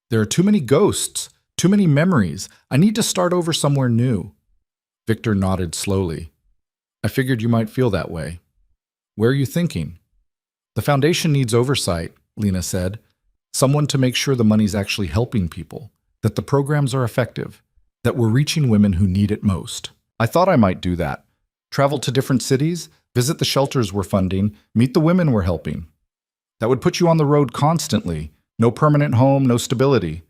There are too many ghosts, too many memories. I need to start over somewhere new. Victor nodded slowly. I figured you might feel that way. Where are you thinking? The foundation needs oversight, Lena said. Someone to make sure the money's actually helping people, that the programs are effective, that we're reaching women who need it most. I thought I might do that. Travel to different cities, visit the shelters we're funding, meet the women we're helping. That would put you on the road constantly. No permanent home, no stability.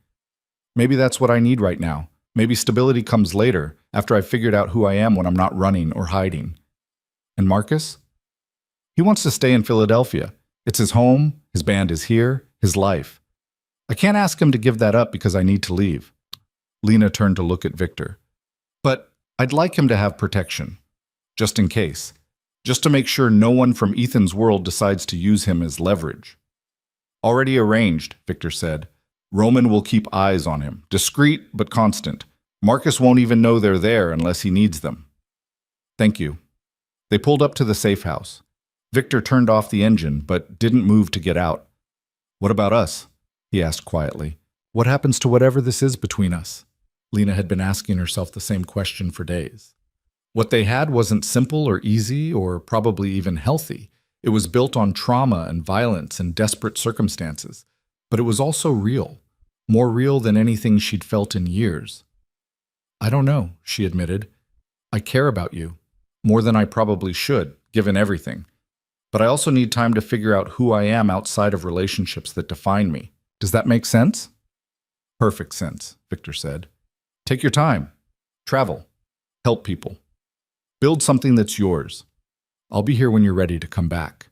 Maybe that's what I need right now. Maybe stability comes later, after I've figured out who I am when I'm not running or hiding. And Marcus? He wants to stay in Philadelphia. It's his home, his band is here, his life. I can't ask him to give that up because I need to leave. Lena turned to look at Victor. But I'd like him to have protection. Just in case. Just to make sure no one from Ethan's world decides to use him as leverage. Already arranged, Victor said. Roman will keep eyes on him, discreet but constant. Marcus won't even know they're there unless he needs them. Thank you. They pulled up to the safe house. Victor turned off the engine, but didn't move to get out. What about us? He asked quietly. What happens to whatever this is between us? Lena had been asking herself the same question for days. What they had wasn't simple or easy or probably even healthy. It was built on trauma and violence and desperate circumstances. But it was also real. More real than anything she'd felt in years. I don't know, she admitted. I care about you. More than I probably should, given everything. But I also need time to figure out who I am outside of relationships that define me. Does that make sense? Perfect sense, Victor said. Take your time. Travel. Help people. Build something that's yours. I'll be here when you're ready to come back.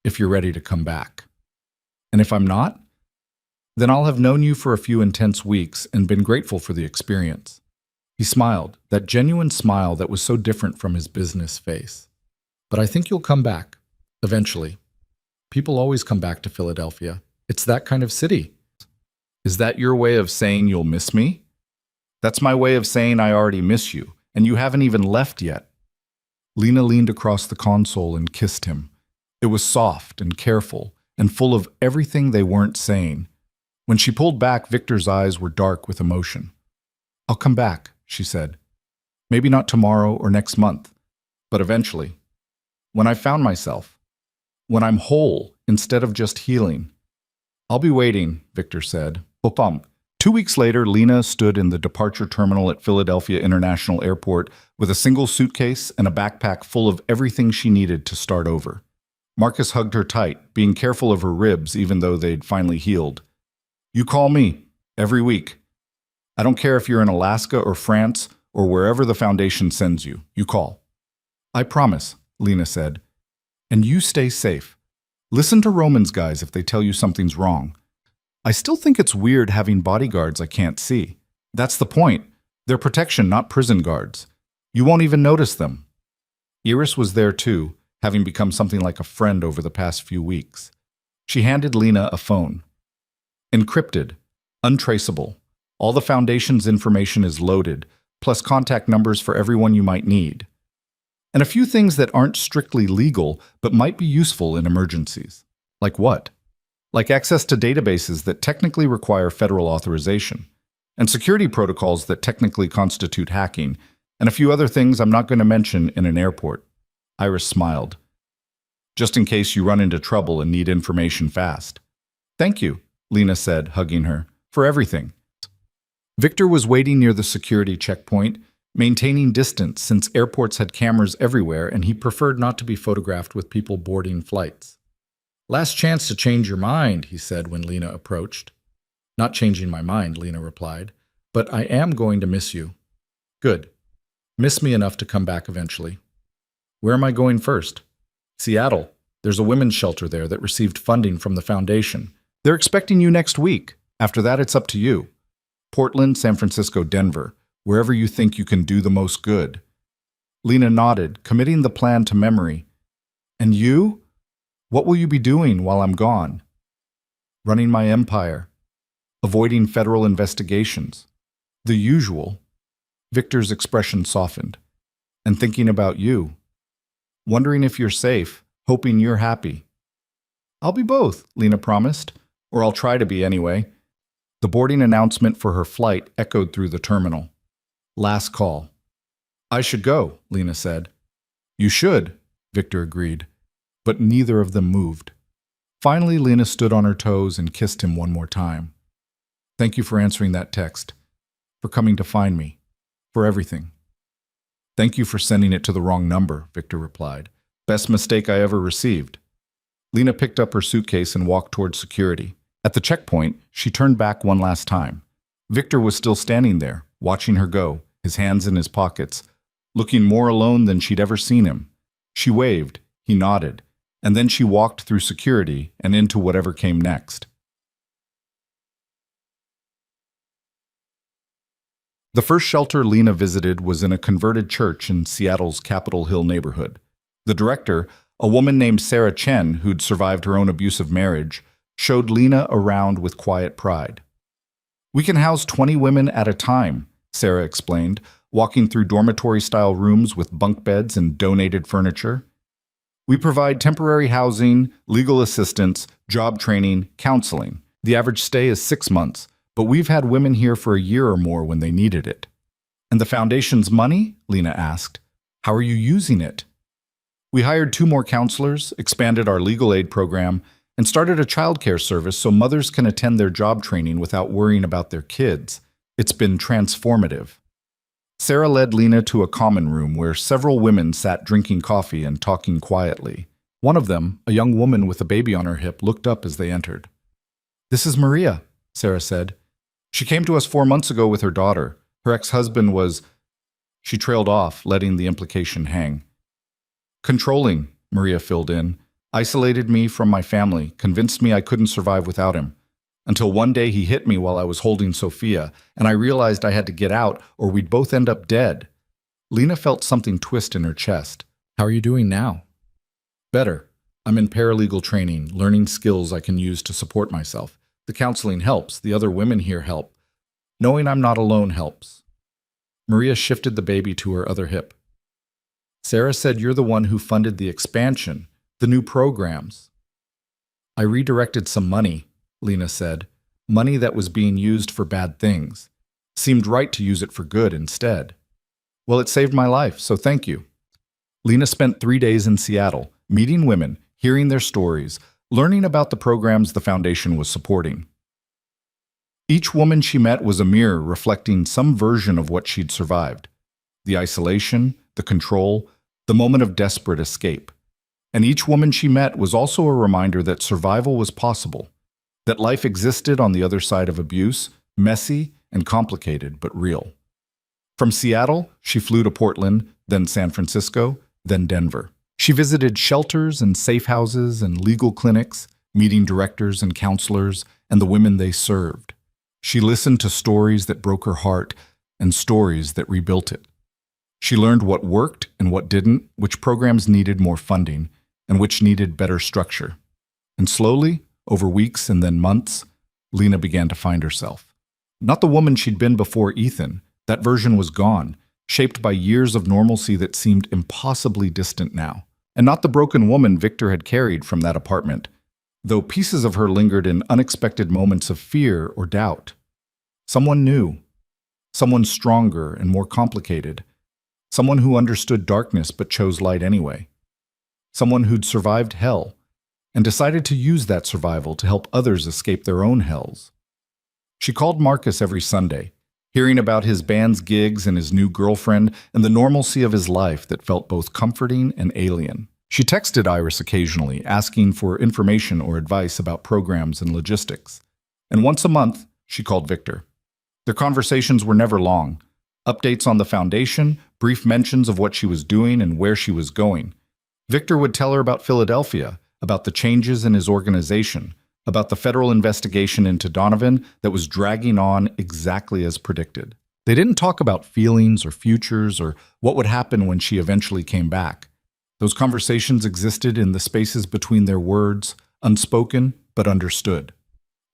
If you're ready to come back. And if I'm not, then I'll have known you for a few intense weeks and been grateful for the experience. He smiled, that genuine smile that was so different from his business face. But I think you'll come back, eventually. People always come back to Philadelphia. It's that kind of city. Is that your way of saying you'll miss me? That's my way of saying I already miss you, and you haven't even left yet. Lena leaned across the console and kissed him. It was soft and careful and full of everything they weren't saying. When she pulled back, Victor's eyes were dark with emotion. I'll come back, she said. Maybe not tomorrow or next month, but eventually. When I found myself. When I'm whole instead of just healing. I'll be waiting, Victor said. Bopam. 2 weeks later, Lena stood in the departure terminal at Philadelphia International Airport with a single suitcase and a backpack full of everything she needed to start over. Marcus hugged her tight, being careful of her ribs even though they'd finally healed. You call me, every week. I don't care if you're in Alaska or France or wherever the Foundation sends you. You call. I promise, Lena said. And you stay safe. Listen to Roman's guys if they tell you something's wrong. I still think it's weird having bodyguards I can't see. That's the point. They're protection, not prison guards. You won't even notice them. Iris was there too, having become something like a friend over the past few weeks. She handed Lena a phone. Encrypted, untraceable. All the Foundation's information is loaded, plus contact numbers for everyone you might need. And a few things that aren't strictly legal, but might be useful in emergencies. Like what? Like access to databases that technically require federal authorization, and security protocols that technically constitute hacking, and a few other things I'm not going to mention in an airport. Iris smiled. Just in case you run into trouble and need information fast. Thank you, Lena said, hugging her, for everything. Victor was waiting near the security checkpoint, maintaining distance since airports had cameras everywhere and he preferred not to be photographed with people boarding flights. Last chance to change your mind, he said when Lena approached. Not changing my mind, Lena replied, but I am going to miss you. Good. Miss me enough to come back eventually. Where am I going first? Seattle. There's a women's shelter there that received funding from the Foundation. They're expecting you next week. After that, it's up to you. Portland, San Francisco, Denver, wherever you think you can do the most good. Lena nodded, committing the plan to memory. And you? What will you be doing while I'm gone? Running my empire. Avoiding federal investigations. The usual. Victor's expression softened. And thinking about you. Wondering if you're safe, hoping you're happy. I'll be both, Lena promised. Or I'll try to be anyway. The boarding announcement for her flight echoed through the terminal. Last call. I should go, Lena said. You should, Victor agreed. But neither of them moved. Finally, Lena stood on her toes and kissed him one more time. Thank you for answering that text. For coming to find me. For everything. Thank you for sending it to the wrong number, Victor replied. Best mistake I ever received. Lena picked up her suitcase and walked towards security. At the checkpoint, she turned back one last time. Victor was still standing there, watching her go, his hands in his pockets, looking more alone than she'd ever seen him. She waved, he nodded, and then she walked through security and into whatever came next. The first shelter Lena visited was in a converted church in Seattle's Capitol Hill neighborhood. The director, a woman named Sarah Chen who'd survived her own abusive marriage, showed Lena around with quiet pride. We can house 20 women at a time, Sarah explained, walking through dormitory-style rooms with bunk beds and donated furniture. We provide temporary housing, legal assistance, job training, counseling. The average stay is 6 months, but we've had women here for a year or more when they needed it. And the foundation's money? Lena asked. How are you using it? We hired 2 more counselors, expanded our legal aid program, and started a childcare service so mothers can attend their job training without worrying about their kids. It's been transformative. Sarah led Lena to a common room where several women sat drinking coffee and talking quietly. One of them, a young woman with a baby on her hip, looked up as they entered. This is Maria, Sarah said. She came to us 4 months ago with her daughter. Her ex-husband was... She trailed off, letting the implication hang. Controlling, Maria filled in. Isolated me from my family, convinced me I couldn't survive without him. Until one day he hit me while I was holding Sophia, and I realized I had to get out or we'd both end up dead. Lena felt something twist in her chest. How are you doing now? Better. I'm in paralegal training, learning skills I can use to support myself. The counseling helps. The other women here help. Knowing I'm not alone helps. Maria shifted the baby to her other hip. Sarah said you're the one who funded the expansion, the new programs. I redirected some money, Lena said. Money that was being used for bad things. Seemed right to use it for good instead. Well, it saved my life, so thank you. Lena spent 3 days in Seattle, meeting women, hearing their stories, learning about the programs the foundation was supporting. Each woman she met was a mirror reflecting some version of what she'd survived. The isolation, the control, the moment of desperate escape. And each woman she met was also a reminder that survival was possible, that life existed on the other side of abuse, messy and complicated, but real. From Seattle, she flew to Portland, then San Francisco, then Denver. She visited shelters and safe houses and legal clinics, meeting directors and counselors and the women they served. She listened to stories that broke her heart and stories that rebuilt it. She learned what worked and what didn't, which programs needed more funding, and which needed better structure. And slowly, over weeks and then months, Lena began to find herself. Not the woman she'd been before Ethan. That version was gone, shaped by years of normalcy that seemed impossibly distant now. And not the broken woman Victor had carried from that apartment, though pieces of her lingered in unexpected moments of fear or doubt. Someone new. Someone stronger and more complicated. Someone who understood darkness but chose light anyway. Someone who'd survived hell and decided to use that survival to help others escape their own hells. She called Marcus every Sunday, hearing about his band's gigs and his new girlfriend and the normalcy of his life that felt both comforting and alien. She texted Iris occasionally, asking for information or advice about programs and logistics. And once a month, she called Victor. Their conversations were never long. Updates on the foundation, brief mentions of what she was doing and where she was going. Victor would tell her about Philadelphia, about the changes in his organization, about the federal investigation into Donovan that was dragging on exactly as predicted. They didn't talk about feelings or futures or what would happen when she eventually came back. Those conversations existed in the spaces between their words, unspoken but understood.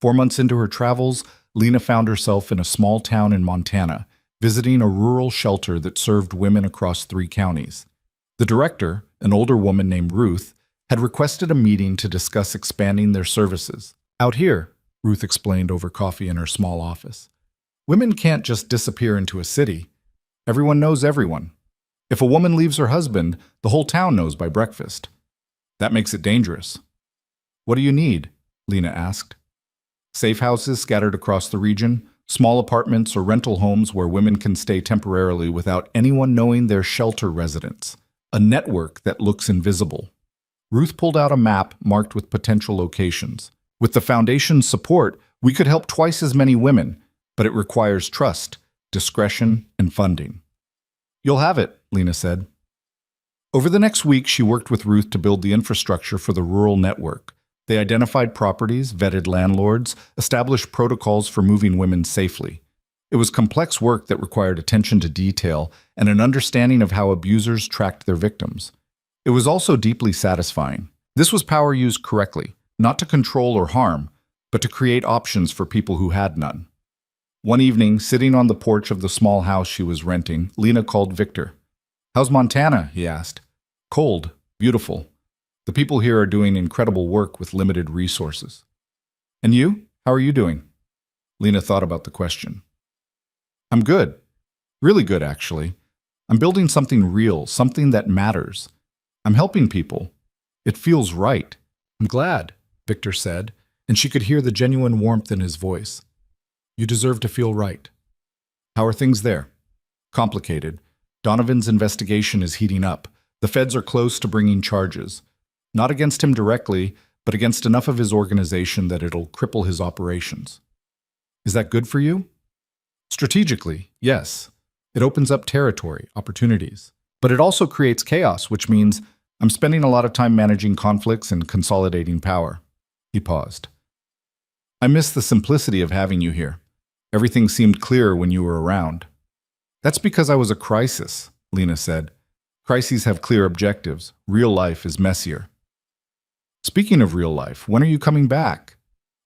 4 months into her travels, Lena found herself in a small town in Montana, visiting a rural shelter that served women across 3 counties. The director, an older woman named Ruth, had requested a meeting to discuss expanding their services. Out here, Ruth explained over coffee in her small office, women can't just disappear into a city. Everyone knows everyone. If a woman leaves her husband, the whole town knows by breakfast. That makes it dangerous. What do you need? Lena asked. Safe houses scattered across the region, small apartments or rental homes where women can stay temporarily without anyone knowing their shelter residence. A network that looks invisible. Ruth pulled out a map marked with potential locations. With the foundation's support, we could help twice as many women, but it requires trust, discretion, and funding. You'll have it, Lena said. Over the next week, she worked with Ruth to build the infrastructure for the rural network. They identified properties, vetted landlords, established protocols for moving women safely. It was complex work that required attention to detail and an understanding of how abusers tracked their victims. It was also deeply satisfying. This was power used correctly, not to control or harm, but to create options for people who had none. One evening, sitting on the porch of the small house she was renting, Lena called Victor. "How's Montana?" he asked. "Cold, beautiful. The people here are doing incredible work with limited resources." "And you? How are you doing?" Lena thought about the question. "I'm good. Really good, actually. I'm building something real, something that matters. I'm helping people. It feels right." "I'm glad," Victor said, and she could hear the genuine warmth in his voice. "You deserve to feel right." "How are things there?" "Complicated. Donovan's investigation is heating up. The feds are close to bringing charges. Not against him directly, but against enough of his organization that it'll cripple his operations." "Is that good for you?" "Strategically, yes. It opens up territory, opportunities. But it also creates chaos, which means I'm spending a lot of time managing conflicts and consolidating power." He paused. "I miss the simplicity of having you here. Everything seemed clearer when you were around." "That's because I was a crisis," Lena said. "Crises have clear objectives. Real life is messier." "Speaking of real life, when are you coming back?"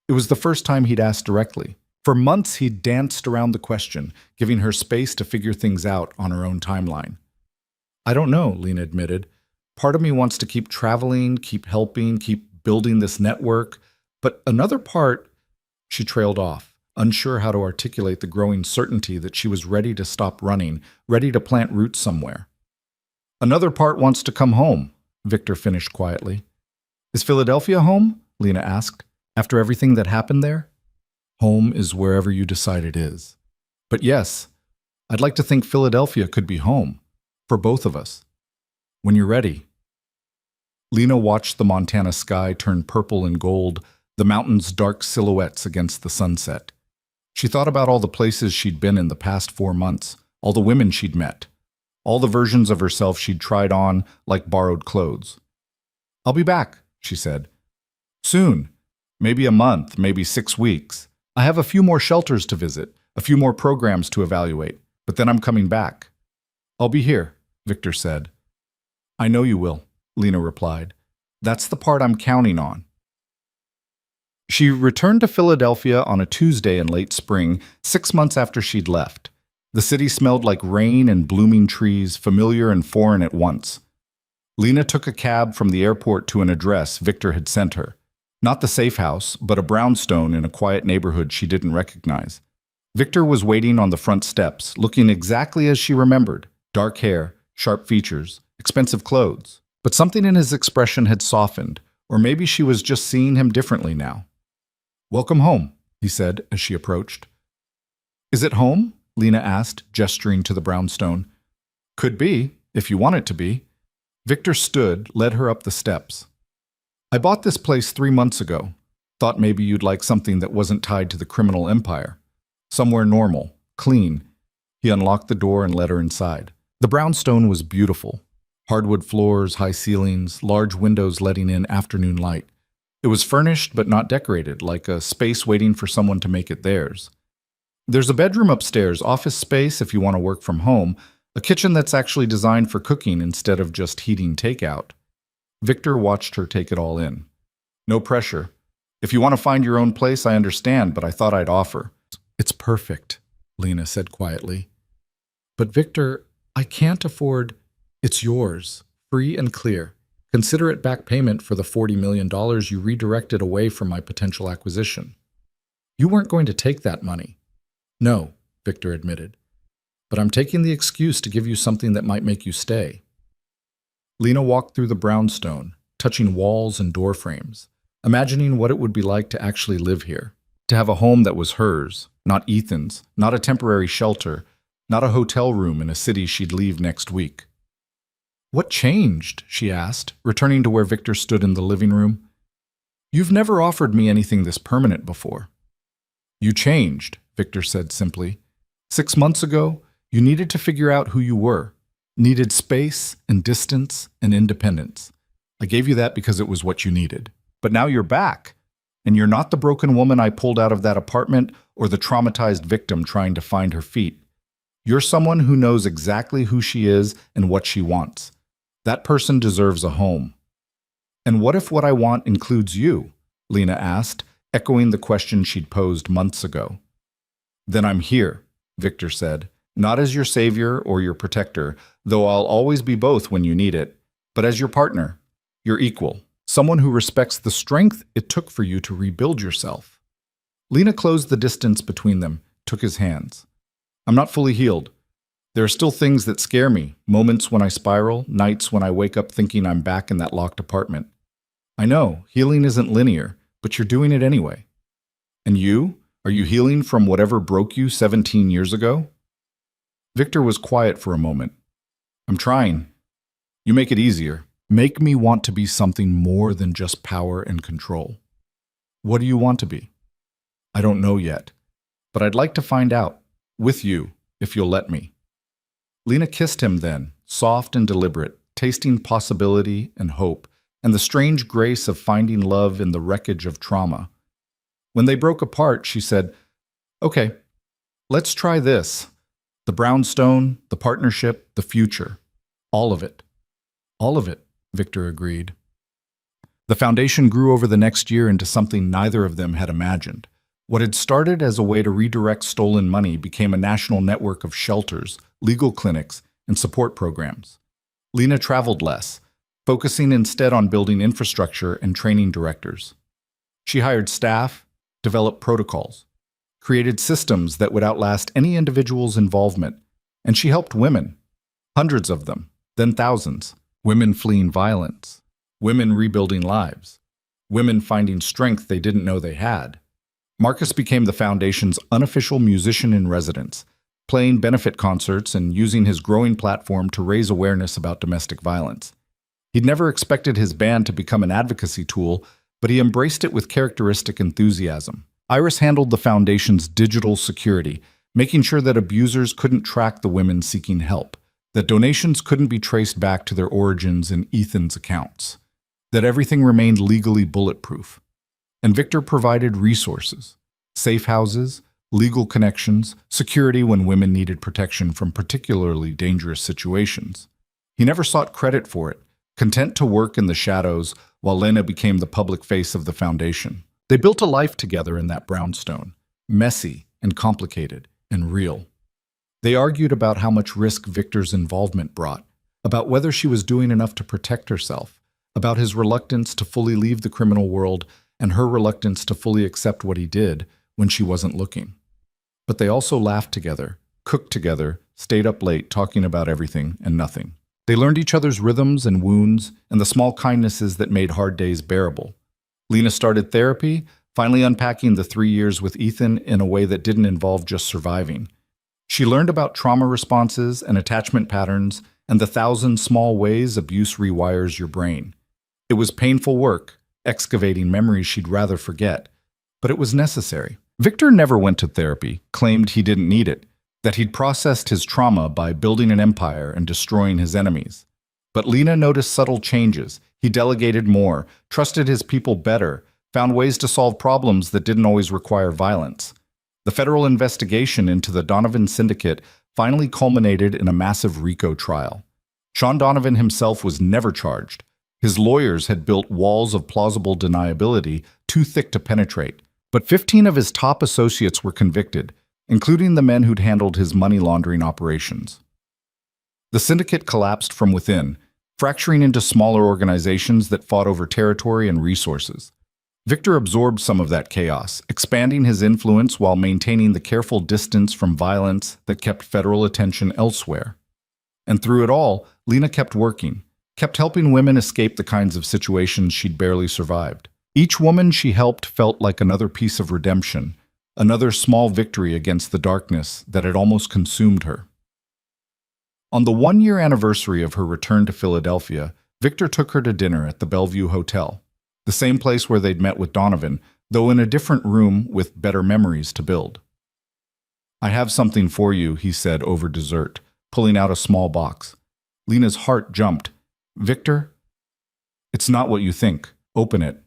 It was the first time he'd asked directly. For months, he'd danced around the question, giving her space to figure things out on her own timeline. "I don't know," Lena admitted. "Part of me wants to keep traveling, keep helping, keep building this network. But another part," she trailed off, unsure how to articulate the growing certainty that she was ready to stop running, ready to plant roots somewhere. "Another part wants to come home," Victor finished quietly. "Is Philadelphia home?" Lena asked. "After everything that happened there?" "Home is wherever you decide it is. But yes, I'd like to think Philadelphia could be home. For both of us. When you're ready." Lena watched the Montana sky turn purple and gold, the mountains' dark silhouettes against the sunset. She thought about all the places she'd been in the past 4 months, all the women she'd met, all the versions of herself she'd tried on like borrowed clothes. "I'll be back," she said. "Soon. Maybe a month, maybe 6 weeks. I have a few more shelters to visit, a few more programs to evaluate, but then I'm coming back." "I'll be here," Victor said. "I know you will," Lena replied. "That's the part I'm counting on." She returned to Philadelphia on a Tuesday in late spring, 6 months after she'd left. The city smelled like rain and blooming trees, familiar and foreign at once. Lena took a cab from the airport to an address Victor had sent her. Not the safe house, but a brownstone in a quiet neighborhood she didn't recognize. Victor was waiting on the front steps, looking exactly as she remembered. Dark hair, sharp features, expensive clothes. But something in his expression had softened, or maybe she was just seeing him differently now. "Welcome home," he said as she approached. "Is it home?" Lena asked, gesturing to the brownstone. "Could be, if you want it to be." Victor stood, led her up the steps. "I bought this place 3 months ago. Thought maybe you'd like something that wasn't tied to the criminal empire. Somewhere normal, clean." He unlocked the door and led her inside. The brownstone was beautiful. Hardwood floors, high ceilings, large windows letting in afternoon light. It was furnished but not decorated, like a space waiting for someone to make it theirs. There's a bedroom upstairs, office space if you want to work from home, a kitchen that's actually designed for cooking instead of just heating takeout. Victor watched her take it all in. "No pressure. If you want to find your own place, I understand, but I thought I'd offer." "It's perfect," Lena said quietly. "But Victor, I can't afford—" "It's yours, free and clear. Consider it back payment for the $40 million you redirected away from my potential acquisition." "You weren't going to take that money." "No," Victor admitted. "But I'm taking the excuse to give you something that might make you stay." Lena walked through the brownstone, touching walls and door frames, imagining what it would be like to actually live here. To have a home that was hers, not Ethan's, not a temporary shelter, not a hotel room in a city she'd leave next week. "What changed?" she asked, returning to where Victor stood in the living room. "You've never offered me anything this permanent before." "You changed," Victor said simply. "6 months ago, you needed to figure out who you were, needed space and distance and independence. I gave you that because it was what you needed. But now you're back, and you're not the broken woman I pulled out of that apartment or the traumatized victim trying to find her feet. You're someone who knows exactly who she is and what she wants. That person deserves a home." "And what if what I want includes you?" Lena asked, echoing the question she'd posed months ago. "Then I'm here," Victor said, "not as your savior or your protector, though I'll always be both when you need it, but as your partner, your equal, someone who respects the strength it took for you to rebuild yourself." Lena closed the distance between them, took his hands. "I'm not fully healed. There are still things that scare me, moments when I spiral, nights when I wake up thinking I'm back in that locked apartment. I know, healing isn't linear, but you're doing it anyway. And you? Are you healing from whatever broke you 17 years ago?" Victor was quiet for a moment. "I'm trying. You make it easier. Make me want to be something more than just power and control." "What do you want to be?" "I don't know yet, but I'd like to find out, with you, if you'll let me." Lena kissed him then, soft and deliberate, tasting possibility and hope, and the strange grace of finding love in the wreckage of trauma. When they broke apart, she said, "Okay, let's try this. The brownstone, the partnership, the future. All of it." "All of it," Victor agreed. The foundation grew over the next year into something neither of them had imagined. What had started as a way to redirect stolen money became a national network of shelters, legal clinics, and support programs. Lena traveled less, focusing instead on building infrastructure and training directors. She hired staff, developed protocols, created systems that would outlast any individual's involvement, and she helped women, hundreds of them, then thousands, women fleeing violence, women rebuilding lives, women finding strength they didn't know they had. Marcus became the foundation's unofficial musician in residence, playing benefit concerts and using his growing platform to raise awareness about domestic violence. He'd never expected his band to become an advocacy tool, but he embraced it with characteristic enthusiasm. Iris handled the foundation's digital security, making sure that abusers couldn't track the women seeking help, that donations couldn't be traced back to their origins in Ethan's accounts, that everything remained legally bulletproof. And Victor provided resources, safe houses, legal connections, security when women needed protection from particularly dangerous situations. He never sought credit for it, content to work in the shadows while Lena became the public face of the foundation. They built a life together in that brownstone, messy and complicated and real. They argued about how much risk Victor's involvement brought, about whether she was doing enough to protect herself, about his reluctance to fully leave the criminal world and her reluctance to fully accept what he did when she wasn't looking. But they also laughed together, cooked together, stayed up late talking about everything and nothing. They learned each other's rhythms and wounds and the small kindnesses that made hard days bearable. Lena started therapy, finally unpacking the 3 years with Ethan in a way that didn't involve just surviving. She learned about trauma responses and attachment patterns and the 1,000 small ways abuse rewires your brain. It was painful work, excavating memories she'd rather forget, but it was necessary. Victor never went to therapy, claimed he didn't need it, that he'd processed his trauma by building an empire and destroying his enemies. But Lena noticed subtle changes. He delegated more, trusted his people better, found ways to solve problems that didn't always require violence. The federal investigation into the Donovan syndicate finally culminated in a massive RICO trial. Sean Donovan himself was never charged. His lawyers had built walls of plausible deniability too thick to penetrate, but 15 of his top associates were convicted, including the men who'd handled his money laundering operations. The syndicate collapsed from within, fracturing into smaller organizations that fought over territory and resources. Victor absorbed some of that chaos, expanding his influence while maintaining the careful distance from violence that kept federal attention elsewhere. And through it all, Lena kept working, kept helping women escape the kinds of situations she'd barely survived. Each woman she helped felt like another piece of redemption, another small victory against the darkness that had almost consumed her. On the one-year anniversary of her return to Philadelphia, Victor took her to dinner at the Bellevue Hotel, the same place where they'd met with Donovan, though in a different room with better memories to build. "I have something for you," he said over dessert, pulling out a small box. Lena's heart jumped. "Victor?" "It's not what you think. Open it."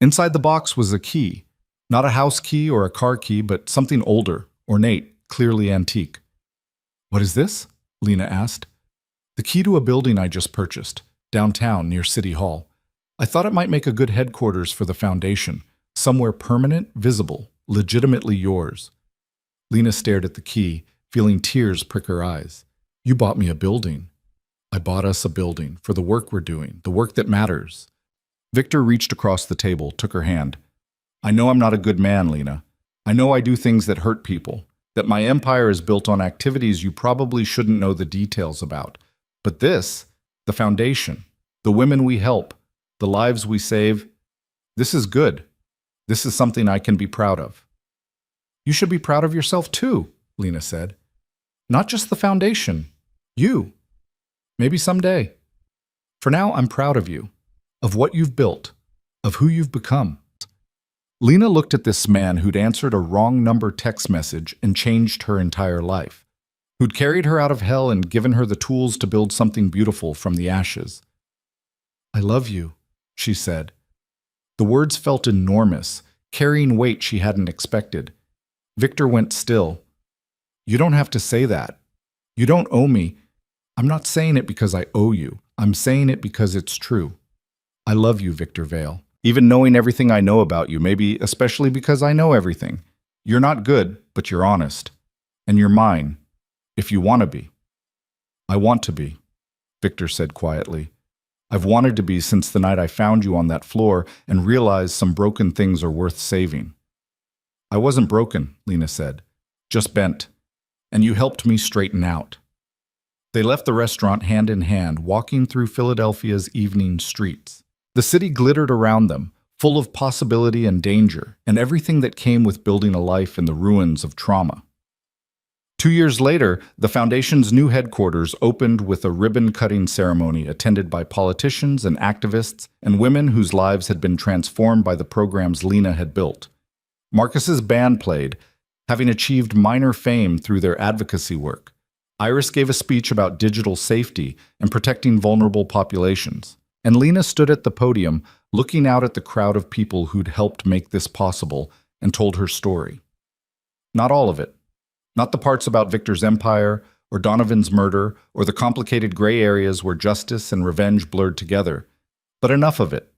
Inside the box was a key. Not a house key or a car key, but something older, ornate, clearly antique. "What is this?" Lena asked. "The key to a building I just purchased, downtown near City Hall. I thought it might make a good headquarters for the foundation, somewhere permanent, visible, legitimately yours." Lena stared at the key, feeling tears prick her eyes. "You bought me a building." "I bought us a building for the work we're doing, the work that matters." Victor reached across the table, took her hand. "I know I'm not a good man, Lena. I know I do things that hurt people, that my empire is built on activities you probably shouldn't know the details about. But this, the foundation, the women we help, the lives we save, this is good. This is something I can be proud of." "You should be proud of yourself too," Lena said. "Not just the foundation. You. Maybe someday. For now, I'm proud of you, of what you've built, of who you've become." Lena looked at this man who'd answered a wrong number text message and changed her entire life, who'd carried her out of hell and given her the tools to build something beautiful from the ashes. "I love you," she said. The words felt enormous, carrying weight she hadn't expected. Victor went still. "You don't have to say that. You don't owe me. I'm not saying it because I owe you. I'm saying it because it's true. I love you, Victor Vale. Even knowing everything I know about you, maybe especially because I know everything. You're not good, but you're honest. And you're mine, if you want to be." "I want to be," Victor said quietly. "I've wanted to be since the night I found you on that floor and realized some broken things are worth saving." "I wasn't broken," Lena said, "just bent. And you helped me straighten out." They left the restaurant hand in hand, walking through Philadelphia's evening streets. The city glittered around them, full of possibility and danger, and everything that came with building a life in the ruins of trauma. 2 years later, the Foundation's new headquarters opened with a ribbon-cutting ceremony attended by politicians and activists and women whose lives had been transformed by the programs Lena had built. Marcus's band played, having achieved minor fame through their advocacy work. Iris gave a speech about digital safety and protecting vulnerable populations. And Lena stood at the podium, looking out at the crowd of people who'd helped make this possible, and told her story. Not all of it. Not the parts about Victor's empire, or Donovan's murder, or the complicated gray areas where justice and revenge blurred together, but enough of it.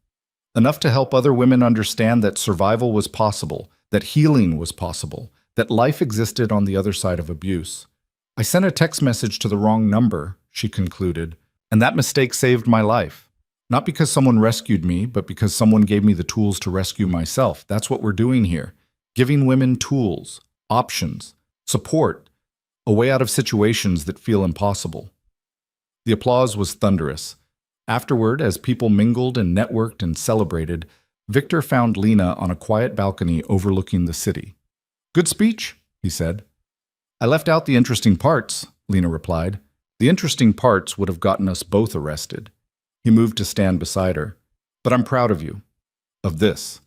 Enough to help other women understand that survival was possible, that healing was possible, that life existed on the other side of abuse. "I sent a text message to the wrong number," she concluded, "and that mistake saved my life. Not because someone rescued me, but because someone gave me the tools to rescue myself. That's what we're doing here. Giving women tools, options, support, a way out of situations that feel impossible." The applause was thunderous. Afterward, as people mingled and networked and celebrated, Victor found Lena on a quiet balcony overlooking the city. "Good speech," he said. "I left out the interesting parts," Lena replied. "The interesting parts would have gotten us both arrested." He moved to stand beside her. "But I'm proud of you. Of this.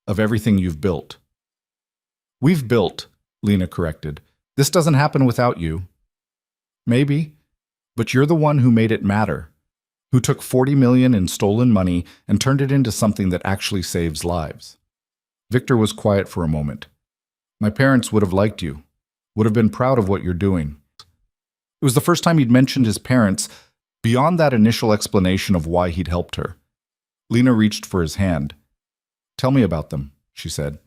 Of everything you've built." "We've built," Lena corrected. "This doesn't happen without you." "Maybe, but you're the one who made it matter, who took $40 million in stolen money and turned it into something that actually saves lives." Victor was quiet for a moment. "My parents would have liked you, would have been proud of what you're doing." It was the first time he'd mentioned his parents, beyond that initial explanation of why he'd helped her. Lena reached for his hand. "Tell me about them," she said.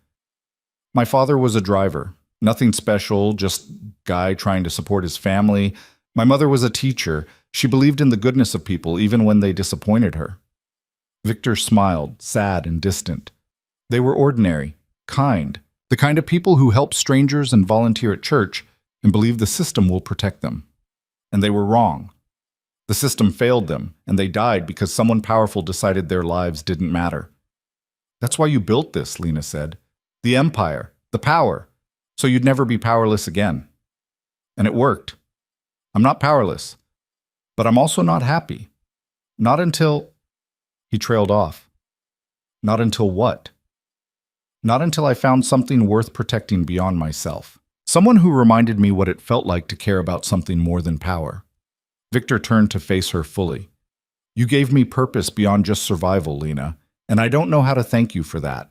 "My father was a driver. Nothing special, just guy trying to support his family. My mother was a teacher. She believed in the goodness of people even when they disappointed her." Victor smiled, sad and distant. "They were ordinary, kind, the kind of people who help strangers and volunteer at church and believe the system will protect them. And they were wrong. The system failed them, and they died because someone powerful decided their lives didn't matter." That's why you built this, Lena said. The empire, the power, so you'd never be powerless again. And it worked. I'm not powerless, but I'm also not happy. Not until... He trailed off. Not until what? Not until I found something worth protecting beyond myself. Someone who reminded me what it felt like to care about something more than power. Victor turned to face her fully. You gave me purpose beyond just survival, Lena, and I don't know how to thank you for that.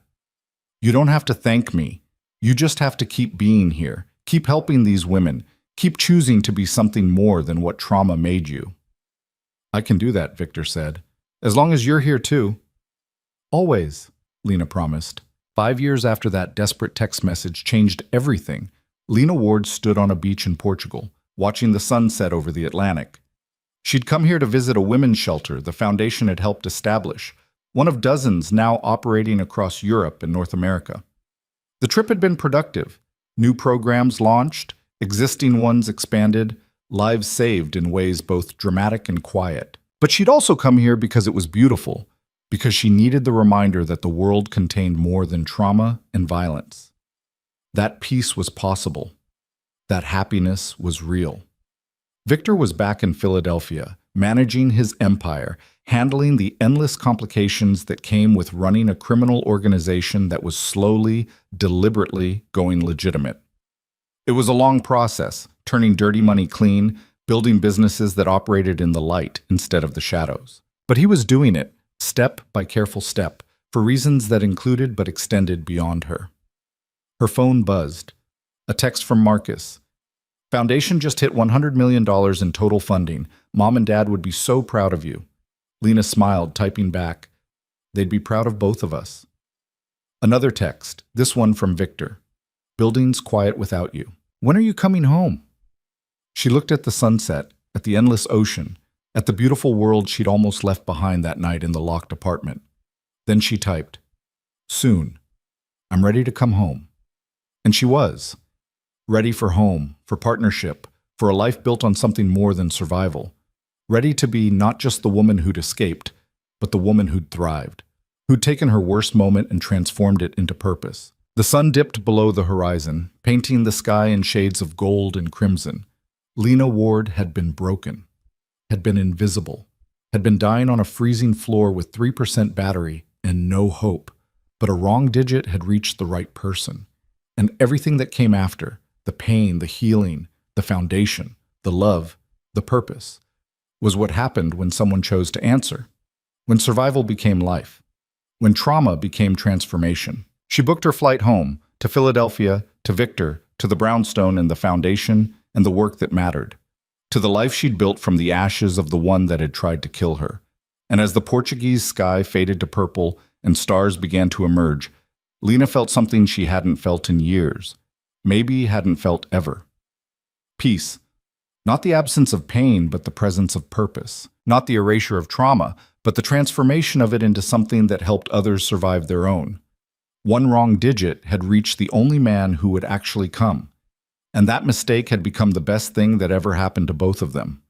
You don't have to thank me. You just have to keep being here, keep helping these women, keep choosing to be something more than what trauma made you. I can do that, Victor said. As long as you're here too. Always, Lena promised. 5 years after that desperate text message changed everything, Lena Ward stood on a beach in Portugal, watching the sun set over the Atlantic. She'd come here to visit a women's shelter the foundation had helped establish, one of dozens now operating across Europe and North America. The trip had been productive. New programs launched, existing ones expanded, lives saved in ways both dramatic and quiet. But she'd also come here because it was beautiful, because she needed the reminder that the world contained more than trauma and violence. That peace was possible. That happiness was real. Victor was back in Philadelphia, managing his empire, handling the endless complications that came with running a criminal organization that was slowly, deliberately going legitimate. It was a long process, turning dirty money clean, building businesses that operated in the light instead of the shadows. But he was doing it, step by careful step, for reasons that included but extended beyond her. Her phone buzzed. A text from Marcus. Foundation just hit $100 million in total funding. Mom and Dad would be so proud of you. Lena smiled, typing back. They'd be proud of both of us. Another text, this one from Victor. Buildings quiet without you. When are you coming home? She looked at the sunset, at the endless ocean, at the beautiful world she'd almost left behind that night in the locked apartment. Then she typed, Soon. I'm ready to come home. And she was. Ready for home, for partnership, for a life built on something more than survival. Ready to be not just the woman who'd escaped, but the woman who'd thrived, who'd taken her worst moment and transformed it into purpose. The sun dipped below the horizon, painting the sky in shades of gold and crimson. Lena Ward had been broken, had been invisible, had been dying on a freezing floor with 3% battery and no hope. But a wrong digit had reached the right person. And everything that came after, the pain, the healing, the foundation, the love, the purpose, was what happened when someone chose to answer, when survival became life, when trauma became transformation. She booked her flight home, to Philadelphia, to Victor, to the brownstone and the foundation and the work that mattered, to the life she'd built from the ashes of the one that had tried to kill her. And as the Portuguese sky faded to purple and stars began to emerge, Lena felt something she hadn't felt in years, maybe hadn't felt ever. Peace. Not the absence of pain, but the presence of purpose. Not the erasure of trauma, but the transformation of it into something that helped others survive their own. One wrong digit had reached the only man who would actually come, and that mistake had become the best thing that ever happened to both of them.